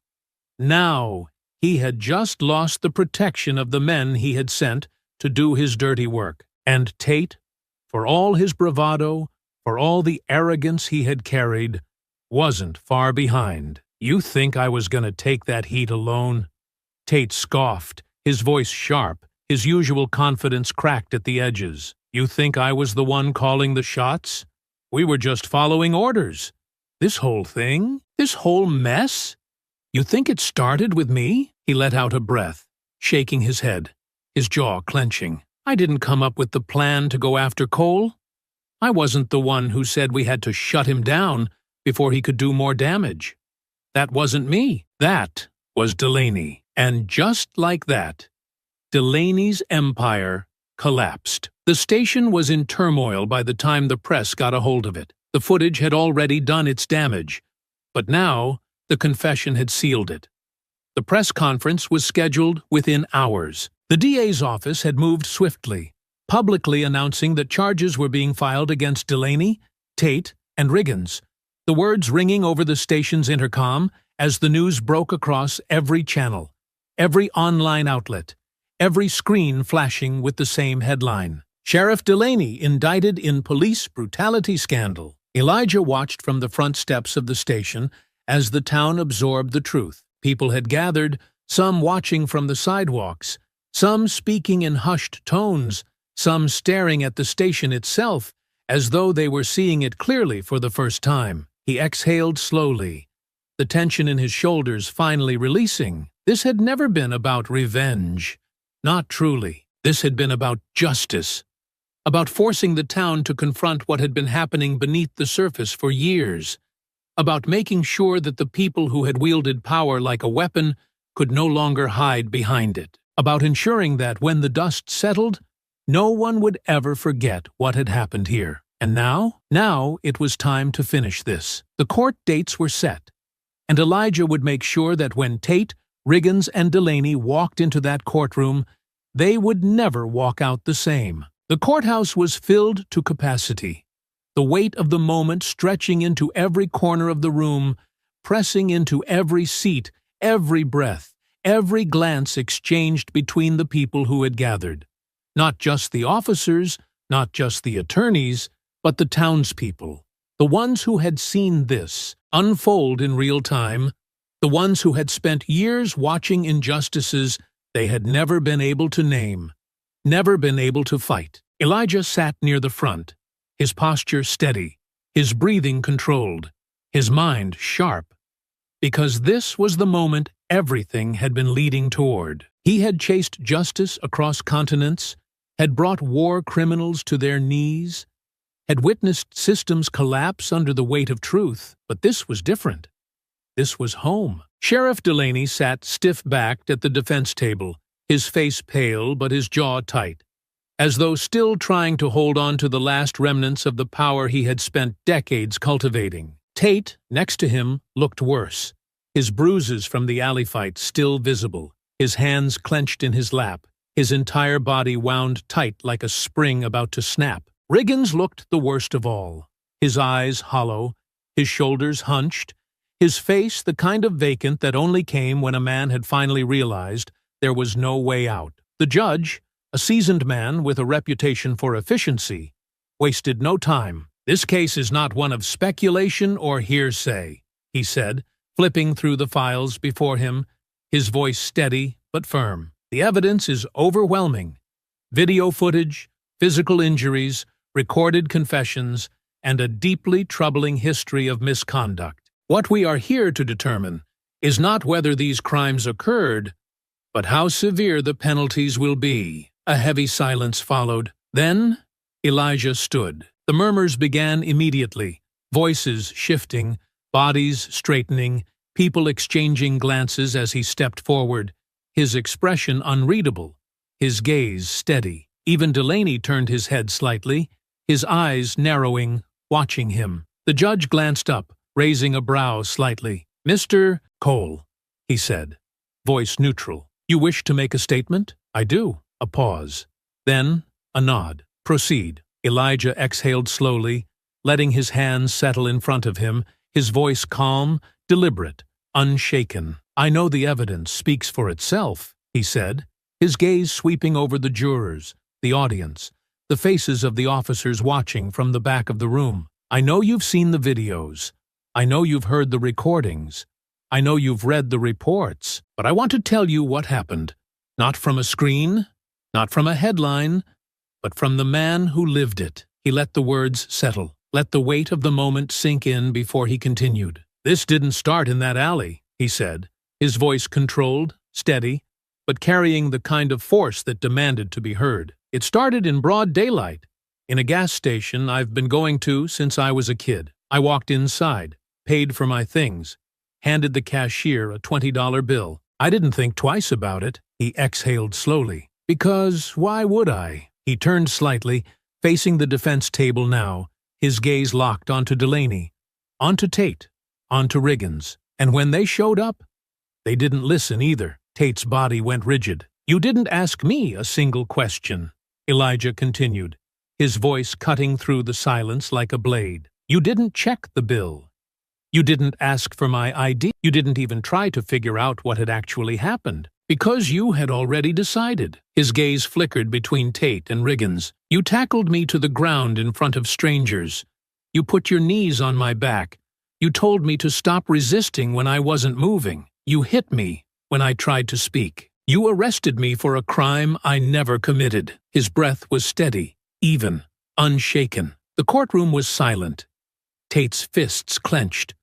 he had just lost the protection of the men he had sent to do his dirty work. And Tate, for all his bravado, for all the arrogance he had carried, wasn't far behind. "You think I was going to take that heat alone?" Tate scoffed, his voice sharp, his usual confidence cracked at the edges. "You think I was the one calling the shots? We were just following orders. This whole thing? This whole mess? You think it started with me?" He let out a breath, shaking his head, his jaw clenching. "I didn't come up with the plan to go after Cole. I wasn't the one who said we had to shut him down before he could do more damage. That wasn't me. That was Delaney." And just like that, Delaney's empire collapsed. The station was in turmoil by the time the press got a hold of it. The footage had already done its damage, but now the confession had sealed it. The press conference was scheduled within hours. The DA's office had moved swiftly, publicly announcing that charges were being filed against Delaney, Tate, and Riggins, the words ringing over the station's intercom as the news broke across every channel, every online outlet, every screen flashing with the same headline. "Sheriff Delaney indicted in police brutality scandal." Elijah watched from the front steps of the station as the town absorbed the truth. People had gathered, some watching from the sidewalks, some speaking in hushed tones, some staring at the station itself as though they were seeing it clearly for the first time. He exhaled slowly, the tension in his shoulders finally releasing. This had never been about revenge. Not truly. This had been about justice, about forcing the town to confront what had been happening beneath the surface for years, about making sure that the people who had wielded power like a weapon could no longer hide behind it, about ensuring that when the dust settled, no one would ever forget what had happened here. And now it was time to finish this. The court dates were set, and Elijah would make sure that when Tate, Riggins, and Delaney walked into that courtroom, they would never walk out the same. The courthouse was filled to capacity, the weight of the moment stretching into every corner of the room, pressing into every seat, every breath, every glance exchanged between the people who had gathered. Not just the officers, not just the attorneys, but the townspeople, the ones who had seen this unfold in real time, the ones who had spent years watching injustices they had never been able to name, never been able to fight. Elijah sat near the front, his posture steady, his breathing controlled, his mind sharp, because this was the moment everything had been leading toward. He had chased justice across continents, had brought war criminals to their knees, had witnessed systems collapse under the weight of truth, but this was different. This was home. Sheriff Delaney sat stiff-backed at the defense table, his face pale but his jaw tight, as though still trying to hold on to the last remnants of the power he had spent decades cultivating. Tate, next to him, looked worse, his bruises from the alley fight still visible, his hands clenched in his lap, his entire body wound tight like a spring about to snap. Riggins looked the worst of all, his eyes hollow, his shoulders hunched, his face the kind of vacant that only came when a man had finally realized there was no way out. The judge, a seasoned man with a reputation for efficiency, wasted no time. "This case is not one of speculation or hearsay," he said, flipping through the files before him, his voice steady but firm. "The evidence is overwhelming. Video footage, physical injuries, recorded confessions, and a deeply troubling history of misconduct. What we are here to determine is not whether these crimes occurred, but how severe the penalties will be." A heavy silence followed. Then Elijah stood. The murmurs began immediately, voices shifting, bodies straightening, people exchanging glances as he stepped forward, his expression unreadable, his gaze steady. Even Delaney turned his head slightly, his eyes narrowing, watching him. The judge glanced up, raising a brow slightly. "Mr. Cole," he said, voice neutral. "You wish to make a statement?" "I do." A pause. Then a nod. "Proceed." Elijah exhaled slowly, letting his hands settle in front of him, his voice calm, deliberate, unshaken. "I know the evidence speaks for itself," he said, his gaze sweeping over the jurors, the audience, the faces of the officers watching from the back of the room. "I know you've seen the videos. I know you've heard the recordings. I know you've read the reports. But I want to tell you what happened. Not from a screen, not from a headline, but from the man who lived it." He let the words settle, let the weight of the moment sink in before he continued. "This didn't start in that alley," he said, his voice controlled, steady, but carrying the kind of force that demanded to be heard. "It started in broad daylight, in a gas station I've been going to since I was a kid. I walked inside, paid for my things, handed the cashier a $20 bill. I didn't think twice about it." He exhaled slowly. "Because why would I?" He turned slightly, facing the defense table now, his gaze locked onto Delaney, onto Tate, onto Riggins. "And when they showed up, they didn't listen either." Tate's body went rigid. "You didn't ask me a single question," Elijah continued, his voice cutting through the silence like a blade. "You didn't check the bill. You didn't ask for my ID. You didn't even try to figure out what had actually happened, because you had already decided." His gaze flickered between Tate and Riggins. "You tackled me to the ground in front of strangers. You put your knees on my back. You told me to stop resisting when I wasn't moving. You hit me when I tried to speak. You arrested me for a crime I never committed." His breath was steady, even, unshaken. The courtroom was silent. Tate's fists clenched.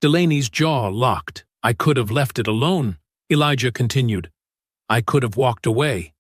Delaney's jaw locked. "I could have left it alone," Elijah continued. "I could have walked away.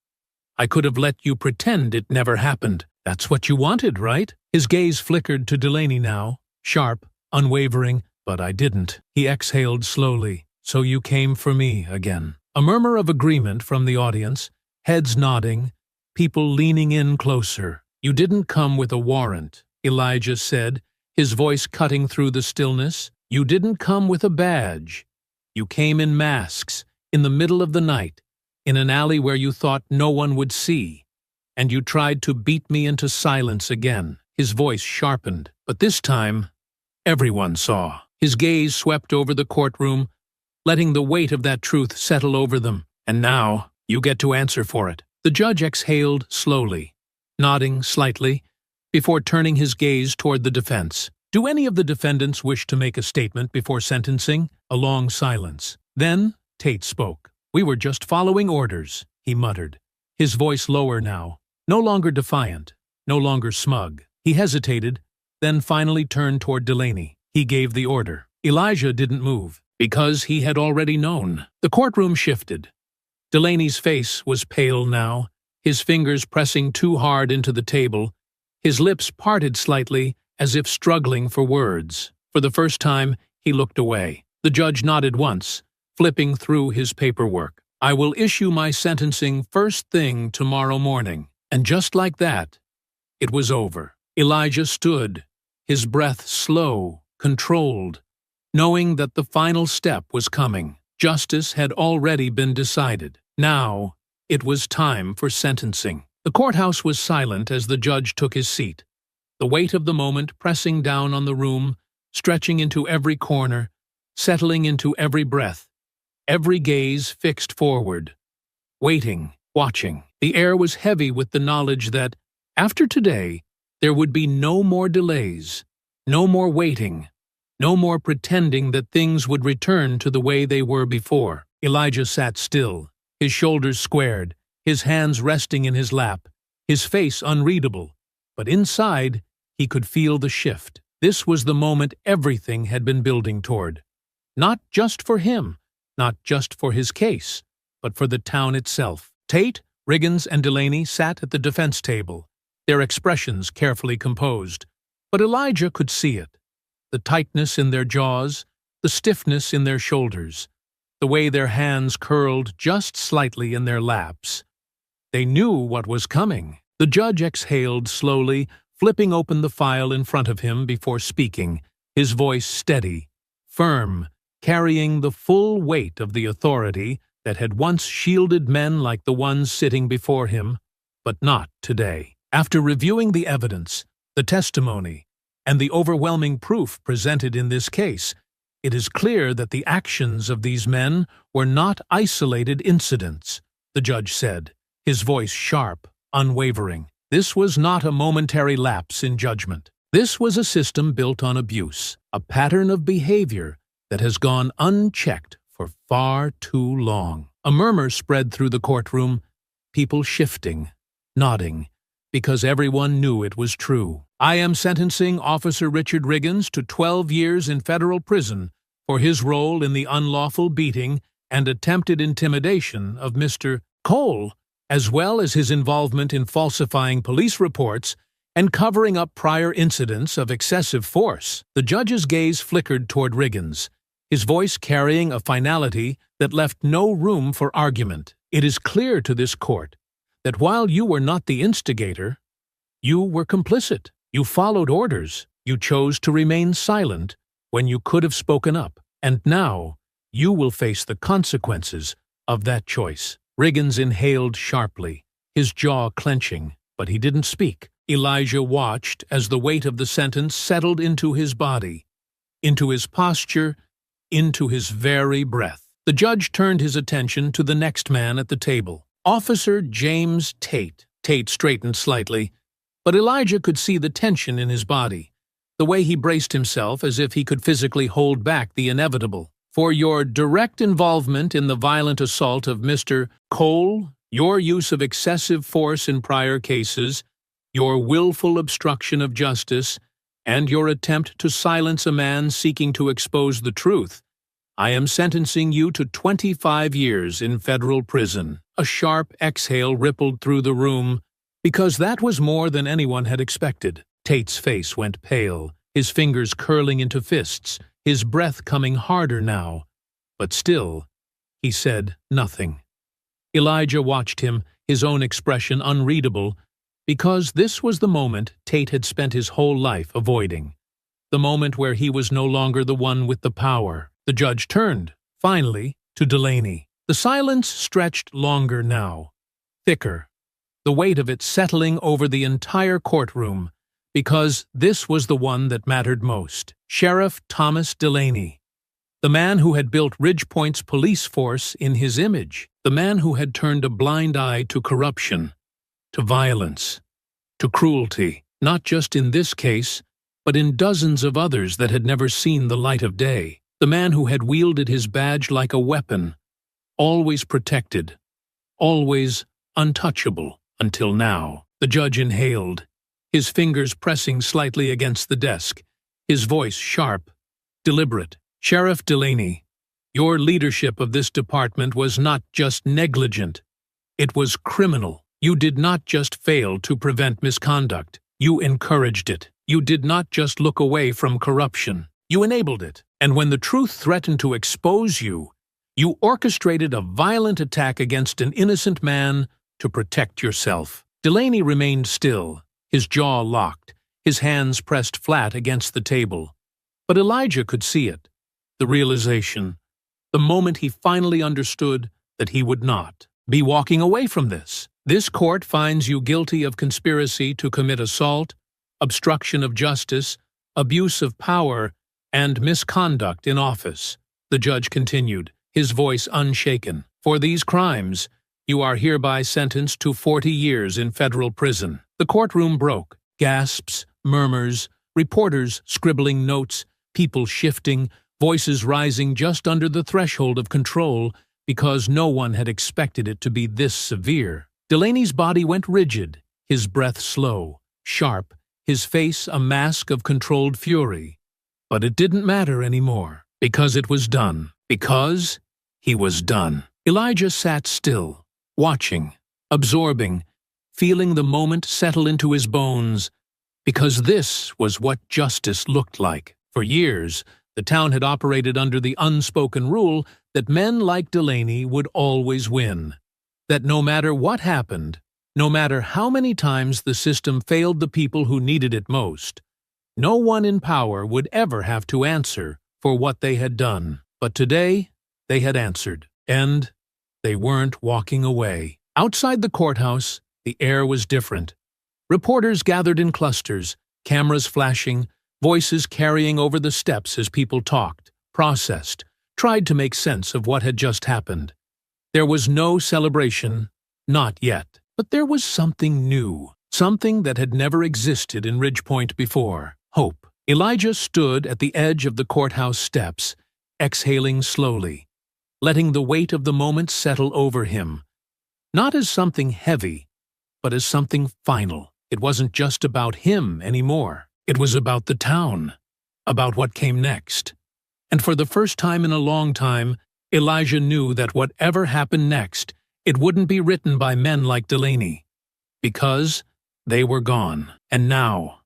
I could have let you pretend it never happened. That's what you wanted, right?" His gaze flickered to Delaney now, sharp, unwavering. "But I didn't." He exhaled slowly. "So you came for me again." A murmur of agreement from the audience, heads nodding, people leaning in closer. "You didn't come with a warrant," Elijah said, his voice cutting through the stillness. "You didn't come with a badge. You came in masks, in the middle of the night, in an alley where you thought no one would see, and you tried to beat me into silence again." His voice sharpened, but this time, everyone saw. His gaze swept over the courtroom, letting the weight of that truth settle over them. "And now, you get to answer for it." The judge exhaled slowly, nodding slightly, before turning his gaze toward the defense. "Do any of the defendants wish to make a statement before sentencing?" A long silence. Then Tate spoke. "We were just following orders," he muttered, his voice lower now, no longer defiant, no longer smug. He hesitated, then finally turned toward Delaney. He gave the order. Elijah didn't move, because he had already known. The courtroom shifted. Delaney's face was pale now, his fingers pressing too hard into the table, his lips parted slightly as if struggling for words. For the first time, he looked away. The judge nodded once, flipping through his paperwork. "I will issue my sentencing first thing tomorrow morning." And just like that, it was over. Elijah stood, his breath slow, controlled, knowing that the final step was coming. Justice had already been decided. Now, it was time for sentencing. The courthouse was silent as the judge took his seat, the weight of the moment pressing down on the room, stretching into every corner, settling into every breath, every gaze fixed forward. Waiting, watching. The air was heavy with the knowledge that, after today, there would be no more delays, no more waiting, no more pretending that things would return to the way they were before. Elijah sat still, his shoulders squared, his hands resting in his lap, his face unreadable, but inside he could feel the shift. This was the moment everything had been building toward. Not just for him, not just for his case, but for the town itself. Tate, Riggins, and Delaney sat at the defense table, their expressions carefully composed. But Elijah could see it. The tightness in their jaws, the stiffness in their shoulders, the way their hands curled just slightly in their laps. They knew what was coming. The judge exhaled slowly, flipping open the file in front of him before speaking, his voice steady, firm, carrying the full weight of the authority that had once shielded men like the ones sitting before him, but not today. After reviewing the evidence, the testimony, and the overwhelming proof presented in this case, it is clear that the actions of these men were not isolated incidents, the judge said, his voice sharp, unwavering. This was not a momentary lapse in judgment. This was a system built on abuse, a pattern of behavior that has gone unchecked for far too long. A murmur spread through the courtroom, people shifting, nodding, because everyone knew it was true. I am sentencing Officer Richard Riggins to 12 years in federal prison for his role in the unlawful beating and attempted intimidation of Mr. Cole, as well as his involvement in falsifying police reports and covering up prior incidents of excessive force. The judge's gaze flickered toward Riggins, his voice carrying a finality that left no room for argument. It is clear to this court that while you were not the instigator, you were complicit. You followed orders. You chose to remain silent when you could have spoken up. And now, you will face the consequences of that choice. Riggins inhaled sharply, his jaw clenching, but he didn't speak. Elijah watched as the weight of the sentence settled into his body, into his posture, into his very breath. The judge turned his attention to the next man at the table, Officer James Tate. Tate straightened slightly, but Elijah could see the tension in his body, the way he braced himself as if he could physically hold back the inevitable. For your direct involvement in the violent assault of Mr. Cole, your use of excessive force in prior cases, your willful obstruction of justice, and your attempt to silence a man seeking to expose the truth, I am sentencing you to 25 years in federal prison. A sharp exhale rippled through the room, because that was more than anyone had expected. Tate's face went pale, his fingers curling into fists, his breath coming harder now. But still, he said nothing. Elijah watched him, his own expression unreadable, because this was the moment Tate had spent his whole life avoiding. The moment where he was no longer the one with the power. The judge turned, finally, to Delaney. The silence stretched longer now, thicker, the weight of it settling over the entire courtroom, because this was the one that mattered most. Sheriff Thomas Delaney, the man who had built Ridgepoint's police force in his image, the man who had turned a blind eye to corruption, to violence, to cruelty, not just in this case, but in dozens of others that had never seen the light of day. The man who had wielded his badge like a weapon, always protected, always untouchable, until now. The judge inhaled, his fingers pressing slightly against the desk, his voice sharp, deliberate. Sheriff Delaney, your leadership of this department was not just negligent, it was criminal. You did not just fail to prevent misconduct, you encouraged it. You did not just look away from corruption, you enabled it. And when the truth threatened to expose you, you orchestrated a violent attack against an innocent man to protect yourself. Delaney remained still, his jaw locked, his hands pressed flat against the table. But Elijah could see it, the realization, the moment he finally understood that he would not be walking away from this. This court finds you guilty of conspiracy to commit assault, obstruction of justice, abuse of power, and misconduct in office. The judge continued, his voice unshaken. For these crimes, you are hereby sentenced to 40 years in federal prison. The courtroom broke. Gasps, murmurs, reporters scribbling notes, people shifting, voices rising just under the threshold of control because no one had expected it to be this severe. Delaney's body went rigid, his breath slow, sharp, his face a mask of controlled fury. But it didn't matter anymore, because it was done. Because he was done. Elijah sat still, watching, absorbing, feeling the moment settle into his bones, because this was what justice looked like. For years, the town had operated under the unspoken rule that men like Delaney would always win. That no matter what happened, no matter how many times the system failed the people who needed it most, no one in power would ever have to answer for what they had done. But today, they had answered, and they weren't walking away. Outside the courthouse, the air was different. Reporters gathered in clusters, cameras flashing, voices carrying over the steps as people talked, processed, tried to make sense of what had just happened. There was no celebration, not yet. But there was something new, something that had never existed in Ridgepoint before. Hope. Elijah stood at the edge of the courthouse steps, exhaling slowly, letting the weight of the moment settle over him. Not as something heavy, but as something final. It wasn't just about him anymore. It was about the town, about what came next. And for the first time in a long time, Elijah knew that whatever happened next, it wouldn't be written by men like Delaney, because they were gone. And now,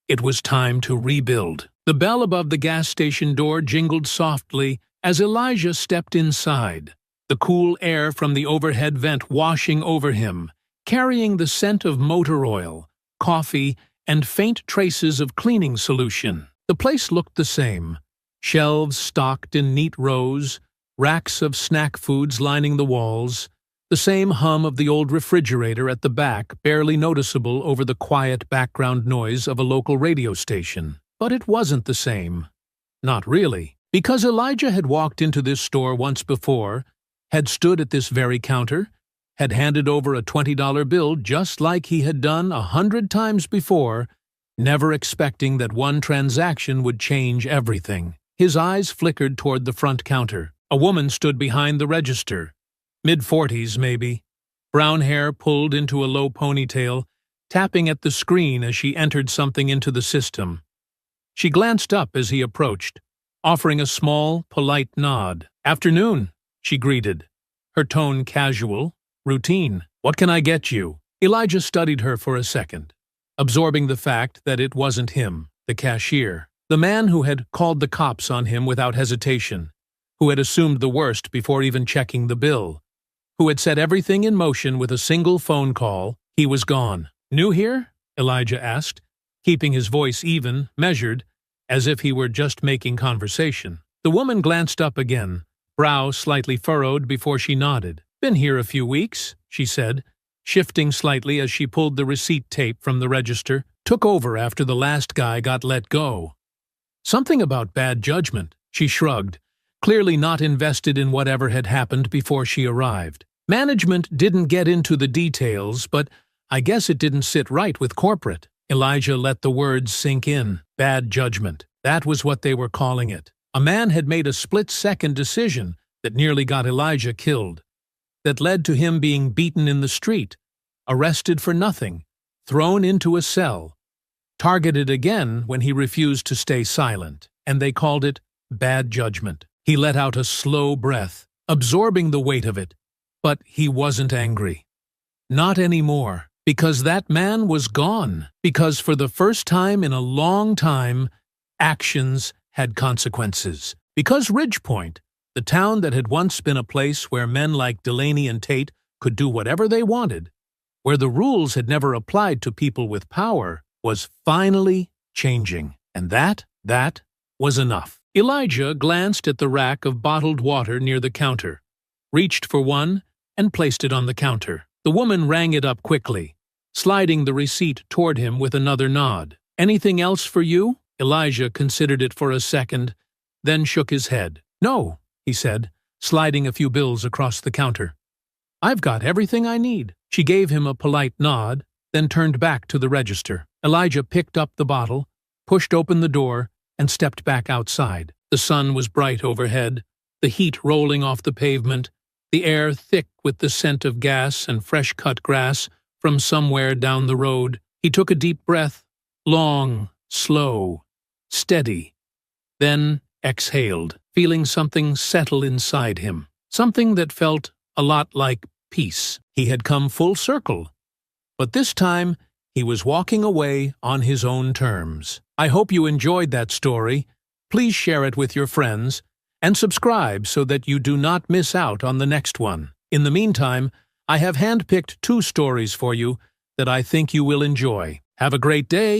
it was time to rebuild. The bell above the gas station door jingled softly as Elijah stepped inside, the cool air from the overhead vent washing over him, carrying the scent of motor oil, coffee, and faint traces of cleaning solution. The place looked the same. Shelves stocked in neat rows, racks of snack foods lining the walls, the same hum of the old refrigerator at the back barely noticeable over the quiet background noise of a local radio station. But it wasn't the same. Not really. Because Elijah had walked into this store once before, had stood at this very counter, had handed over a $20 bill just like he had done 100 times before, never expecting that one transaction would change everything. His eyes flickered toward the front counter. A woman stood behind the register, mid-40s maybe, brown hair pulled into a low ponytail, tapping at the screen as she entered something into the system. She glanced up as he approached, offering a small, polite nod. "Afternoon," she greeted, her tone casual, routine. "What can I get you?" Elijah studied her for a second, absorbing the fact that it wasn't him, the cashier, the man who had called the cops on him without hesitation, who had assumed the worst before even checking the bill, who had set everything in motion with a single phone call. He was gone. "New here?" Elijah asked, keeping his voice even, measured, as if he were just making conversation. The woman glanced up again, brow slightly furrowed before she nodded. "Been here a few weeks," she said, shifting slightly as she pulled the receipt tape from the register. "Took over after the last guy got let go." "Something about bad judgment," she shrugged, clearly not invested in whatever had happened before she arrived. "Management didn't get into the details, but I guess it didn't sit right with corporate." Elijah let the words sink in. Bad judgment. That was what they were calling it. A man had made a split-second decision that nearly got Elijah killed, that led to him being beaten in the street, arrested for nothing, thrown into a cell, targeted again when he refused to stay silent, and they called it bad judgment. He let out a slow breath, absorbing the weight of it, but he wasn't angry. Not anymore, because that man was gone, because for the first time in a long time, actions had consequences. Because Ridgepoint, the town that had once been a place where men like Delaney and Tate could do whatever they wanted, where the rules had never applied to people with power, was finally changing. And that was enough. Elijah glanced at the rack of bottled water near the counter, reached for one, and placed it on the counter. The woman rang it up quickly, sliding the receipt toward him with another nod. "Anything else for you?" Elijah considered it for a second, then shook his head. "No," he said, sliding a few bills across the counter. "I've got everything I need." She gave him a polite nod, then turned back to the register. Elijah picked up the bottle, pushed open the door, and stepped back outside. The sun was bright overhead, the heat rolling off the pavement, the air thick with the scent of gas and fresh-cut grass from somewhere down the road. He took a deep breath, long, slow, steady, then exhaled, feeling something settle inside him, something that felt a lot like peace. He had come full circle, but this time he was walking away on his own terms. I hope you enjoyed that story. Please share it with your friends and subscribe so that you do not miss out on the next one. In the meantime, I have handpicked 2 stories for you that I think you will enjoy. Have a great day!